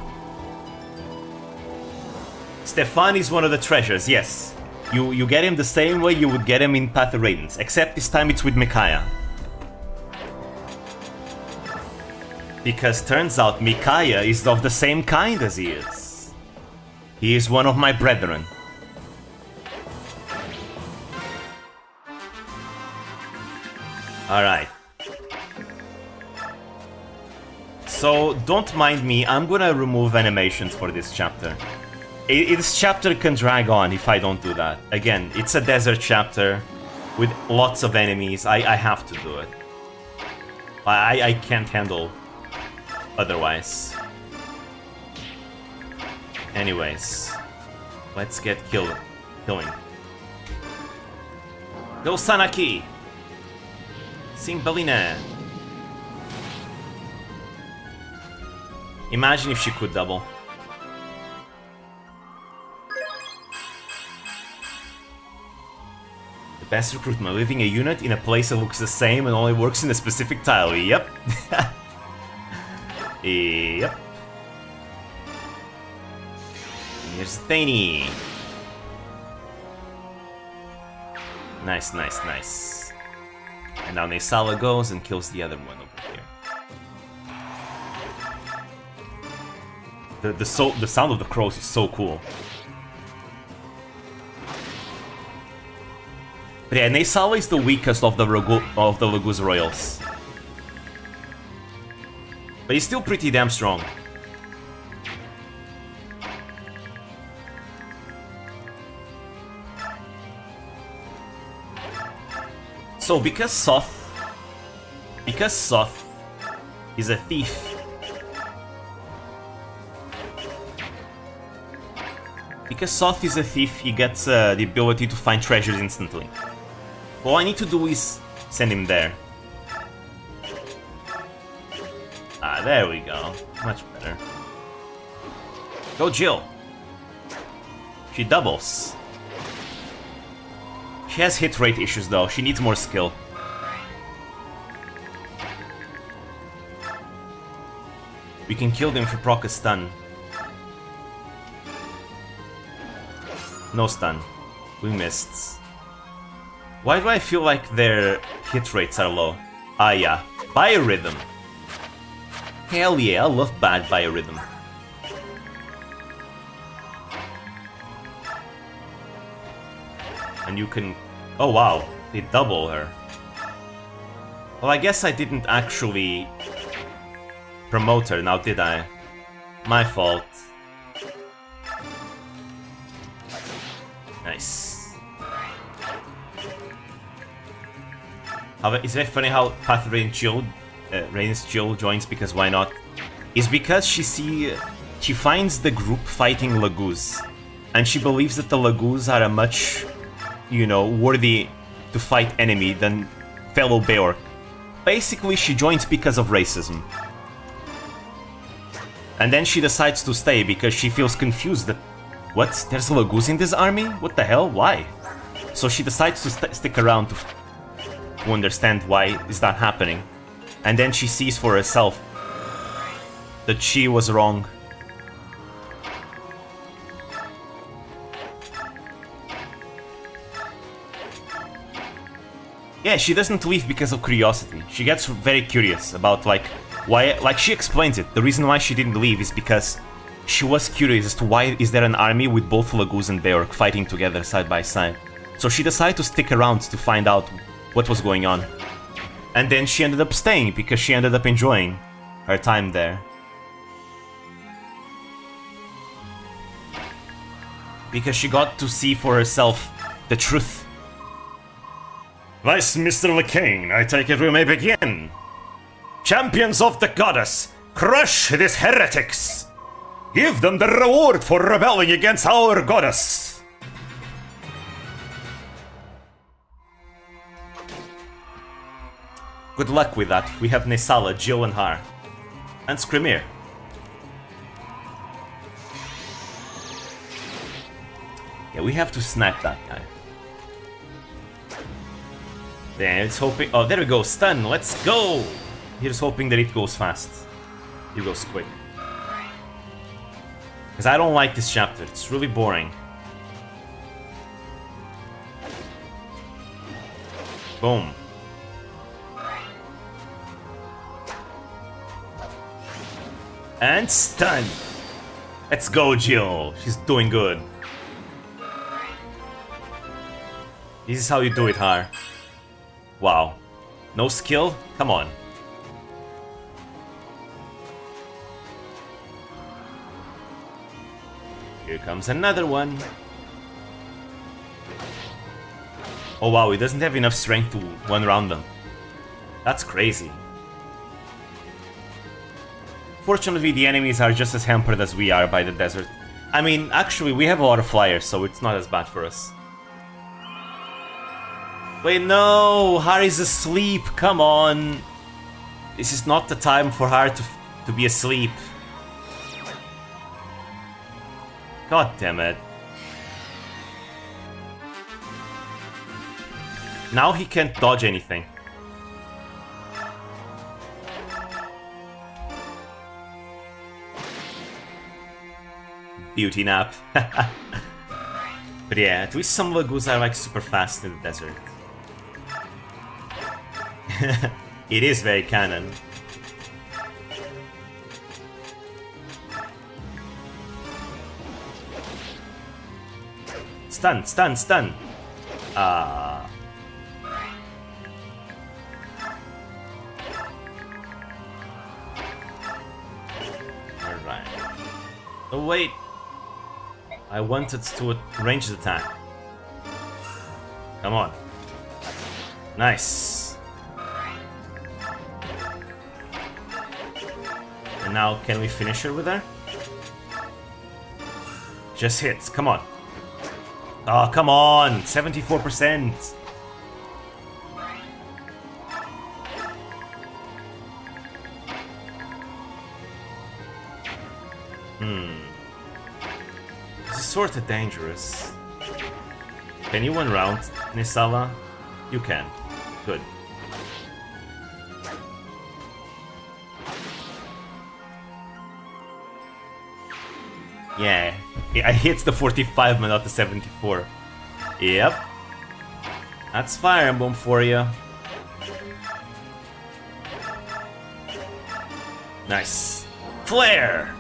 A: Stefan is one of the treasures, yes. You get him the same way you would get him in Path of Radiance, except this time it's with Micaiah. Because turns out Micaiah is of the same kind as he is. He is one of my brethren. Alright. So, don't mind me, I'm gonna remove animations for this chapter. This chapter can drag on if I don't do that. Again, it's a desert chapter with lots of enemies. I have to do it. I can't handle otherwise. Anyways, let's get killing. Go Sanaki! Sing Belina! Imagine if she could double. The best recruitment, leaving a unit in a place that looks the same and only works in a specific tile. Yep. Yep. Here's Thani. Nice. And now Nesala goes and kills the other one over here. The sound of the crows is so cool. But yeah, Nesala is the weakest of the Laguz Royals. But he's still pretty damn strong. So because Soth is a thief, he gets the ability to find treasures instantly. All I need to do is send him there. Ah, there we go. Much better. Go Jill. She doubles. She has hit rate issues though, she needs more skill. We can kill them for proc a stun. No stun. We missed. Why do I feel like their hit rates are low? Ah yeah, Biorhythm. Hell yeah, I love bad Biorhythm. And you can... Oh wow, they double her. Well, I guess I didn't actually promote her now, did I? My fault. Nice. It's very funny how Path of Radiance Jill joins, because why not? Is because she finds the group fighting Laguz, and she believes that the Laguz are a much, you know, worthy to fight enemy than fellow Beorc. Basically, she joins because of racism. And then she decides to stay because she feels confused that, what? There's Laguz in this army? What the hell? Why? So she decides to stick around to understand why is that happening. And then she sees for herself that she was wrong. Yeah, she doesn't leave because of curiosity. She gets very curious about, like, why... Like, she explains it. The reason why she didn't leave is because she was curious as to why is there an army with both Laguz and Beorc fighting together side by side. So she decided to stick around to find out what was going on. And then she ended up staying because she ended up enjoying her time there. Because she got to see for herself the truth. Vice Mr. Lacane, I take it we may begin. Champions of the Goddess, crush these heretics! Give them the reward for rebelling against our Goddess! Good luck with that. We have Nesala, Jill, and Har. And Skrimir. Yeah, we have to snipe that guy. Then it's hoping... Oh, there we go. Stun. Let's go. Here's hoping that it goes fast. It goes quick. Because I don't like this chapter. It's really boring. Boom. And stun. Let's go, Jill. She's doing good. This is how you do it, Har. Wow. No skill? Come on. Here comes another one. Oh wow, he doesn't have enough strength to one round them. That's crazy. Fortunately, the enemies are just as hampered as we are by the desert. I mean, actually, we have a lot of flyers, so it's not as bad for us. Wait, no! Harry's asleep, come on! This is not the time for Harry to be asleep. God damn it. Now he can't dodge anything. Beauty nap. But yeah, at least some Lagoos are like super fast in the desert. It is very canon. Stun, stun, stun. Alright. Oh wait. I wanted to ranged attack. Come on. Nice. And now, can we finish her with her? Just hits, come on. Oh, come on! 74%! This is sorta dangerous. Can you one round, Nisala? You can. Good. Yeah, I hit the 45 but not the 74. Yep. That's Fire Emblem for you. Nice. Flare!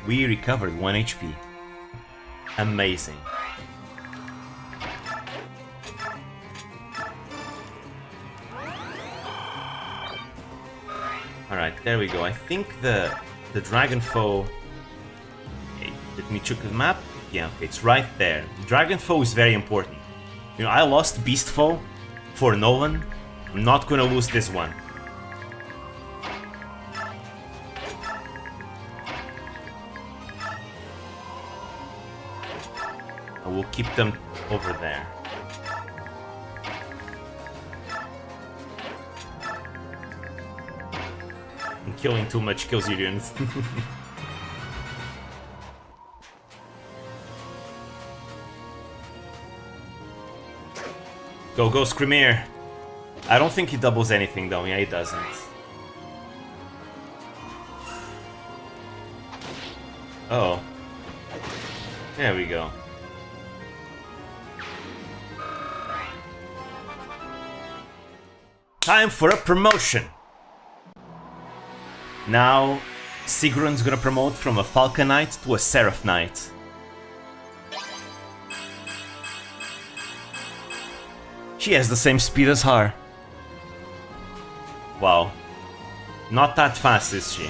A: We recovered 1 HP. Amazing. Alright, there we go. I think the dragon foe... Okay, let me check the map. Yeah, okay, it's right there. The dragon foe is very important. You know, I lost beast foe for Nolan. I'm not gonna lose this one. I will keep them over there. And killing too much kills you, dudes. Go, go, Skrimir! I don't think he doubles anything though, yeah he doesn't. Oh. There we go. Time for a promotion! Now, Sigrun's gonna promote from a Falcon Knight to a Seraph Knight. She has the same speed as Har. Wow. Not that fast, is she?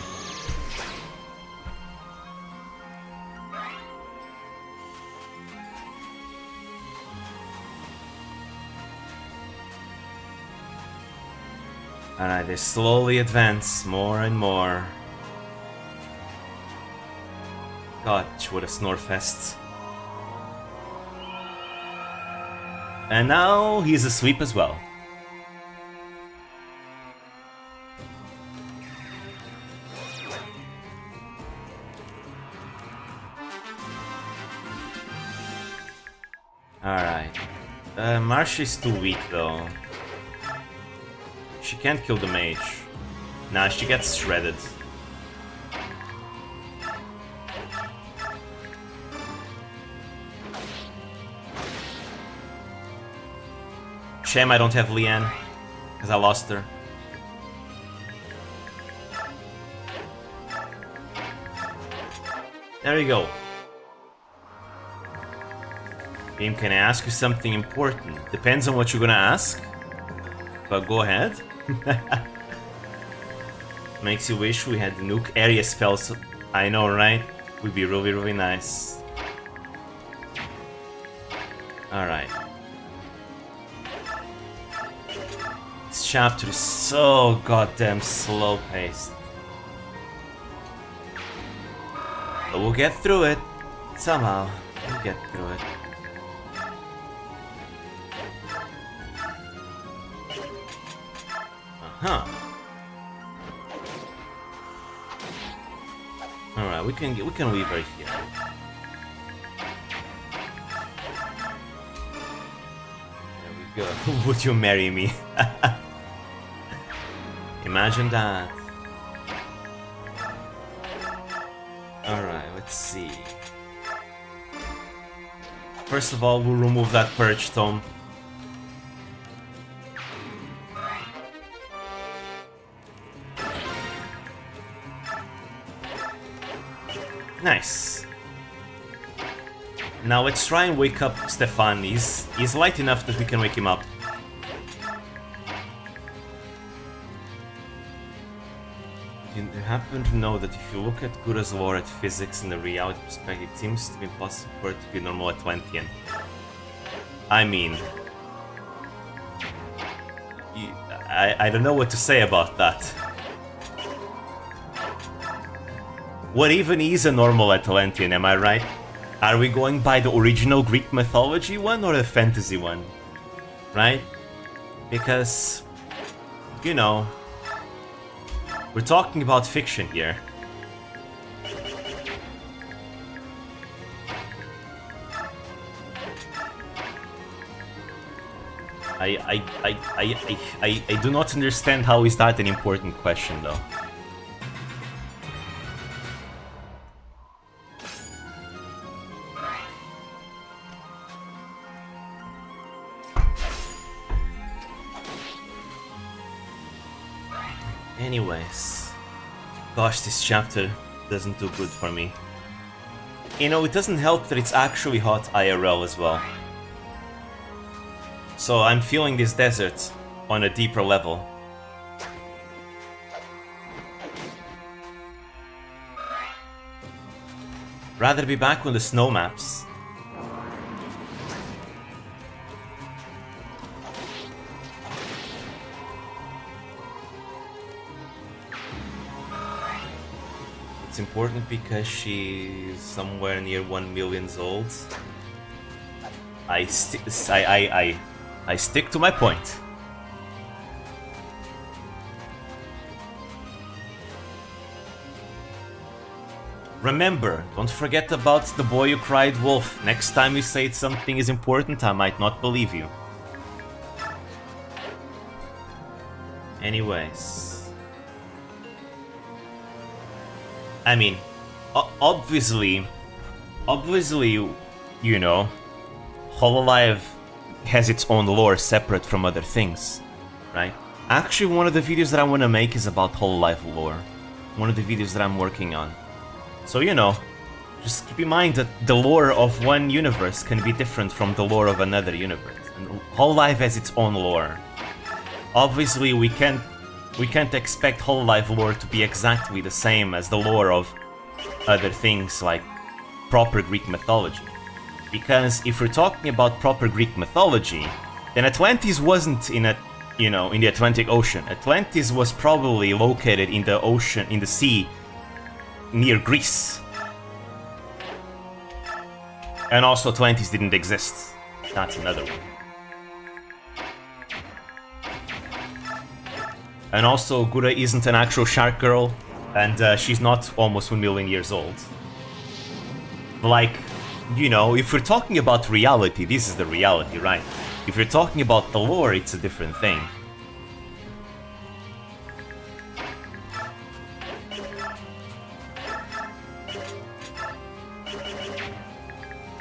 A: Alright, they slowly advance more and more. God, what a snore fest. And now he's asleep as well. Alright. Marsha's too weak though. She can't kill the mage. Nah, she gets shredded. Shame I don't have Leanne, because I lost her. There you go. Game, can I ask you something important? Depends on what you're gonna ask, but go ahead. Makes you wish we had the nuke area spells. I know, right? Would be really, really nice. Alright. This chapter is so goddamn slow paced. But we'll get through it. Somehow. We'll get through it. Uh-huh. Alright, we can leave right here. There we go. Would you marry me? Imagine that. Alright, let's see. First of all, we'll remove that Purge Tome. Nice. Now let's try and wake up Stefan. He's light enough that we can wake him up. You happen to know that if you look at Gura's lore at physics in the reality perspective, it seems to be impossible for it to be normal Atlantean. I mean... I don't know what to say about that. What even is a normal Atlantean, am I right? Are we going by the original Greek mythology one or the fantasy one? Right? Because, you know, we're talking about fiction here. I do not understand how is that an important question though. Anyways, gosh, this chapter doesn't do good for me. You know, it doesn't help that it's actually hot IRL as well. So I'm feeling this desert on a deeper level. Rather be back on the snow maps. It's important because she's somewhere near 1 million old. I stick to my point. Remember, don't forget about the boy who cried wolf. Next time you say something is important, I might not believe you. Anyways. I mean, obviously, you know, Hololive has its own lore separate from other things, right? Actually, one of the videos that I want to make is about Hololive lore. One of the videos that I'm working on. So, you know, just keep in mind that the lore of one universe can be different from the lore of another universe. And Hololive has its own lore. Obviously, we can't expect Hololive lore to be exactly the same as the lore of other things like proper Greek mythology. Because if we're talking about proper Greek mythology, then Atlantis wasn't in the Atlantic Ocean. Atlantis was probably located in the ocean, in the sea, near Greece. And also Atlantis didn't exist. That's another one. And also, Gura isn't an actual shark girl, and she's not almost 1 million years old. Like, you know, if we're talking about reality, this is the reality, right? If you're talking about the lore, it's a different thing.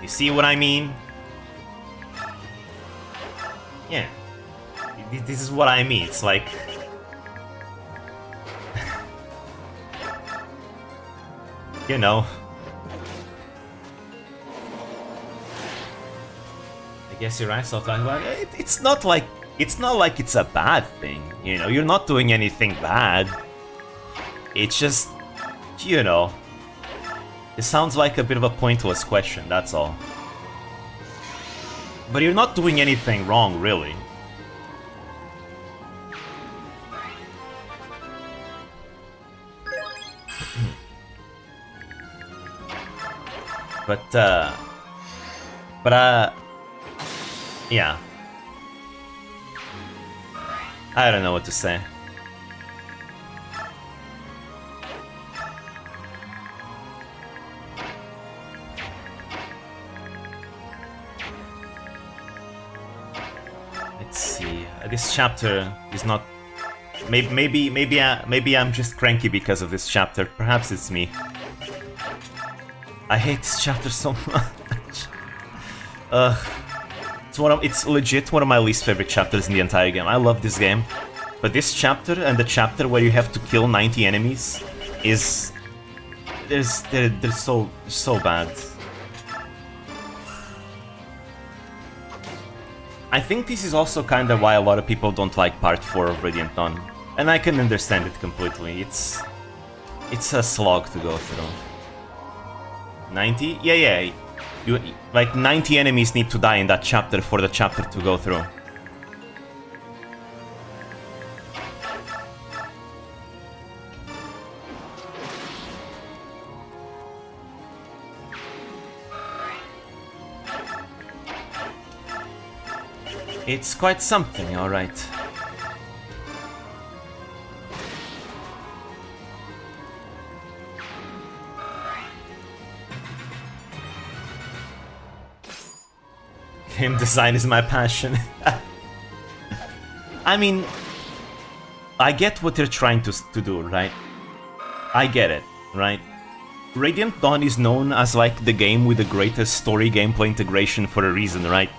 A: You see what I mean? Yeah. This is what I mean. It's like... you know... I guess you're right, so it's not like it's a bad thing, you know, you're not doing anything bad. It's just, you know, it sounds like a bit of a pointless question, that's all. But you're not doing anything wrong, really. But yeah. I don't know what to say. Let's see. This chapter is not. Maybe I'm just cranky because of this chapter. Perhaps it's me. I hate this chapter so much. It's legit one of my least favorite chapters in the entire game. I love this game, but this chapter and the chapter where you have to kill 90 enemies is they're so bad. I think this is also kind of why a lot of people don't like Part 4 of Radiant Dawn, and I can understand it completely. It's a slog to go through. 90? Yeah. Like 90 enemies need to die in that chapter for the chapter to go through. It's quite something, alright. Game design is my passion. I mean, I get what they're trying to do, right? I get it, right? Radiant Dawn is known as like the game with the greatest story gameplay integration for a reason, right?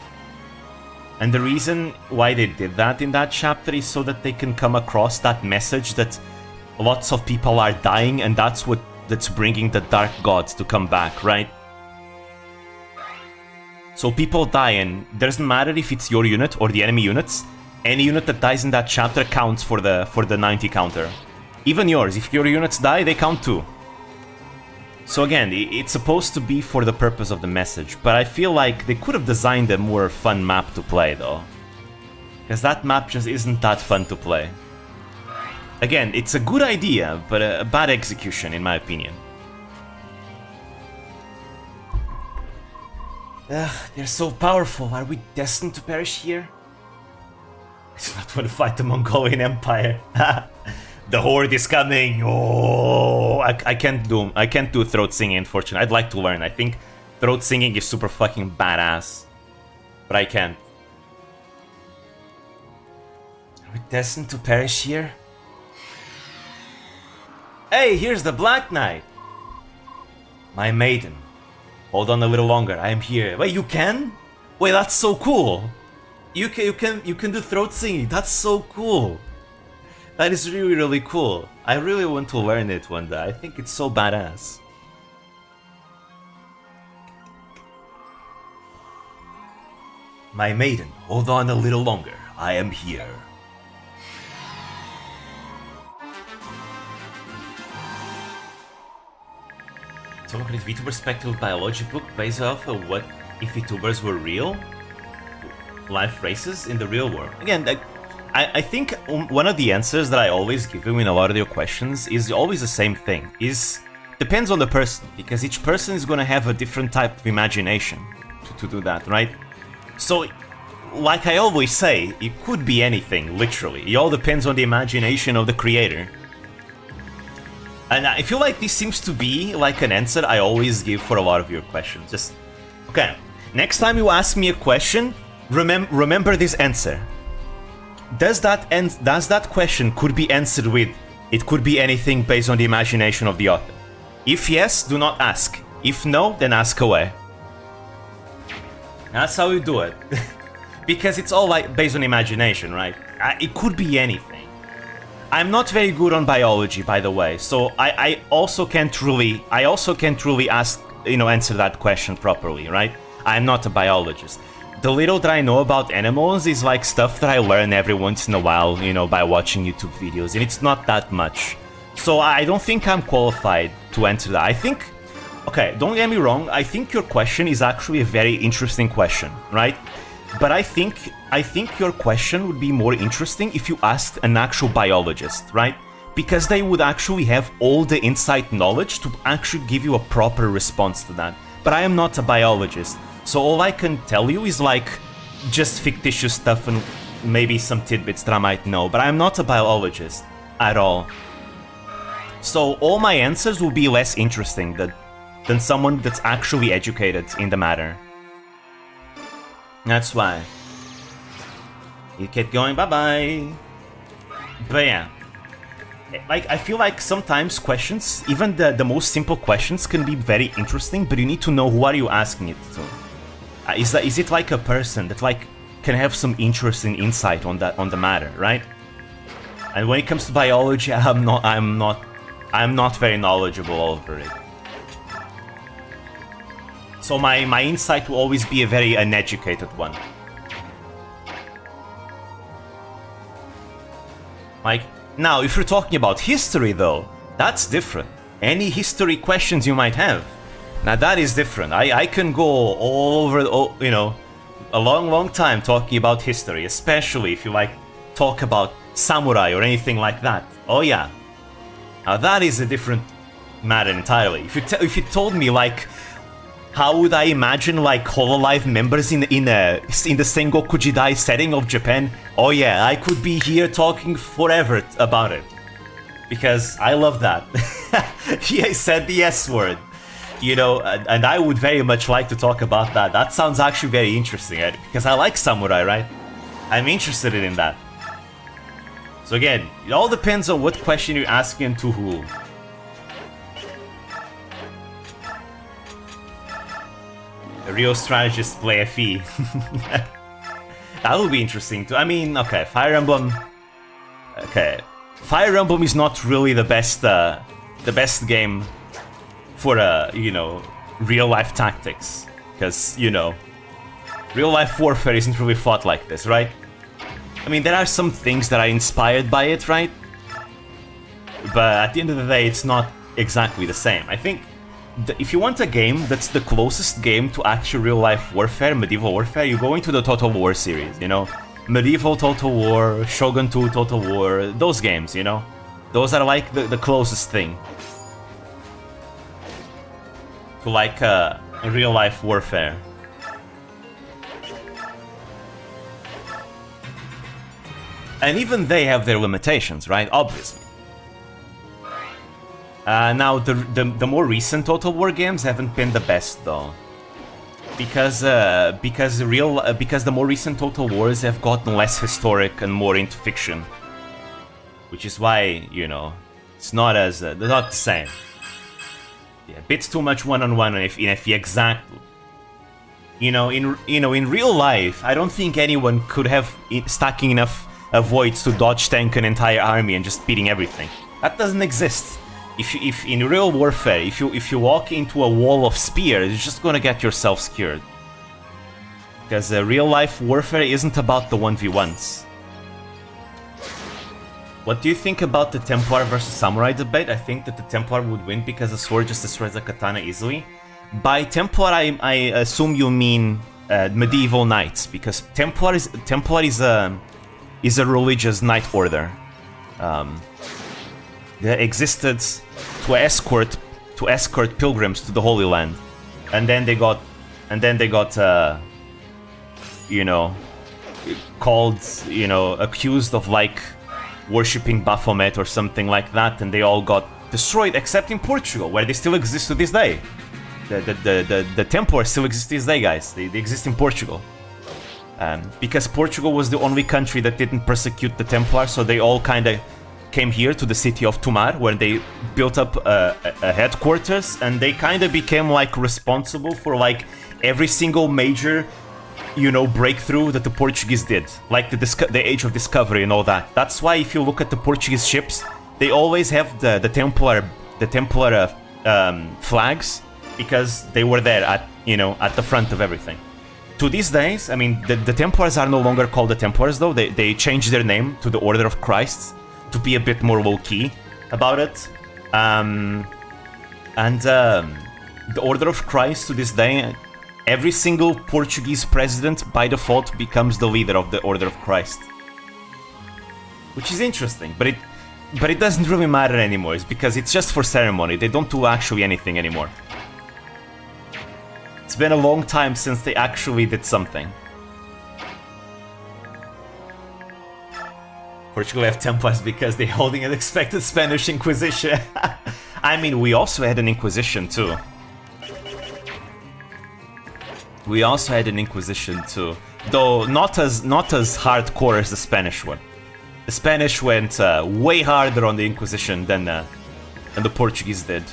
A: And the reason why they did that in that chapter is so that they can come across that message that lots of people are dying, and that's bringing the Dark Gods to come back, right? So people die, and it doesn't matter if it's your unit or the enemy units. Any unit that dies in that chapter counts for the 90 counter. Even yours, if your units die, they count too. So again, it's supposed to be for the purpose of the message, but I feel like they could have designed a more fun map to play though. Because that map just isn't that fun to play. Again, it's a good idea, but a bad execution in my opinion. Ugh, they're so powerful. Are we destined to perish here? I do not want to fight the Mongolian Empire. The horde is coming. Oh, I can't do throat singing, unfortunately. I'd like to learn. I think throat singing is super fucking badass, but I can't. Are we destined to perish here? Hey, here's the Black Knight. My maiden. Hold on a little longer. I am here. Wait, you can? Wait, that's so cool. You can do throat singing. That's so cool. That is really, really cool. I really want to learn it one day. I think it's so badass. My maiden, hold on a little longer. I am here. Someone created Vtubers speculative biology book based off of what if Vtubers were real life races in the real world. Again, I think one of the answers that I always give you in a lot of your questions is always the same thing. Depends on the person, because each person is gonna have a different type of imagination to do that, right? So like I always say, it could be anything, literally. It all depends on the imagination of the creator. And I feel like this seems to be like an answer I always give for a lot of your questions. Just, okay, next time you ask me a question, remember this answer. Does that question could be answered with, it could be anything based on the imagination of the author? If yes, do not ask. If no, then ask away. That's how you do it. Because it's all like based on imagination, right? It could be anything. I'm not very good on biology, by the way, so I also can't really ask, answer that question properly, right? I'm not a biologist. The little that I know about animals is like stuff that I learn every once in a while, by watching YouTube videos, and it's not that much. So I don't think I'm qualified to answer that. I think, okay, don't get me wrong, I think your question is actually a very interesting question, right? But I think your question would be more interesting if you asked an actual biologist, right? Because they would actually have all the inside knowledge to actually give you a proper response to that. But I am not a biologist, so all I can tell you is like just fictitious stuff and maybe some tidbits that I might know, but I'm not a biologist at all. So all my answers will be less interesting than someone that's actually educated in the matter. That's why. You keep going, bye-bye. But yeah. Like, I feel like sometimes questions, even the most simple questions, can be very interesting, but you need to know who are you asking it to. Is it like a person that like can have some interesting insight on the matter, right? And when it comes to biology, I'm not very knowledgeable over it. So my insight will always be a very uneducated one. Like, now, if you're talking about history though, that's different. Any history questions you might have, now that is different. I can go all over, a long time talking about history, especially if you like talk about samurai or anything like that. Oh yeah. Now that is a different matter entirely. If you told me like, how would I imagine like Hololive members in the Sengoku Jidai setting of Japan? Oh yeah, I could be here talking forever about it. Because I love that. He said the S word. And I would very much like to talk about that. That sounds actually very interesting, right? Because I like samurai, right? I'm interested in that. So again, it all depends on what question you're asking and to who. A real strategist play a FE. That would be interesting too. I mean, okay, Fire Emblem. Okay, Fire Emblem is not really the best game for real life tactics, because real life warfare isn't really fought like this, right? I mean, there are some things that are inspired by it, right? But at the end of the day, it's not exactly the same. I think if you want a game that's the closest game to actual real-life warfare, medieval warfare, you go into the Total War series, Medieval Total War, Shogun 2 Total War, those games, Those are like the closest thing to like a real-life warfare. And even they have their limitations, right? Obviously. Now, the more recent Total War games haven't been the best though, because the more recent Total Wars have gotten less historic and more into fiction, which is why it's not as they're not the same. Yeah, a bit too much one-on-one in FE exactly. In real life, I don't think anyone could have stacking enough avoids to dodge tank an entire army and just beating everything. That doesn't exist. If in real warfare, if you walk into a wall of spears, you're just gonna get yourself skewered. Because real life warfare isn't about the 1v1s. What do you think about the Templar versus Samurai debate? I think that the Templar would win because the sword just destroys the katana easily. By Templar, I assume you mean medieval knights, because Templar is a religious knight order. They existed to escort pilgrims to the Holy Land, and then they got called, you know, accused of like worshipping Baphomet or something like that, and they all got destroyed, except in Portugal, where they still exist to this day. The Templars still exist to this day, guys. They exist in Portugal. Because Portugal was the only country that didn't persecute the Templars, so they all kind of came here to the city of Tomar, where they built up a headquarters, and they kind of became like responsible for like every single major, you know, breakthrough that the Portuguese did, like the Age of Discovery and all that. That's why if you look at the Portuguese ships, they always have the Templar flags, because they were there at, you know, at the front of everything. To these days, I mean, the Templars are no longer called the Templars, though. They changed their name to the Order of Christ to be a bit more low-key about it. The Order of Christ, to this day, every single Portuguese president, by default, becomes the leader of the Order of Christ. Which is interesting, but it doesn't really matter anymore. It's because it's just for ceremony. They don't do actually anything anymore. It's been a long time since they actually did something. Portugal have Templars because they're holding an expected Spanish Inquisition. I mean, we also had an Inquisition too. We also had an Inquisition too, though not as hardcore as the Spanish one. The Spanish went way harder on the Inquisition than the Portuguese did.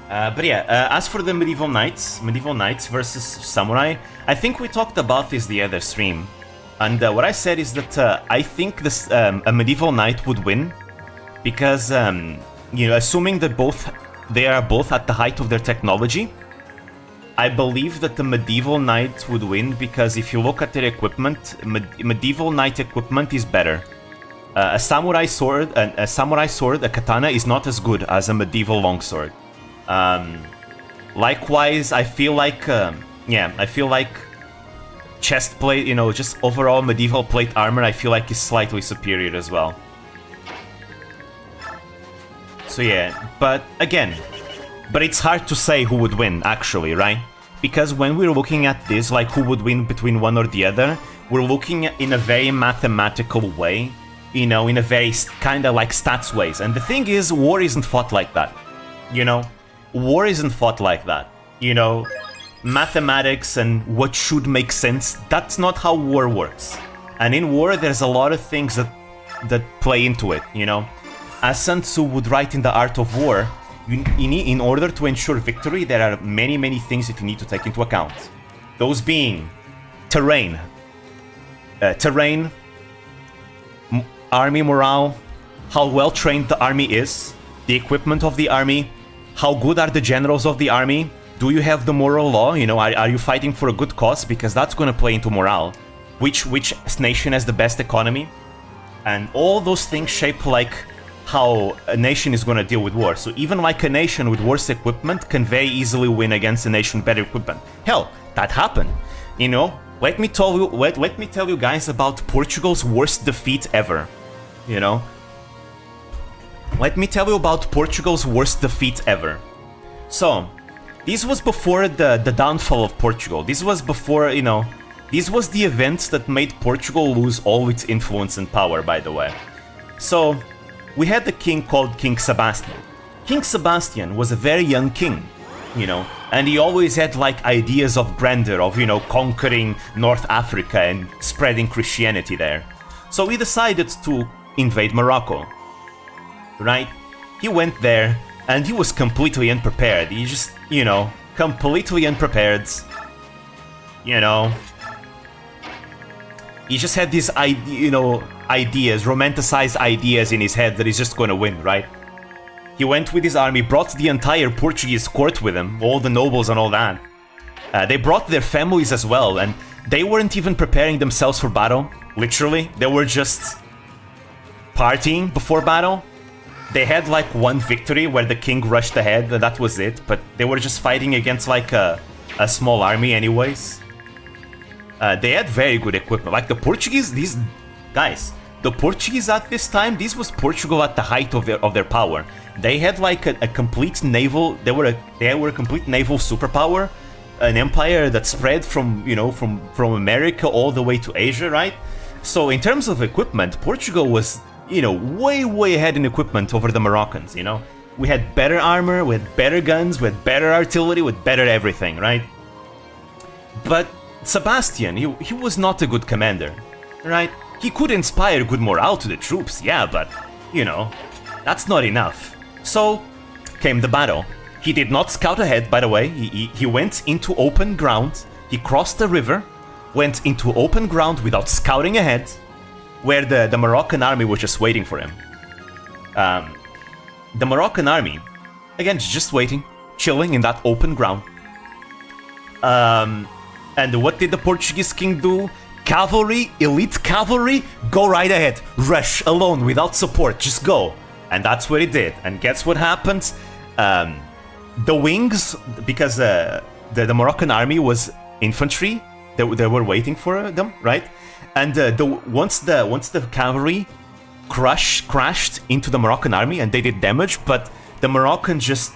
A: But yeah, as for the medieval knights versus samurai, I think we talked about this the other stream, and what I said is that I think this a medieval knight would win, because you know, assuming that they are both at the height of their technology, I believe that the medieval knight would win, because if you look at their equipment, medieval knight equipment is better. A samurai sword, a katana, is not as good as a medieval longsword. Likewise, I feel like chest plate, you know, just overall medieval plate armor, I feel like is slightly superior as well. So yeah, but it's hard to say who would win, actually, right? Because when we're looking at this, like who would win between one or the other, we're looking in a very mathematical way, you know, in a very kind of like stats ways. And the thing is, war isn't fought like that, you know? War isn't fought like that, you know? Mathematics and what should make sense, that's not how war works. And in war, there's a lot of things that play into it, you know? As Sun Tzu would write in The Art of War, in order to ensure victory, there are many, many things that you need to take into account. Those being terrain, army morale, how well trained the army is, the equipment of the army, how good are the generals of the army, do you have the moral law, you know, are you fighting for a good cause, because that's going to play into morale, which nation has the best economy, and all those things shape like how a nation is going to deal with war. So even like a nation with worse equipment can very easily win against a nation with better equipment. Hell, that happened, you know. Let me tell you guys about Portugal's worst defeat ever, you know. Let me tell you about Portugal's worst defeat ever. So, this was before the downfall of Portugal. This was before, you know, this was the event that made Portugal lose all its influence and power, by the way. So, we had the king called King Sebastian. King Sebastian was a very young king, you know, and he always had like ideas of grandeur, of, you know, conquering North Africa and spreading Christianity there. So he decided to invade Morocco. Right? He went there, and he was completely unprepared. He just, you know, completely unprepared. You know, he just had these, you know, ideas, romanticized ideas in his head that he's just gonna win, right? He went with his army, brought the entire Portuguese court with him, all the nobles and all that. They brought their families as well, and they weren't even preparing themselves for battle, literally. They were just partying before battle. They had like one victory where the king rushed ahead, and that was it, but they were just fighting against like a small army anyways. They had very good equipment. Like the Portuguese, these guys, the Portuguese at this time, this was Portugal at the height of their power. They had like a complete naval. They were a complete naval superpower, an empire that spread from from America all the way to Asia, right? So in terms of equipment, Portugal was way ahead in equipment over the Moroccans. We had better armor, we had better guns, we had better artillery, we had better everything, right? But Sebastian, he was not a good commander, right? He could inspire good morale to the troops, yeah, but, that's not enough. So, came the battle. He did not scout ahead, by the way. He went into open ground, he crossed the river, went into open ground without scouting ahead, where the Moroccan army was just waiting for him. The Moroccan army, again, just waiting, chilling in that open ground. And what did the Portuguese king do? Cavalry, elite cavalry, go right ahead. Rush, alone, without support, just go. And that's what he did. And guess what happened? The wings, because the Moroccan army was infantry, they were waiting for them, right? And once the cavalry crashed into the Moroccan army and they did damage, but the Moroccans just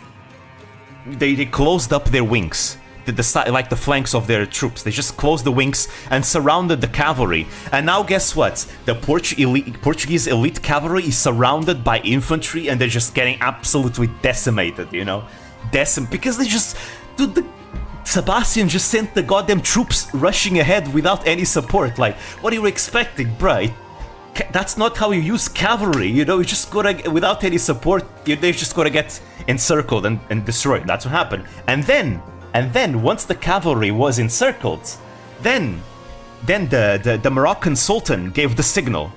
A: they closed up their wings, the flanks of their troops. They just closed the wings and surrounded the cavalry. And now guess what? The Portuguese elite cavalry is surrounded by infantry and they're just getting absolutely decimated, because they just Sebastian just sent the goddamn troops rushing ahead without any support. Like, what are you expecting, bruh? That's not how you use cavalry, you just gotta, without any support, they just gotta get encircled and destroyed. That's what happened. And then, once the cavalry was encircled, then the Moroccan Sultan gave the signal.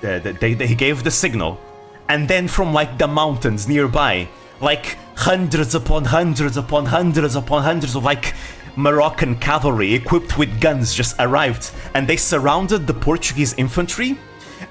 A: He gave the signal. And then from like the mountains nearby, like hundreds upon hundreds upon hundreds upon hundreds of like Moroccan cavalry equipped with guns just arrived, and they surrounded the Portuguese infantry,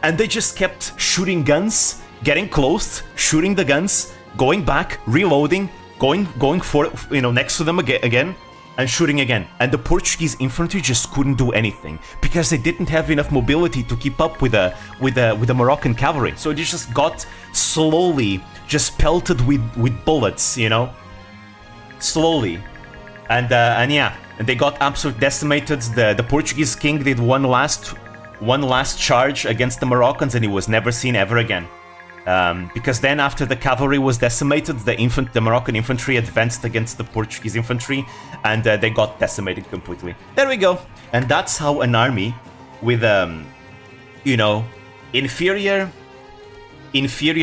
A: and they just kept shooting guns, getting close, shooting the guns, going back, reloading, going for next to them again, and shooting again. And the Portuguese infantry just couldn't do anything because they didn't have enough mobility to keep up with the Moroccan cavalry. So they just got slowly just pelted with bullets, slowly, and they got absolutely decimated. The Portuguese king did one last charge against the Moroccans, and he was never seen ever again. Because then, after the cavalry was decimated, the Moroccan infantry advanced against the Portuguese infantry, and they got decimated completely. There we go. And that's how an army with, inferior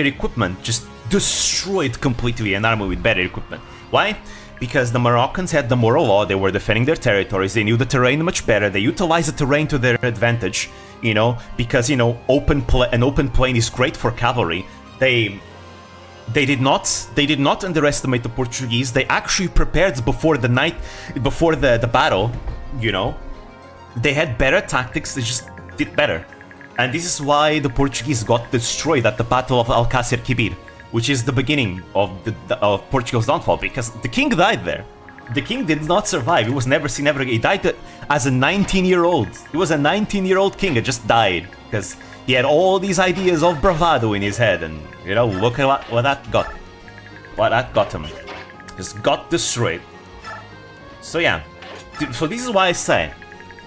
A: equipment just destroyed completely an army with better equipment. Why? Because the Moroccans had the moral law. They were defending their territories. They knew the terrain much better. They utilized the terrain to their advantage, because an open plain is great for cavalry. They did not underestimate the Portuguese. They actually prepared before the battle. They had better tactics. They just did better, and this is why the Portuguese got destroyed at the Battle of Alcácer Quibir, which is the beginning of Portugal's downfall, because the king died there. The king did not survive. He was never seen ever again. He died as a 19-year-old. He was a 19-year-old king that just died because he had all these ideas of bravado in his head, and look at what that got. What that got him. Just got destroyed. So yeah. So this is why I say,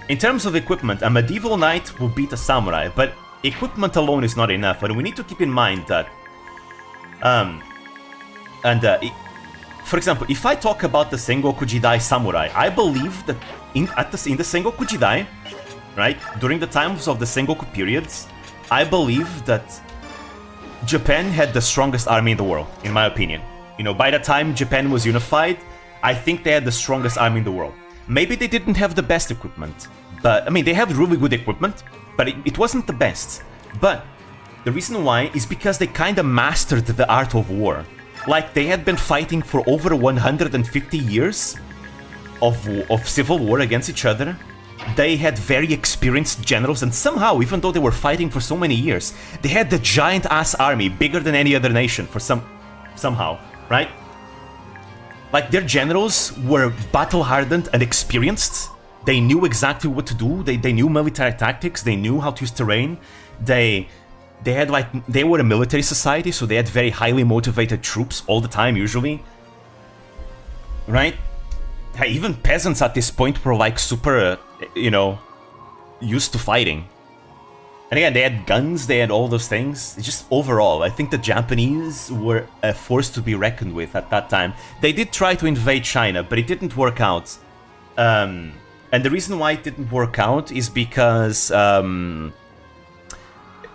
A: in terms of equipment, a medieval knight will beat a samurai, but equipment alone is not enough, and we need to keep in mind that for example, if I talk about the Sengoku Jidai samurai, I believe that in the Sengoku Jidai, right, during the times of the Sengoku periods, I believe that Japan had the strongest army in the world, in my opinion. By the time Japan was unified, I think they had the strongest army in the world. Maybe they didn't have the best equipment, but they had really good equipment, but it wasn't the best. But the reason why is because they kind of mastered the art of war. Like, they had been fighting for over 150 years of civil war against each other. They had very experienced generals, and somehow, even though they were fighting for so many years, they had the giant-ass army, bigger than any other nation somehow, right? Like, their generals were battle-hardened and experienced. They knew exactly what to do. They knew military tactics. They knew how to use terrain. They they had like, they were a military society, so they had very highly motivated troops all the time, usually. Right? Even peasants at this point were like super, you know, used to fighting. And again, they had guns, they had all those things. It's just overall, I think the Japanese were a force to be reckoned with at that time. They did try to invade China, but it didn't work out. And the reason why it didn't work out is because,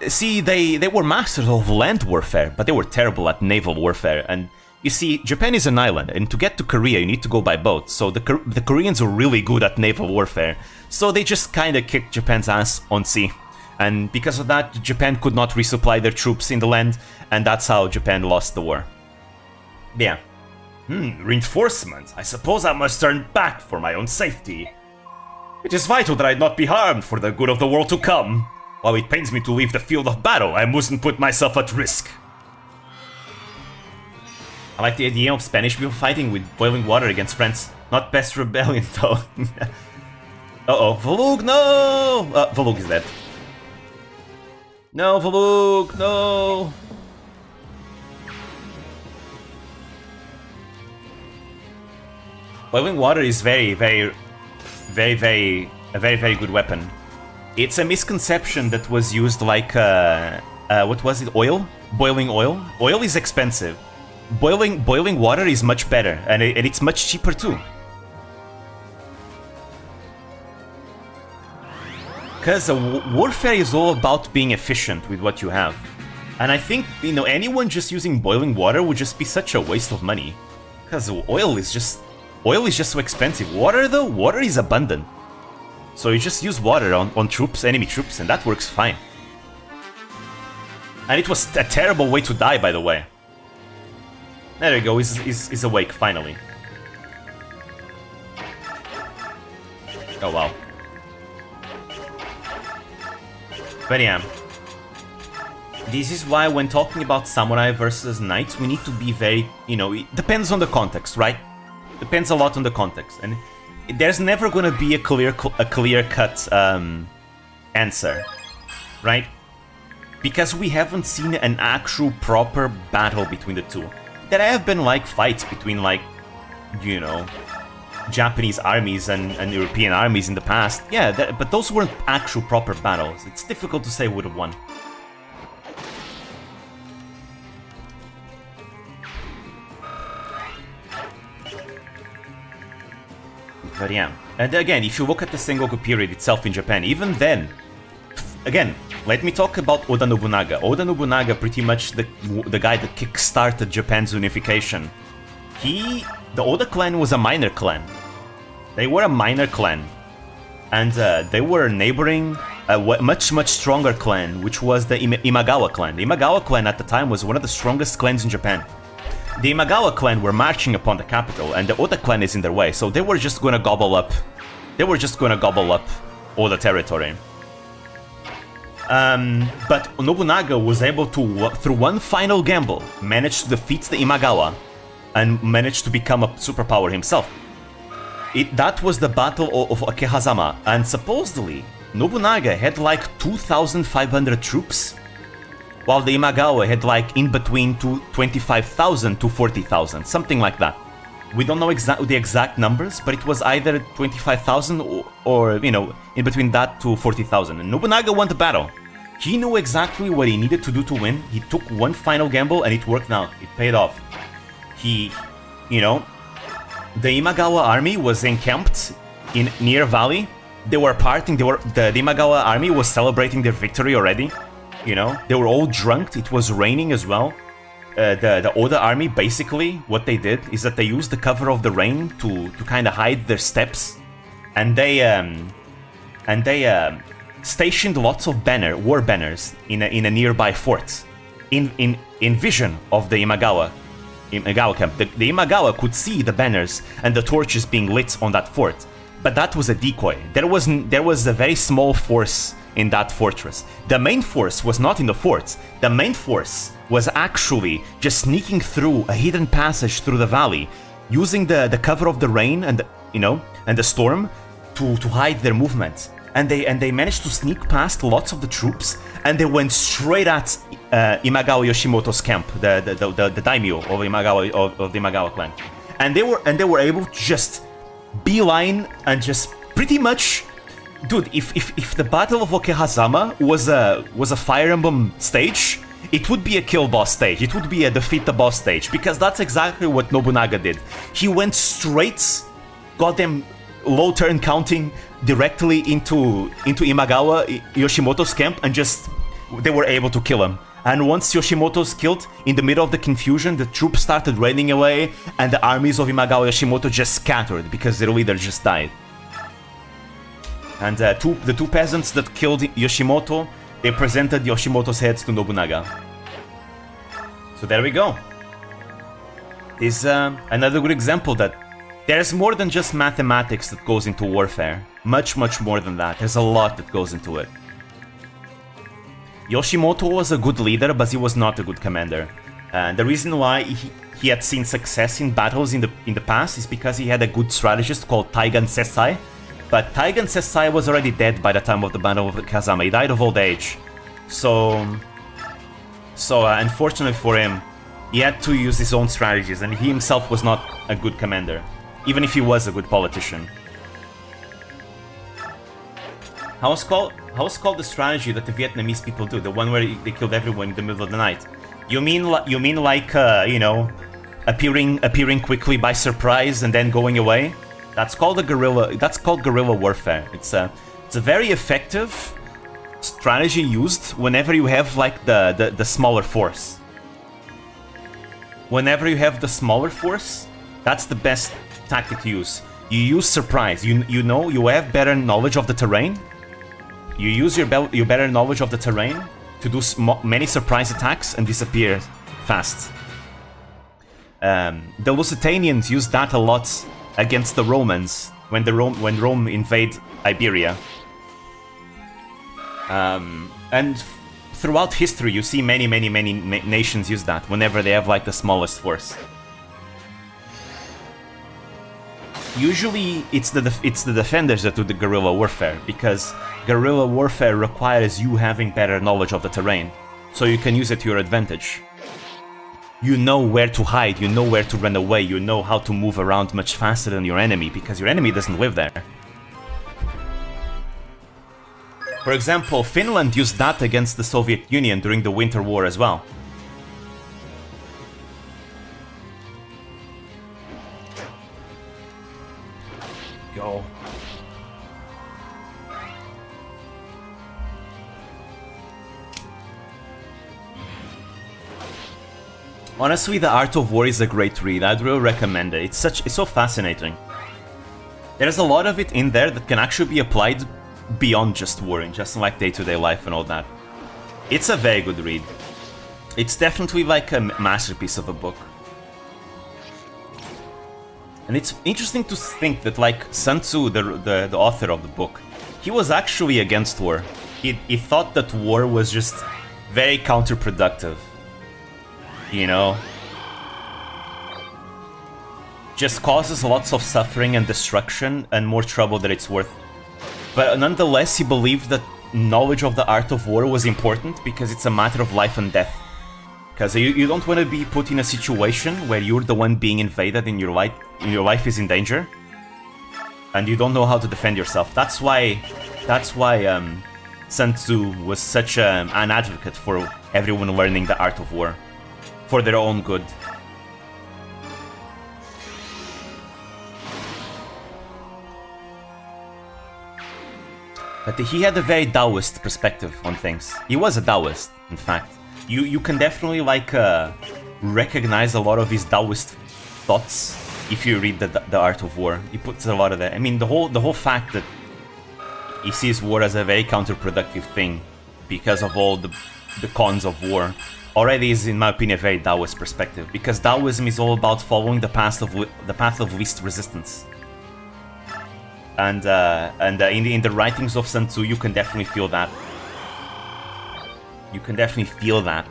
A: see, they were masters of land warfare, but they were terrible at naval warfare. And you see, Japan is an island, and to get to Korea, you need to go by boat. So the Koreans are really good at naval warfare. So they just kind of kicked Japan's ass on sea. And because of that, Japan could not resupply their troops in the land, and that's how Japan lost the war. Yeah. Reinforcements. I suppose I must turn back for my own safety. It is vital that I not be harmed for the good of the world to come. While it pains me to leave the field of battle, I mustn't put myself at risk. I like the idea of Spanish people fighting with boiling water against France. Not best rebellion, though. Uh-oh. Volug, no! Volug is dead. No, Volug, no! Boiling water is a very good weapon. It's a misconception that was used like, what was it, oil? Boiling oil? Oil is expensive. Boiling water is much better, and it's much cheaper too. Because warfare is all about being efficient with what you have. And I think, you know, anyone just using boiling water would just be such a waste of money. Because oil is just so expensive. Water though, water is abundant. So you just use water on troops, enemy troops, and that works fine. And it was a terrible way to die, by the way. There we go, he's awake, finally. Oh wow. But yeah. This is why when talking about samurai versus knights, we need to be very, you know, it depends on the context, right? Depends a lot on the context. And there's never gonna be a clear-cut answer, right? Because we haven't seen an actual proper battle between the two. There have been like fights between like, you know, Japanese armies and European armies in the past. Yeah, but those weren't actual proper battles. It's difficult to say who would have won. But yeah, and again, if you look at the Sengoku period itself in Japan, even then, again, let me talk about Oda Nobunaga. Oda Nobunaga, pretty much the guy that kick-started Japan's unification. The Oda clan was a minor clan. They were a minor clan. And they were neighboring a much stronger clan, which was the Imagawa clan. The Imagawa clan at the time was one of the strongest clans in Japan. The Imagawa clan were marching upon the capital, and the Oda clan is in their way, so they were just gonna gobble up. They were just gonna gobble up Oda territory. But Nobunaga was able to, through one final gamble, manage to defeat the Imagawa and managed to become a superpower himself. That was the Battle of Akehazama, and supposedly Nobunaga had like 2,500 troops, while the Imagawa had like in between 25,000 to 40,000, something like that. We don't know the exact numbers, but it was either 25,000 or, you know, in between that to 40,000. And Nobunaga won the battle. He knew exactly what he needed to do to win. He took one final gamble and it worked out. It paid off. He, you know, the Imagawa army was encamped in near valley. They were partying. The Imagawa army was celebrating their victory already. You know, they were all drunk. It was raining as well. The Oda army, basically, what they did is that they used the cover of the rain to kind of hide their steps, and they stationed lots of war banners in a nearby fort, in vision of the Imagawa camp. The Imagawa could see the banners and the torches being lit on that fort, but that was a decoy. There was a very small force in that fortress. The main force was not in the forts. The main force was actually just sneaking through a hidden passage through the valley, using the cover of the rain and the storm to hide their movements. they managed to sneak past lots of the troops, and they went straight at Imagawa Yoshimoto's camp, the daimyo of the Imagawa clan, and they were able to just beeline and just pretty much, dude. If the Battle of Okehazama was a Fire Emblem stage, it would be a kill boss stage. It would be a defeat the boss stage, because that's exactly what Nobunaga did. He went straight, got them low turn counting directly into Imagawa Yoshimoto's camp, and just they were able to kill him. And once Yoshimoto's killed, in the middle of the confusion, the troops started running away, and the armies of Imagawa Yoshimoto just scattered because their leader just died. And the two peasants that killed Yoshimoto, they presented Yoshimoto's heads to Nobunaga. So there we go. Is another good example that there's more than just mathematics that goes into warfare. Much, much more than that. There's a lot that goes into it. Yoshimoto was a good leader, but he was not a good commander. The reason why he had seen success in battles in the past is because he had a good strategist called Taigan Sessai. But Taigan Sessai was already dead by the time of the Battle of Kazama. He died of old age. So unfortunately for him, he had to use his own strategies, and he himself was not a good commander, even if he was a good politician. How was called the strategy that the Vietnamese people do? The one where they killed everyone in the middle of the night? You mean like you know, appearing quickly by surprise and then going away? That's called a guerrilla. That's called guerrilla warfare. It's a very effective strategy used whenever you have like the smaller force. Whenever you have the smaller force, that's the best tactic to use. You use surprise. You know, you have better knowledge of the terrain. You use your better knowledge of the terrain to do many surprise attacks and disappear fast. The Lusitanians used that a lot against the Romans when Rome invade Iberia. And throughout history, you see many nations use that whenever they have like the smallest force. Usually, it's the defenders that do the guerrilla warfare, because guerrilla warfare requires you having better knowledge of the terrain, so you can use it to your advantage. You know where to hide, you know where to run away, you know how to move around much faster than your enemy, because your enemy doesn't live there. For example, Finland used that against the Soviet Union during the Winter War as well. Go. Honestly, The Art of War is a great read. I'd really recommend it. It's so fascinating. There's a lot of it in there that can actually be applied beyond just war, in just like day-to-day life and all that. It's a very good read. It's definitely like a masterpiece of a book. And it's interesting to think that like Sun Tzu, the author of the book, he was actually against war. He thought that war was just very counterproductive. You know? Just causes lots of suffering and destruction and more trouble than it's worth. But nonetheless, he believed that knowledge of the art of war was important because it's a matter of life and death. Because you don't want to be put in a situation where you're the one being invaded and your life is in danger, and you don't know how to defend yourself. That's why Sun Tzu was such an advocate for everyone learning the art of war, for their own good. But he had a very Taoist perspective on things. He was a Taoist, in fact. You can definitely like recognize a lot of his Taoist thoughts if you read the Art of War. He puts a lot of that. I mean, the whole fact that he sees war as a very counterproductive thing because of all the cons of war already is, in my opinion, a very Taoist perspective. Because Taoism is all about following the path of least resistance. And in the writings of Sun Tzu, you can definitely feel that. You can definitely feel that.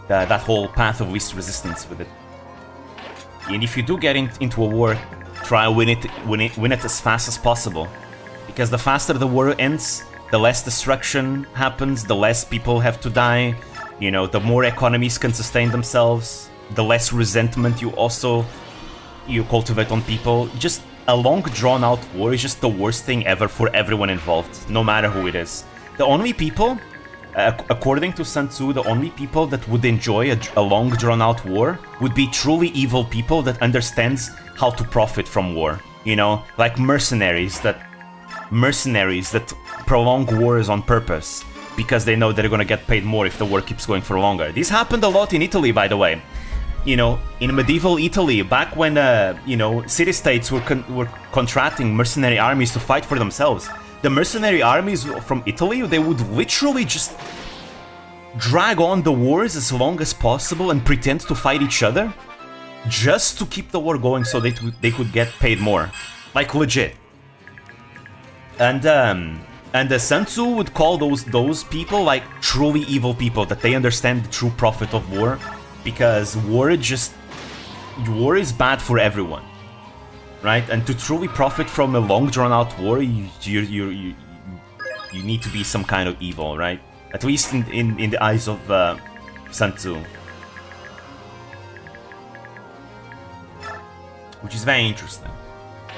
A: That whole path of least resistance with it. And if you do get into a war, try win it as fast as possible. Because the faster the war ends, the less destruction happens, the less people have to die, you know, the more economies can sustain themselves, the less resentment you cultivate on people. Just a long drawn out war is just the worst thing ever for everyone involved, no matter who it is. The only people, according to Sun Tzu, the only people that would enjoy a long drawn out war would be truly evil people that understands how to profit from war. You know, like mercenaries that prolong wars on purpose because they know they're gonna get paid more if the war keeps going for longer. This happened a lot in Italy, by the way. You know, in medieval Italy, back when you know, city-states were contracting mercenary armies to fight for themselves. The mercenary armies from Italy, they would literally just drag on the wars as long as possible and pretend to fight each other just to keep the war going so they could get paid more. Like, legit. And the Sun Tzu would call those people like truly evil people, that they understand the true profit of war, because war is bad for everyone, right? And to truly profit from a long drawn out war, you need to be some kind of evil, right? At least in the eyes of Sun Tzu. Which is very interesting.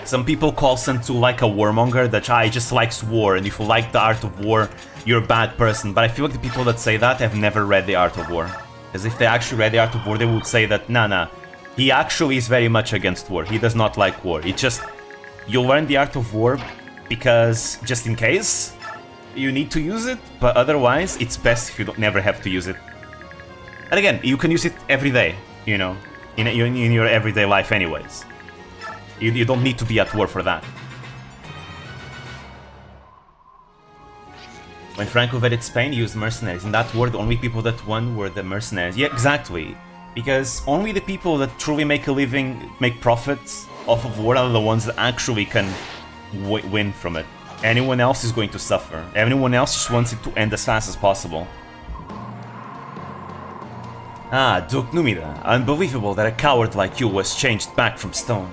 A: Some people call Sun Tzu like a warmonger, that he just likes war, and if you like the art of war, you're a bad person. But I feel like the people that say that have never read the art of war. Because if they actually read the art of war, they would say that, nah, he actually is very much against war. He does not like war. It's just, you learn the art of war because, just in case, you need to use it, but otherwise, it's best if you never have to use it. And again, you can use it every day, you know, in your everyday life anyways. You don't need to be at war for that. When Franco invaded Spain, he used mercenaries. In that war, the only people that won were the mercenaries. Yeah, exactly. Because only the people that truly make a living, make profits off of war, are the ones that actually can win from it. Anyone else is going to suffer. Everyone else just wants it to end as fast as possible. Ah, Duke Numida. Unbelievable that a coward like you was changed back from stone.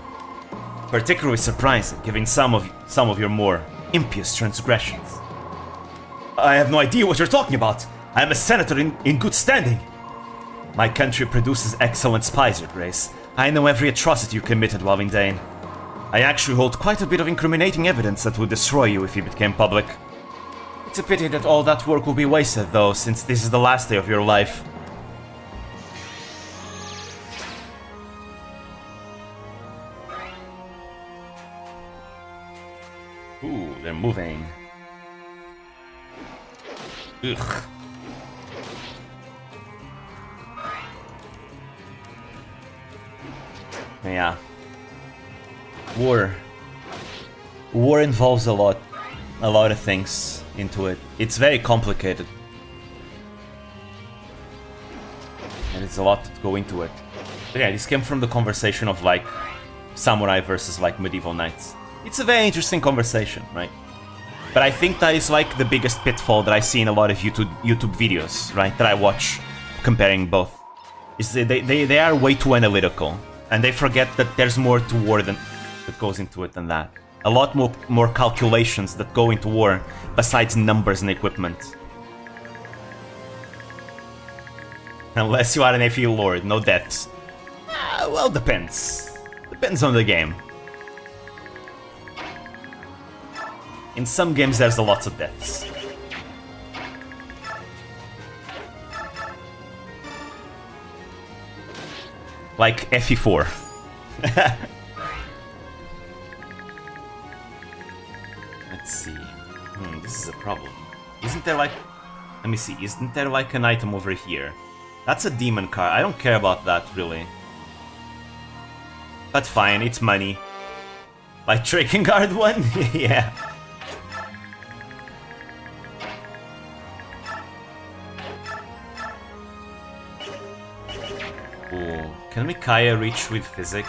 A: Particularly surprising, given some of your more impious transgressions. I have no idea what you're talking about. I am a senator in good standing. My country produces excellent spies, Your Grace. I know every atrocity you committed while in Dane. I actually hold quite a bit of incriminating evidence that would destroy you if it became public. It's a pity that all that work will be wasted, though, since this is the last day of your life. Ooh, they're moving. Ugh. Yeah. War involves a lot of things into it. It's very complicated. And it's a lot to go into it. But yeah, this came from the conversation of like samurai versus like medieval knights. It's a very interesting conversation, right? But I think that is like the biggest pitfall that I see in a lot of YouTube videos, right? That I watch comparing both. Is they are way too analytical, and they forget that there's more to war that goes into it than that. A lot more calculations that go into war besides numbers and equipment. Unless you are an FE lord, no deaths. Well, depends. Depends on the game. In some games there's a lot of deaths. Like FE4. Let's see. This is a problem. Isn't there like... Let me see. Isn't there like an item over here? That's a demon card. I don't care about that, really. But fine, it's money. Like Tracking Guard one? Yeah. Ooh. Can Micaiah reach with Physic?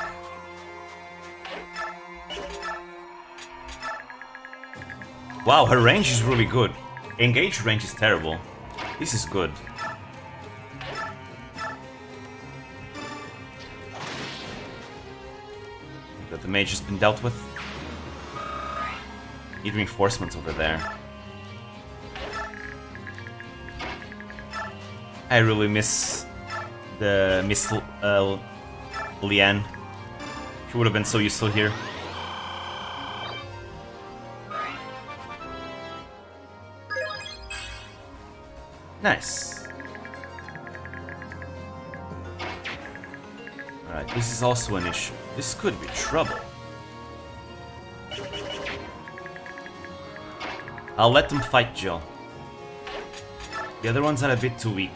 A: Wow, her range is really good. Engage range is terrible. This is good. That the mage has been dealt with. Need reinforcements over there. I really miss the Liane. She would have been so useful here. Nice. Alright, this is also an issue. This could be trouble. I'll let them fight Jill. The other ones are a bit too weak.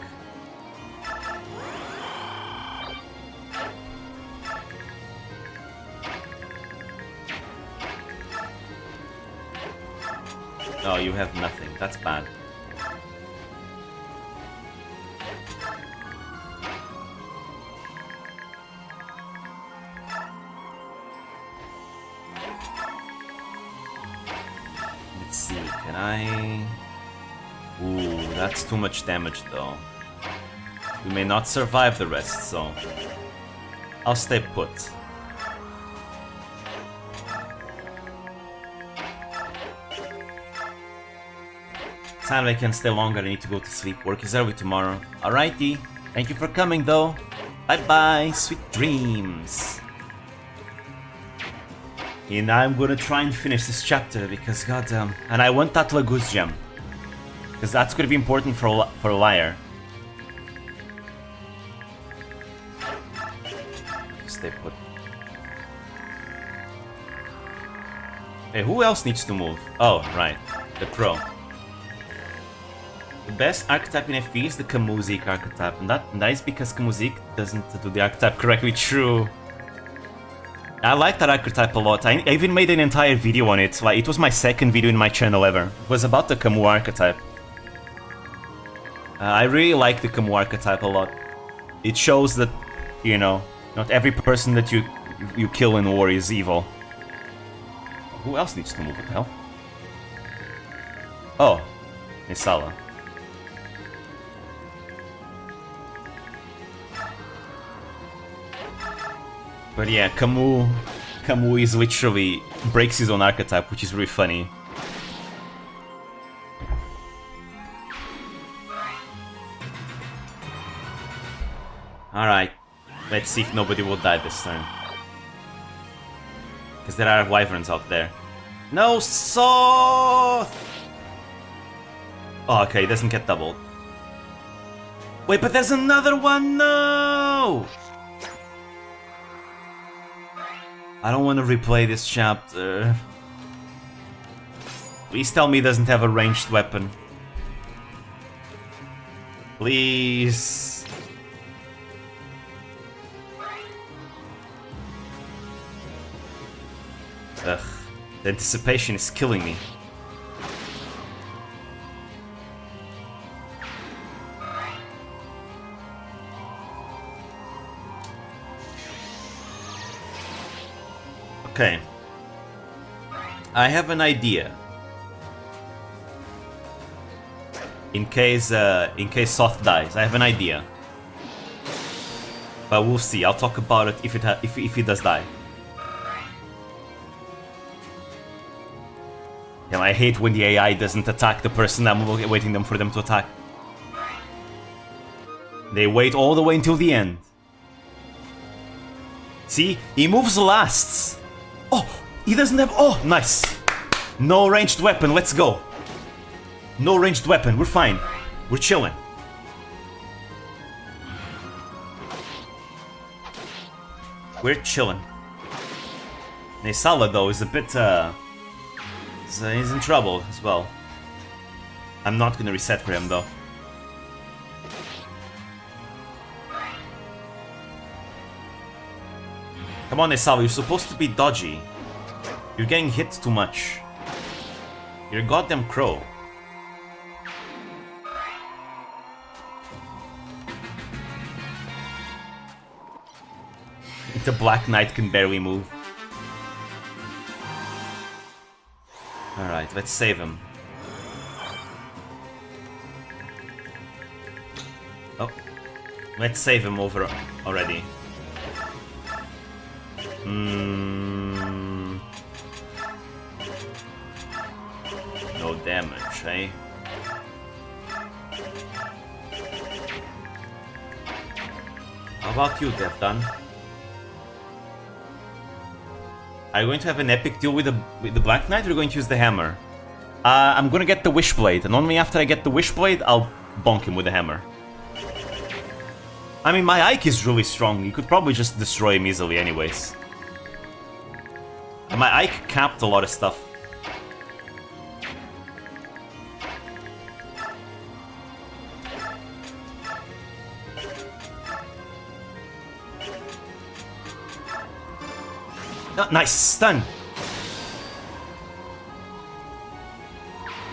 A: Oh, you have nothing. That's bad. Let's see, can I... Ooh, that's too much damage though. We may not survive the rest, so... I'll stay put. Sadly, I can stay longer, I need to go to sleep. Work is early tomorrow. Alrighty, thank you for coming though. Bye bye, sweet dreams. And I'm gonna try and finish this chapter because goddamn. And I want that Lagoose gem. Because that's gonna be important for Liar. Stay put. Hey, who else needs to move? Oh, right. The crow. The best archetype in FP is the Kamuzik archetype, and that is because Kamuzik doesn't do the archetype correctly. True. I like that archetype a lot. I even made an entire video on it. Like, it was my second video in my channel ever. It was about the Camus archetype. I really like the Camus archetype a lot. It shows that, you know, not every person that you kill in war is evil. Who else needs to move? What the hell? Oh, Nisala. But yeah, Camus is literally breaks his own archetype, which is really funny. Alright, let's see if nobody will die this turn. Because there are wyverns out there. No, Soth! Oh, okay, it doesn't get doubled. Wait, but there's another one, no! I don't want to replay this chapter. Please tell me it doesn't have a ranged weapon. Please. Ugh, the anticipation is killing me. Okay. I have an idea. In case Soth dies, I have an idea. But we'll see. I'll talk about it if he does die. And I hate when the AI doesn't attack the person I'm waiting for them to attack. They wait all the way until the end. See? He moves last. Oh, he doesn't have... Oh, nice. No ranged weapon, let's go. No ranged weapon, we're fine. We're chilling. We're chilling. Nisala, though, is a bit, he's in trouble as well. I'm not gonna reset for him, though. Come on, Nisala, you're supposed to be dodgy. You're getting hit too much. You're a goddamn crow. The Black Knight can barely move. Alright, let's save him. Oh. Let's save him over already. no damage, eh? How about you, Devdan? Are you going to have an epic deal with the Black Knight, or are you going to use the hammer? I'm gonna get the Wishblade, and only after I get the Wishblade, I'll bonk him with the hammer. I mean, my Ike is really strong. You could probably just destroy him easily anyways. And my Ike capped a lot of stuff. Oh, nice stun!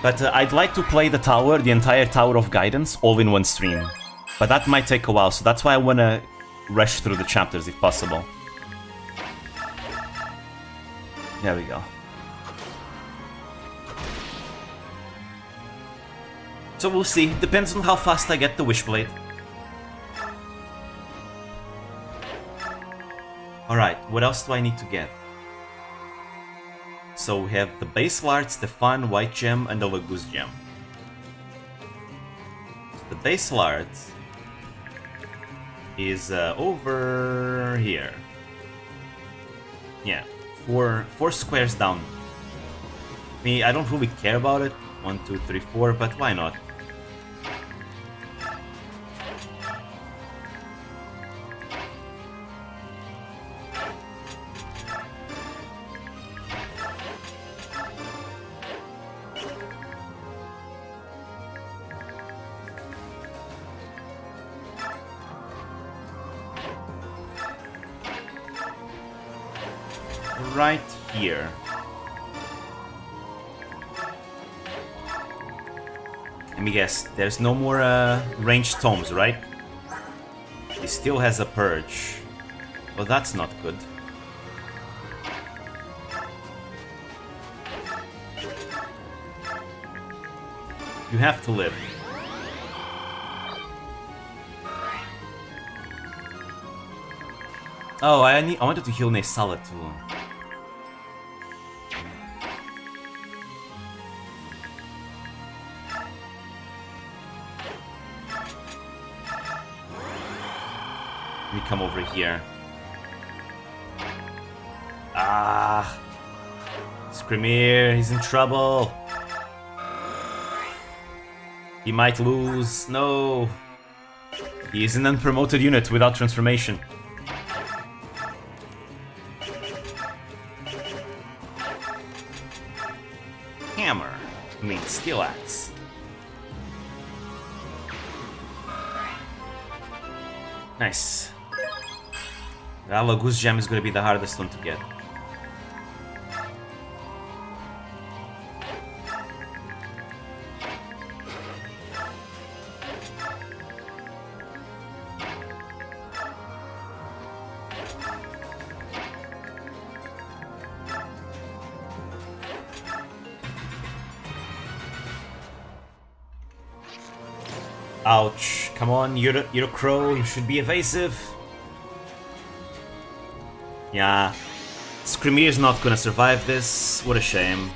A: But I'd like to play the tower, the entire Tower of Guidance, all in one stream. But that might take a while, so that's why I wanna rush through the chapters if possible. There we go. So we'll see. Depends on how fast I get the Wishblade. Alright, what else do I need to get? So we have the Base Lards, the Fun, White Gem, and the Lagoose Gem. The Base Lards is over here. Yeah, four squares down. I don't really care about it. 1, 2, 3, 4, but why not? Right here. Let me guess, there's no more ranged tomes, right? He still has a purge. Well, that's not good. You have to live. Oh, I wanted to heal Nesala too. Let me come over here. Ah! Screamer, he's in trouble. He might lose. No. He is an unpromoted unit without transformation. Hammer. I mean, steel axe. Nice. That Lagoose Gem is going to be the hardest one to get. Ouch. Come on, you're a crow, you should be evasive. Yeah. Screamer's not gonna survive this. What a shame.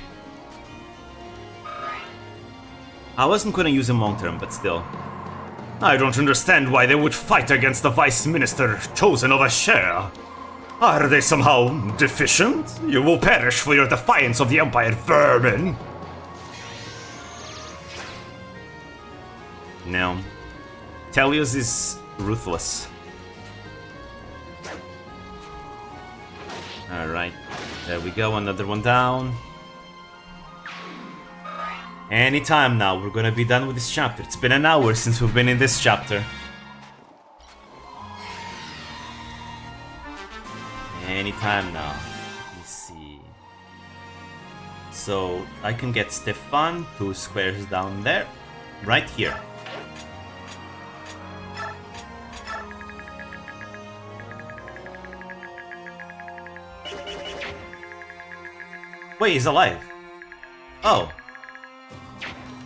A: I wasn't gonna use him long term, but still. I don't understand why they would fight against the Vice Minister chosen of Asher. Are they somehow deficient? You will perish for your defiance of the Empire, vermin! No. Telios is ruthless. Alright, there we go, another one down. Anytime now, we're gonna be done with this chapter. It's been an hour since we've been in this chapter. Anytime now. Let me see. So, I can get Stefan 2 squares down there. Right here. Wait, he's alive. Oh.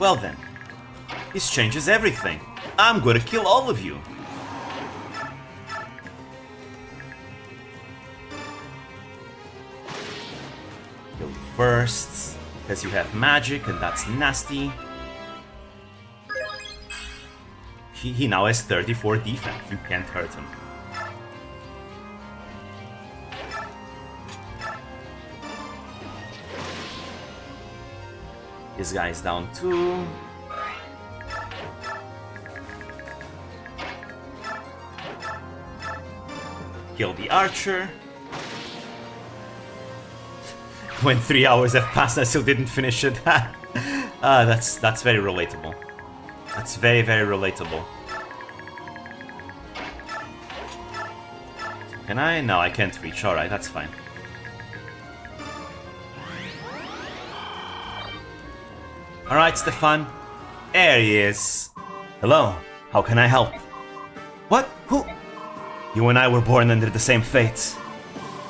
A: Well then. This changes everything. I'm gonna kill all of you. Kill you first. Because you have magic, and that's nasty. He now has 34 defense. You can't hurt him. This guy's down too. Kill the archer. When 3 hours have passed, I still didn't finish it. That's very relatable. That's very, very relatable. Can I? No, I can't reach. Alright, that's fine. Alright, Stefan. There he is. Hello. How can I help?
C: What? Who?
A: You and I were born under the same fate.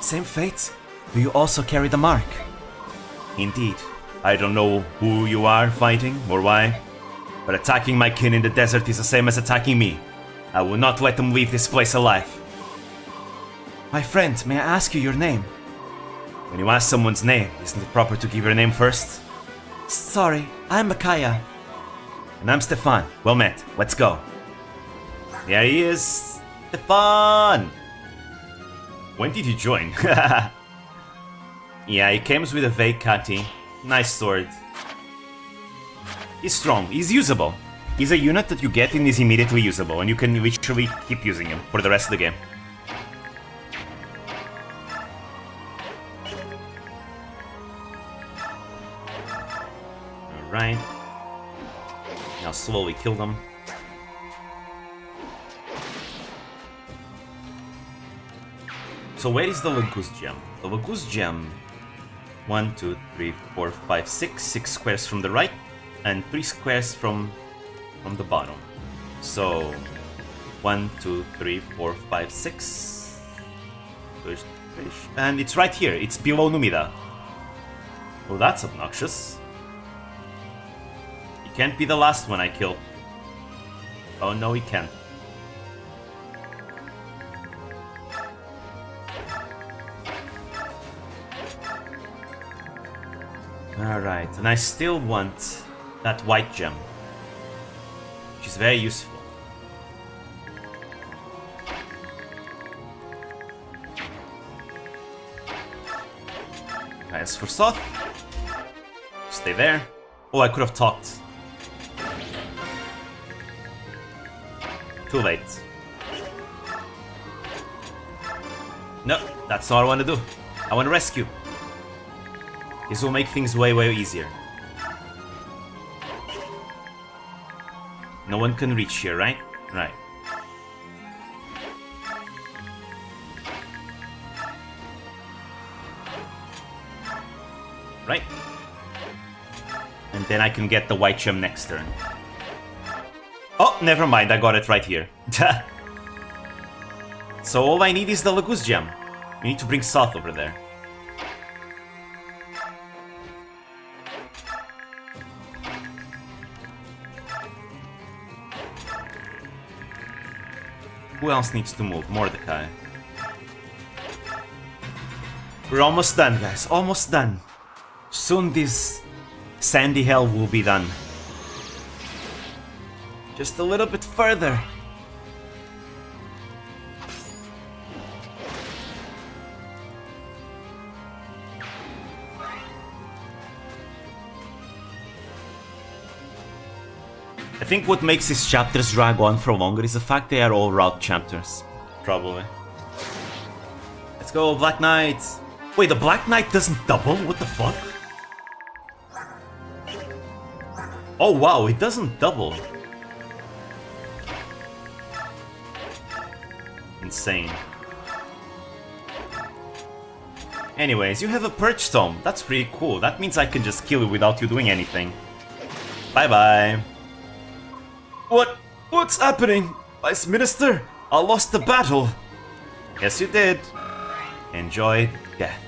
C: Same fate? Do you also carry the mark?
A: Indeed. I don't know who you are fighting or why, but attacking my kin in the desert is the same as attacking me. I will not let them leave this place alive.
C: My friend, may I ask you your name?
A: When you ask someone's name, isn't it proper to give your name first?
C: Sorry, I'm Makaya.
A: And I'm Stefan. Well met. Let's go. There he is. Stefan! When did you join? Yeah, he comes with a Veikati. Nice sword. He's strong. He's usable. He's a unit that you get and is immediately usable, and you can literally keep using him for the rest of the game. Alright. Now slowly kill them. So where is the Laguz gem? The Laguz gem... 1, 2, 3, 4, 5, 6. 6 squares from the right, and 3 squares from the bottom. So... 1, 2, 3, 4, 5, 6... And it's right here, it's below Numida. Oh, that's obnoxious. He can't be the last one I kill. Oh no, he can't. Alright, and I still want that white gem, which is very useful. As for Soth, stay there. Oh, I could have talked. Too late. No, that's not what I want to do. I want to rescue. This will make things way, way easier. No one can reach here, right? Right. Right. And then I can get the white gem next turn. Oh, never mind, I got it right here. So all I need is the Laguz gem. We need to bring Soth over there. Who else needs to move? Mordecai. We're almost done, guys. Almost done. Soon this sandy hell will be done. Just a little bit further. I think what makes these chapters drag on for longer is the fact they are all route chapters. Probably. Let's go, Black Knight! Wait, the Black Knight doesn't double? What the fuck? Oh wow, it doesn't double. Insane. Anyways, you have a Perch Tome. That's pretty cool. That means I can just kill you without you doing anything. Bye-bye. What's happening? Vice Minister, I lost the battle. Yes, you did. Enjoy death.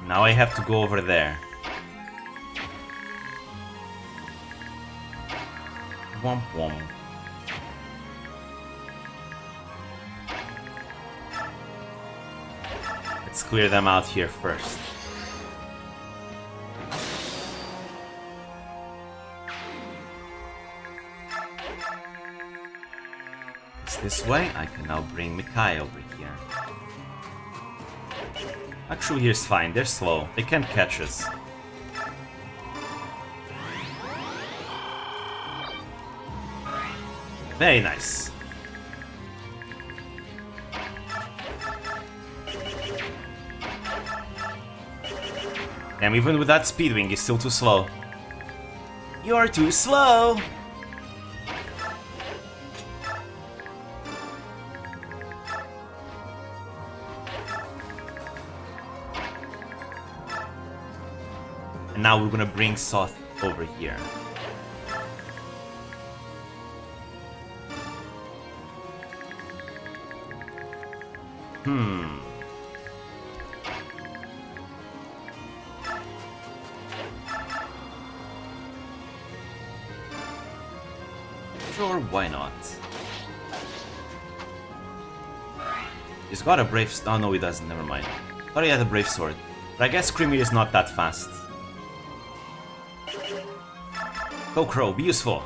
A: Now I have to go over there. Womp womp. Let's clear them out here first. It's this way. I can now bring Mikai over here. Actually, here's fine. They're slow. They can't catch us. Very nice. Damn, even with that speedwing, he's still too slow. You're too slow! And now we're gonna bring Soth over here. Sure, why not? He's got a brave... Oh, no, he doesn't. Never mind. Thought he had a brave sword. But I guess Creamy is not that fast. Go, Crow. Be useful.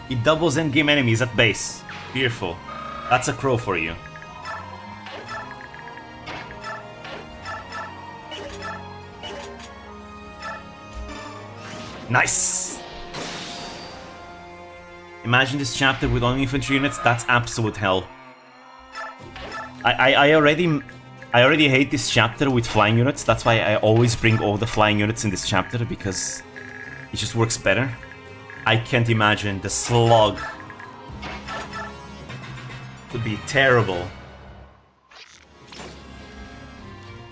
A: He doubles endgame enemies at base. Beautiful. That's a Crow for you. Nice! Imagine this chapter with only infantry units, that's absolute hell. I already hate this chapter with flying units, that's why I always bring all the flying units in this chapter, because it just works better. I can't imagine the slog. It would be terrible.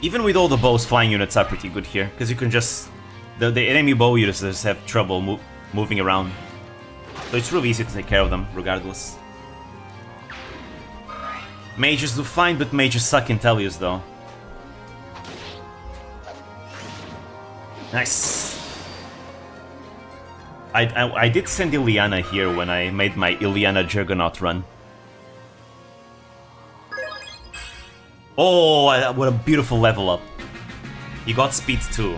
A: Even with all the bows, flying units are pretty good here, because you can just... The enemy bow users have trouble moving around. So it's really easy to take care of them, regardless. Mages do fine, but mages suck in Telius, though. Nice. I did send Ileana here when I made my Ileana Juggernaut run. Oh, what a beautiful level up. He got speed too.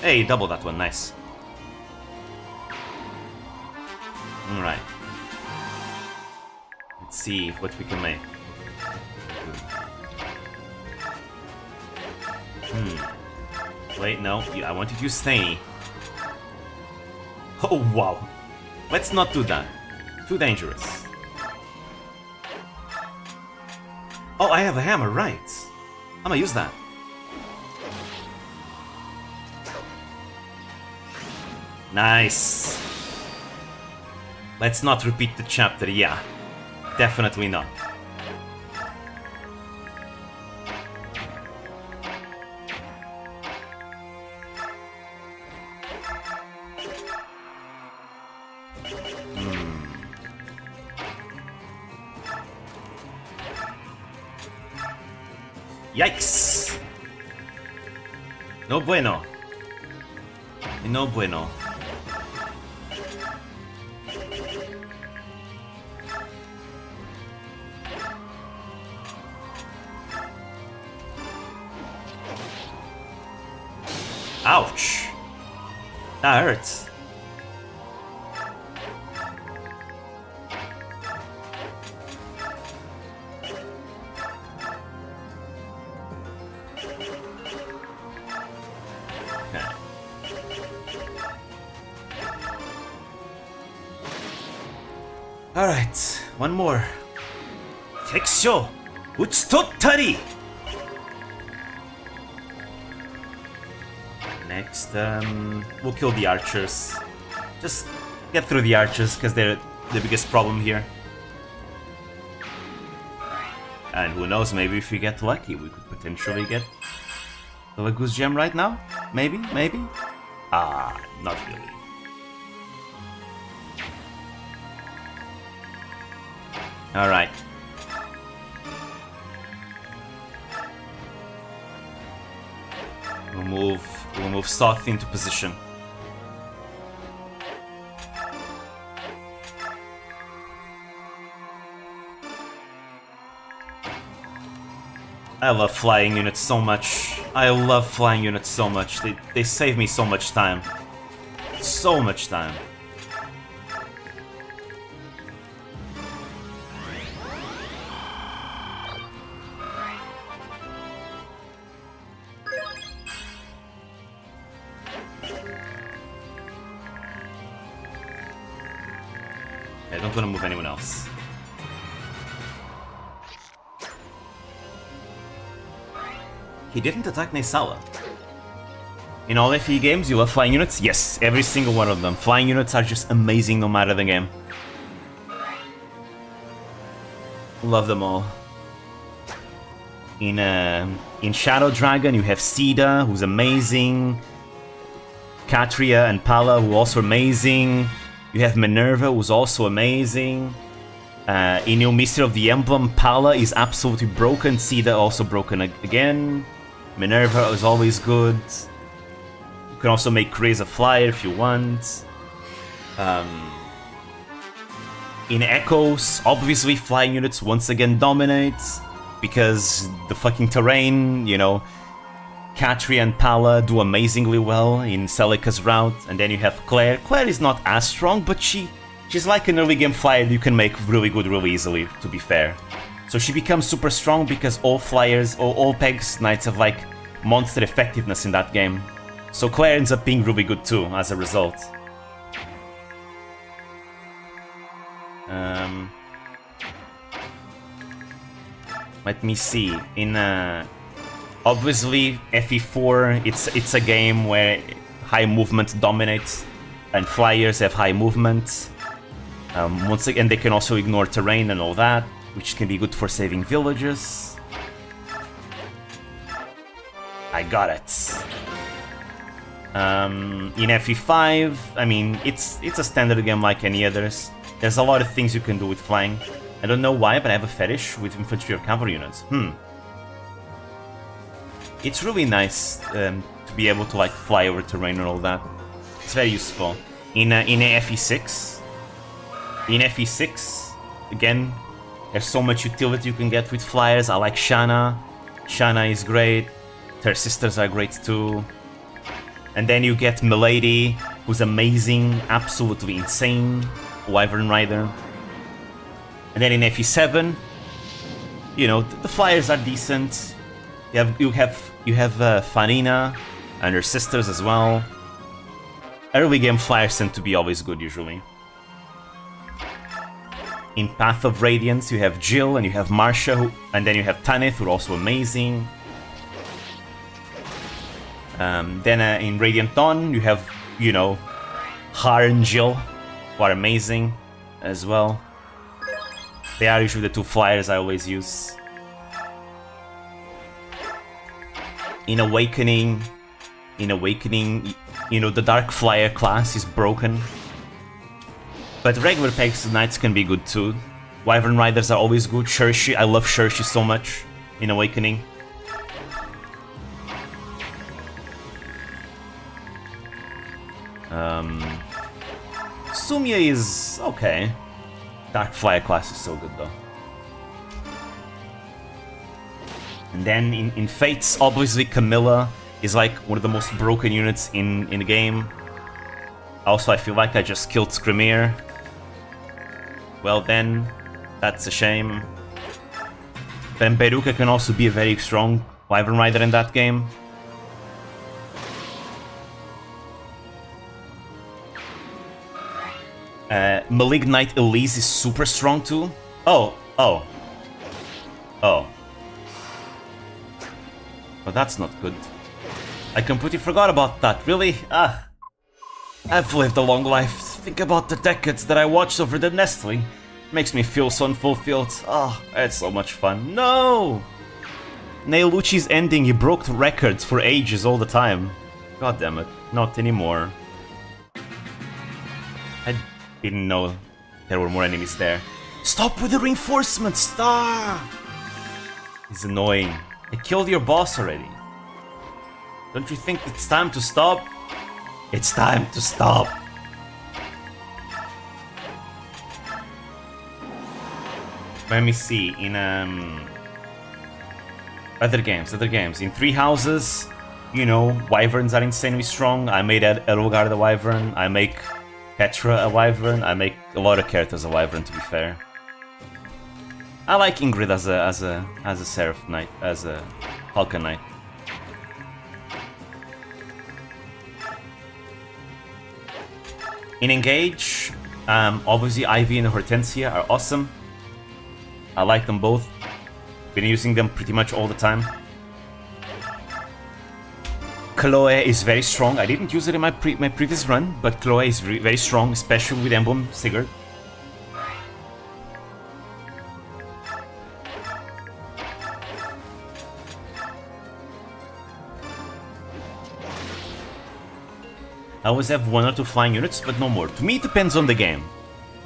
A: Hey, double that one, nice. Alright. Let's see what we can make. Wait, no, I wanted to use Thainy. Oh, wow. Let's not do that. Too dangerous. Oh, I have a hammer, right. I'm gonna use that. Nice. Let's not repeat the chapter, yeah. Definitely not. Yikes! No bueno. No bueno. Ouch! That hurts. Okay. Alright, one more. Teksho! Utsutottari! Next, we'll kill the archers. Just get through the archers, because they're the biggest problem here. And who knows, maybe if we get lucky, we could potentially get the Lagoose Gem right now? Maybe? Maybe? Ah, not really. Alright. We'll move Soth into position. I love flying units so much. I love flying units so much. They save me so much time. So much time. I don't want to move anyone else. He didn't attack Naysala. In all FE games, you love flying units? Yes, every single one of them. Flying units are just amazing no matter the game. Love them all. In Shadow Dragon, you have Sida, who's amazing. Katria and Pala, who are also amazing. You have Minerva, who's also amazing. In New Mystery of the Emblem, Pala is absolutely broken. Sida also broken again. Minerva is always good. You can also make Raise a Flyer if you want. In Echoes, obviously flying units once again dominate. Because the fucking terrain, you know. Katri and Pala do amazingly well in Celica's route. And then you have Claire. Claire is not as strong, but she's like an early game flyer you can make really good really easily, to be fair. So she becomes super strong because all flyers, or all Pegs Knights have like monster effectiveness in that game. So Claire ends up being really good too, as a result. Let me see. In obviously FE4, it's a game where high movement dominates, and flyers have high movement. Once again, they can also ignore terrain and all that, which can be good for saving villages. I got it. In FE5, I mean, it's a standard game like any others. There's a lot of things you can do with flying. I don't know why, but I have a fetish with infantry or cavalry units. It's really nice to be able to like fly over terrain and all that. It's very useful. In FE6, again, there's so much utility you can get with flyers. I like Shanna. Shanna is great. Her sisters are great too. And then you get Milady, who's amazing, absolutely insane. Wyvern Rider. And then in FE7, you know, the flyers are decent. You have Farina and her sisters as well. Early game flyers tend to be always good usually. In Path of Radiance, you have Jill and you have Marsha, and then you have Tanith, who are also amazing. Then in Radiant Dawn, you have, you know, Har and Jill, who are amazing as well. They are usually the two flyers I always use. In Awakening, you know, the Dark Flyer class is broken. But regular Pegasus Knights can be good too. Wyvern Riders are always good. Shershi, I love Shershi so much in Awakening. Sumia is okay. Dark Flyer class is so good though. And then in Fates, obviously Camilla is like one of the most broken units in the game. Also, I feel like I just killed Screamer. Well then, that's a shame. Then Beruka can also be a very strong Wyvern Rider in that game. Malignite Elise is super strong too. Oh. Well, that's not good. I completely forgot about that, really? I've lived a long life. Think about the decades that I watched over the nestling. Makes me feel so unfulfilled. It's so much fun. No! Naeluchi's ending, he broke the records for ages all the time. God damn it, not anymore. I didn't know there were more enemies there. Stop with the reinforcements, Star! It's annoying. I killed your boss already. Don't you think it's time to stop? It's time to stop. Let me see, Other games. In Three Houses, you know, wyverns are insanely strong. I made Elogard a wyvern. I make Petra a wyvern. I make a lot of characters a wyvern, to be fair. I like Ingrid as a Seraph Knight, as a Falcon Knight. In Engage, obviously Ivy and Hortensia are awesome. I like them both. Been using them pretty much all the time. Chloe is very strong. I didn't use it in my previous run, but Chloe is very strong, especially with Emblem Sigurd. I always have 1 or 2 flying units, but no more. To me, it depends on the game.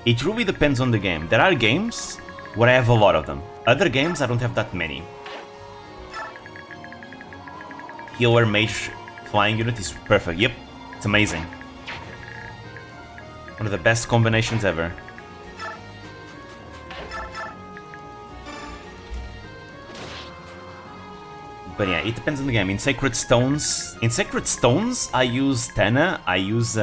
A: It really depends on the game. There are games where I have a lot of them. Other games, I don't have that many. Healer Mage flying unit is perfect. Yep, it's amazing. One of the best combinations ever. But yeah, it depends on the game. In Sacred Stones, I use Tena, I use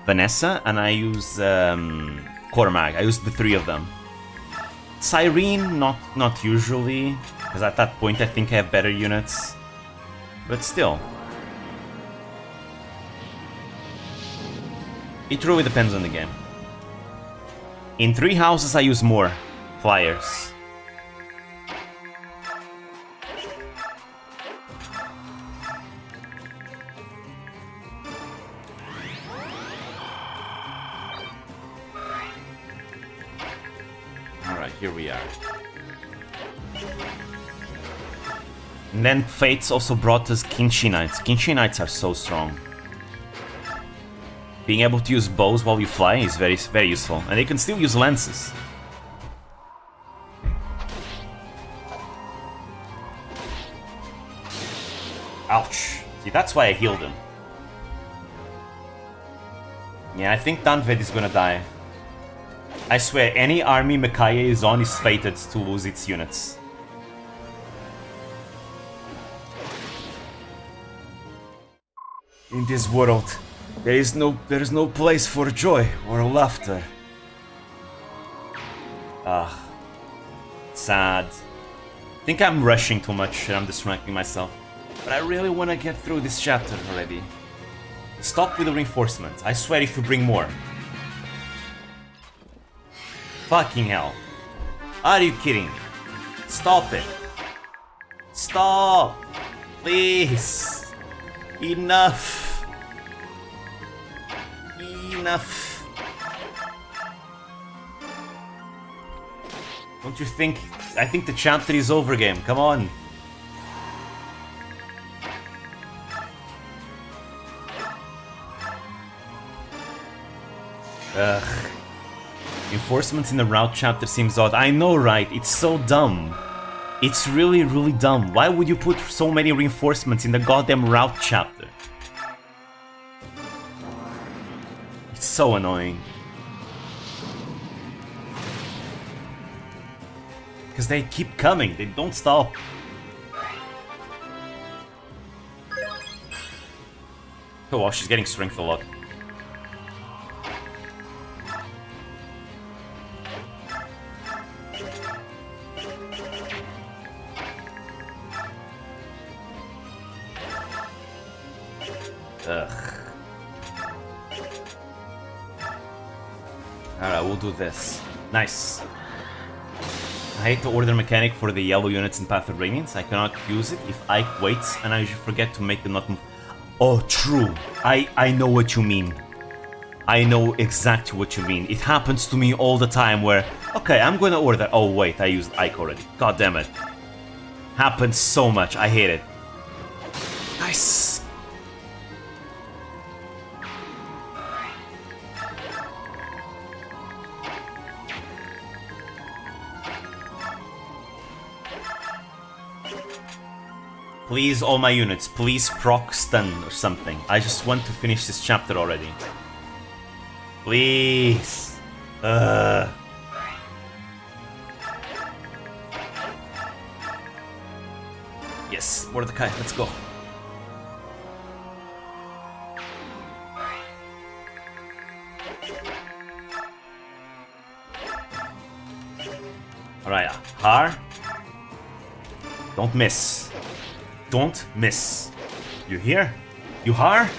A: Vanessa, and I use Cormag. I use the 3 of them. Cyrene, not usually, because at that point I think I have better units. But still. It really depends on the game. In Three Houses I use more flyers. Alright, here we are. And then Fates also brought us Kinshi Knights. Kinshi Knights are so strong. Being able to use bows while you fly is very useful. And they can still use lances. Ouch. See, that's why I healed him. Yeah, I think Danved is gonna die. I swear, any army Micaiah is on is fated to lose its units. In this world, there is no place for joy or laughter. Ah, sad. I think I'm rushing too much and I'm distracting myself. But I really want to get through this chapter already. Stop with the reinforcements. I swear if you bring more. Fucking hell. Are you kidding? Stop it. Stop. Please. Enough. Enough. Don't you think? I think the chapter is over, game. Come on. Ugh. Reinforcements in the route chapter seems odd. I know, right? It's so dumb. It's really, really dumb. Why would you put so many reinforcements in the goddamn route chapter? It's so annoying. Because they keep coming. They don't stop. Oh, wow, she's getting strength a lot. Ugh. Alright, we'll do this. Nice. I hate the order mechanic for the yellow units in Path of Radiance. I cannot use it if Ike waits and I usually forget to make them not move. Oh, true. I know what you mean. I know exactly what you mean. It happens to me all the time where, okay, I'm gonna order. Oh, wait, I used Ike already. God damn it. Happens so much. I hate it. Nice. Please, all my units, please proc stun or something. I just want to finish this chapter already. Please. Yes, Mordecai, let's go. Alright, Har. Don't miss. Don't miss. You hear? You Har?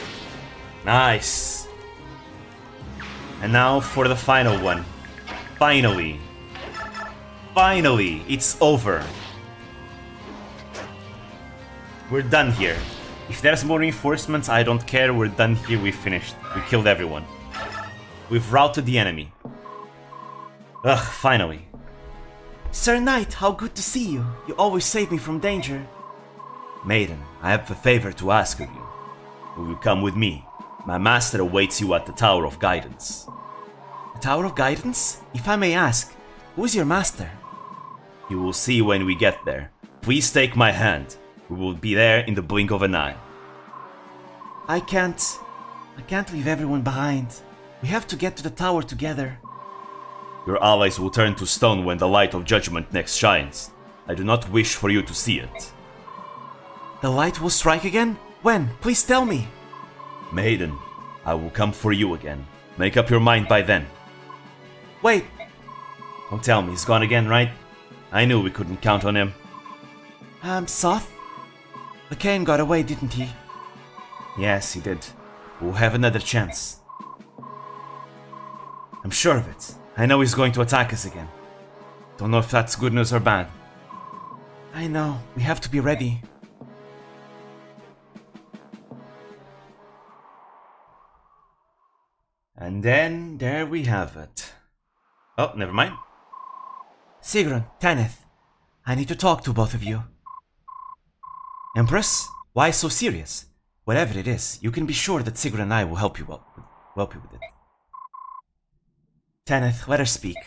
A: Nice. And now for the final one. Finally. Finally, it's over. We're done here. If there's more reinforcements, I don't care. We're done here. We finished. We killed everyone. We've routed the enemy. Ugh, finally.
C: Sir Knight, how good to see you. You always save me from danger.
A: Maiden, I have a favor to ask of you. Will you come with me? My master awaits you at the Tower of Guidance.
C: The Tower of Guidance? If I may ask, who is your master?
A: You will see when we get there. Please take my hand. We will be there in the blink of an eye.
C: I can't leave everyone behind. We have to get to the tower together.
A: Your allies will turn to stone when the light of judgment next shines. I do not wish for you to see it.
C: The light will strike again? When? Please tell me.
A: Maiden, I will come for you again. Make up your mind by then.
C: Wait.
A: Don't tell me he's gone again, right? I knew we couldn't count on him.
C: Soth? Lakain got away, didn't he?
A: Yes, he did. We'll have another chance. I'm sure of it. I know he's going to attack us again. Don't know if that's good news or bad.
C: I know. We have to be ready.
A: And then, there we have it. Oh, never mind.
C: Sigrun, Tanith, I need to talk to both of you.
A: Empress?
C: Why so serious? Whatever it is, you can be sure that Sigrun and I will help you with it. Tanith, let her speak.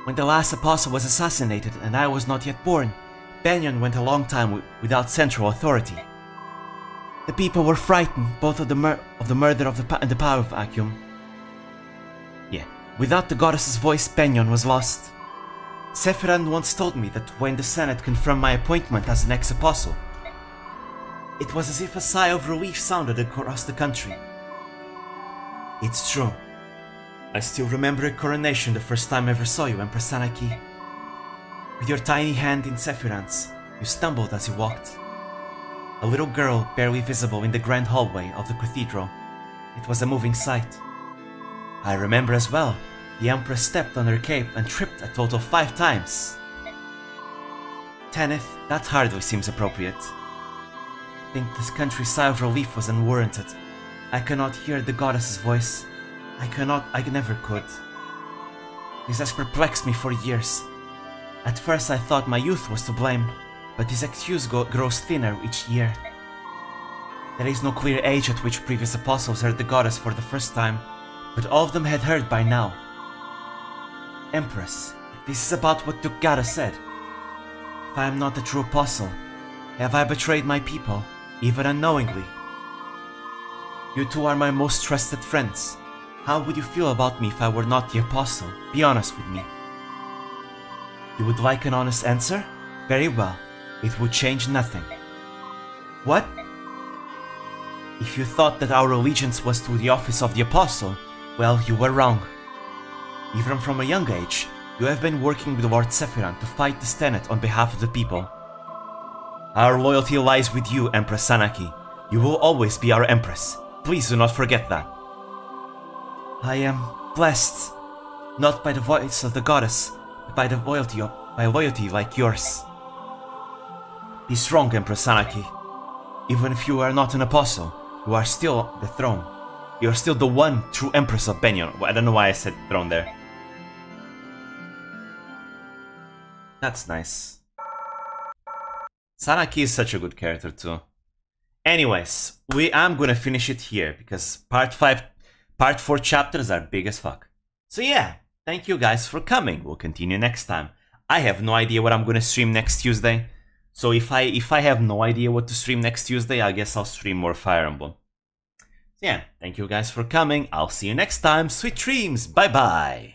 C: When the last apostle was assassinated and I was not yet born, Benyon went a long time without central authority. The people were frightened both of the murder and the power vacuum. Yeah, without the goddess's voice, Benyon was lost. Sephiran once told me that when the Senate confirmed my appointment as an ex-apostle, it was as if a sigh of relief sounded across the country. It's true. I still remember a coronation the first time I ever saw you, Empress Anaki. With your tiny hand in Sephiran's, you stumbled as you walked. A little girl barely visible in the grand hallway of the cathedral. It was a moving sight. I remember as well, the Empress stepped on her cape and tripped a total of 5 times. Tanith, that hardly seems appropriate. I think this country's sigh of relief was unwarranted. I cannot hear the goddess's voice. I never could. This has perplexed me for years. At first I thought my youth was to blame, but this excuse grows thinner each year. There is no clear age at which previous apostles heard the goddess for the first time, but all of them had heard by now. Empress, if this is about what Tukgara said, if I am not a true apostle, have I betrayed my people, even unknowingly? You two are my most trusted friends. How would you feel about me if I were not the apostle? Be honest with me. You would like an honest answer? Very well. It would change nothing. What? If you thought that our allegiance was to the office of the apostle, well, you were wrong. Even from a young age, you have been working with Lord Sephiran to fight the Senate on behalf of the people. Our loyalty lies with you, Empress Anaki. You will always be our Empress. Please do not forget that. I am blessed, not by the voice of the goddess, but by loyalty like yours. Be strong, Empress Anaki. Even if you are not an apostle, you are still on the throne. You are still the one true Empress of Benyon. I don't know why I said throne there. That's nice. Sanaki is such a good character too. Anyways, I'm gonna finish it here because part 4 chapters are big as fuck. So yeah, thank you guys for coming. We'll continue next time. I have no idea what I'm gonna stream next Tuesday. So if I have no idea what to stream next Tuesday, I guess I'll stream more Fire Emblem. So yeah, thank you guys for coming. I'll see you next time. Sweet dreams. Bye bye.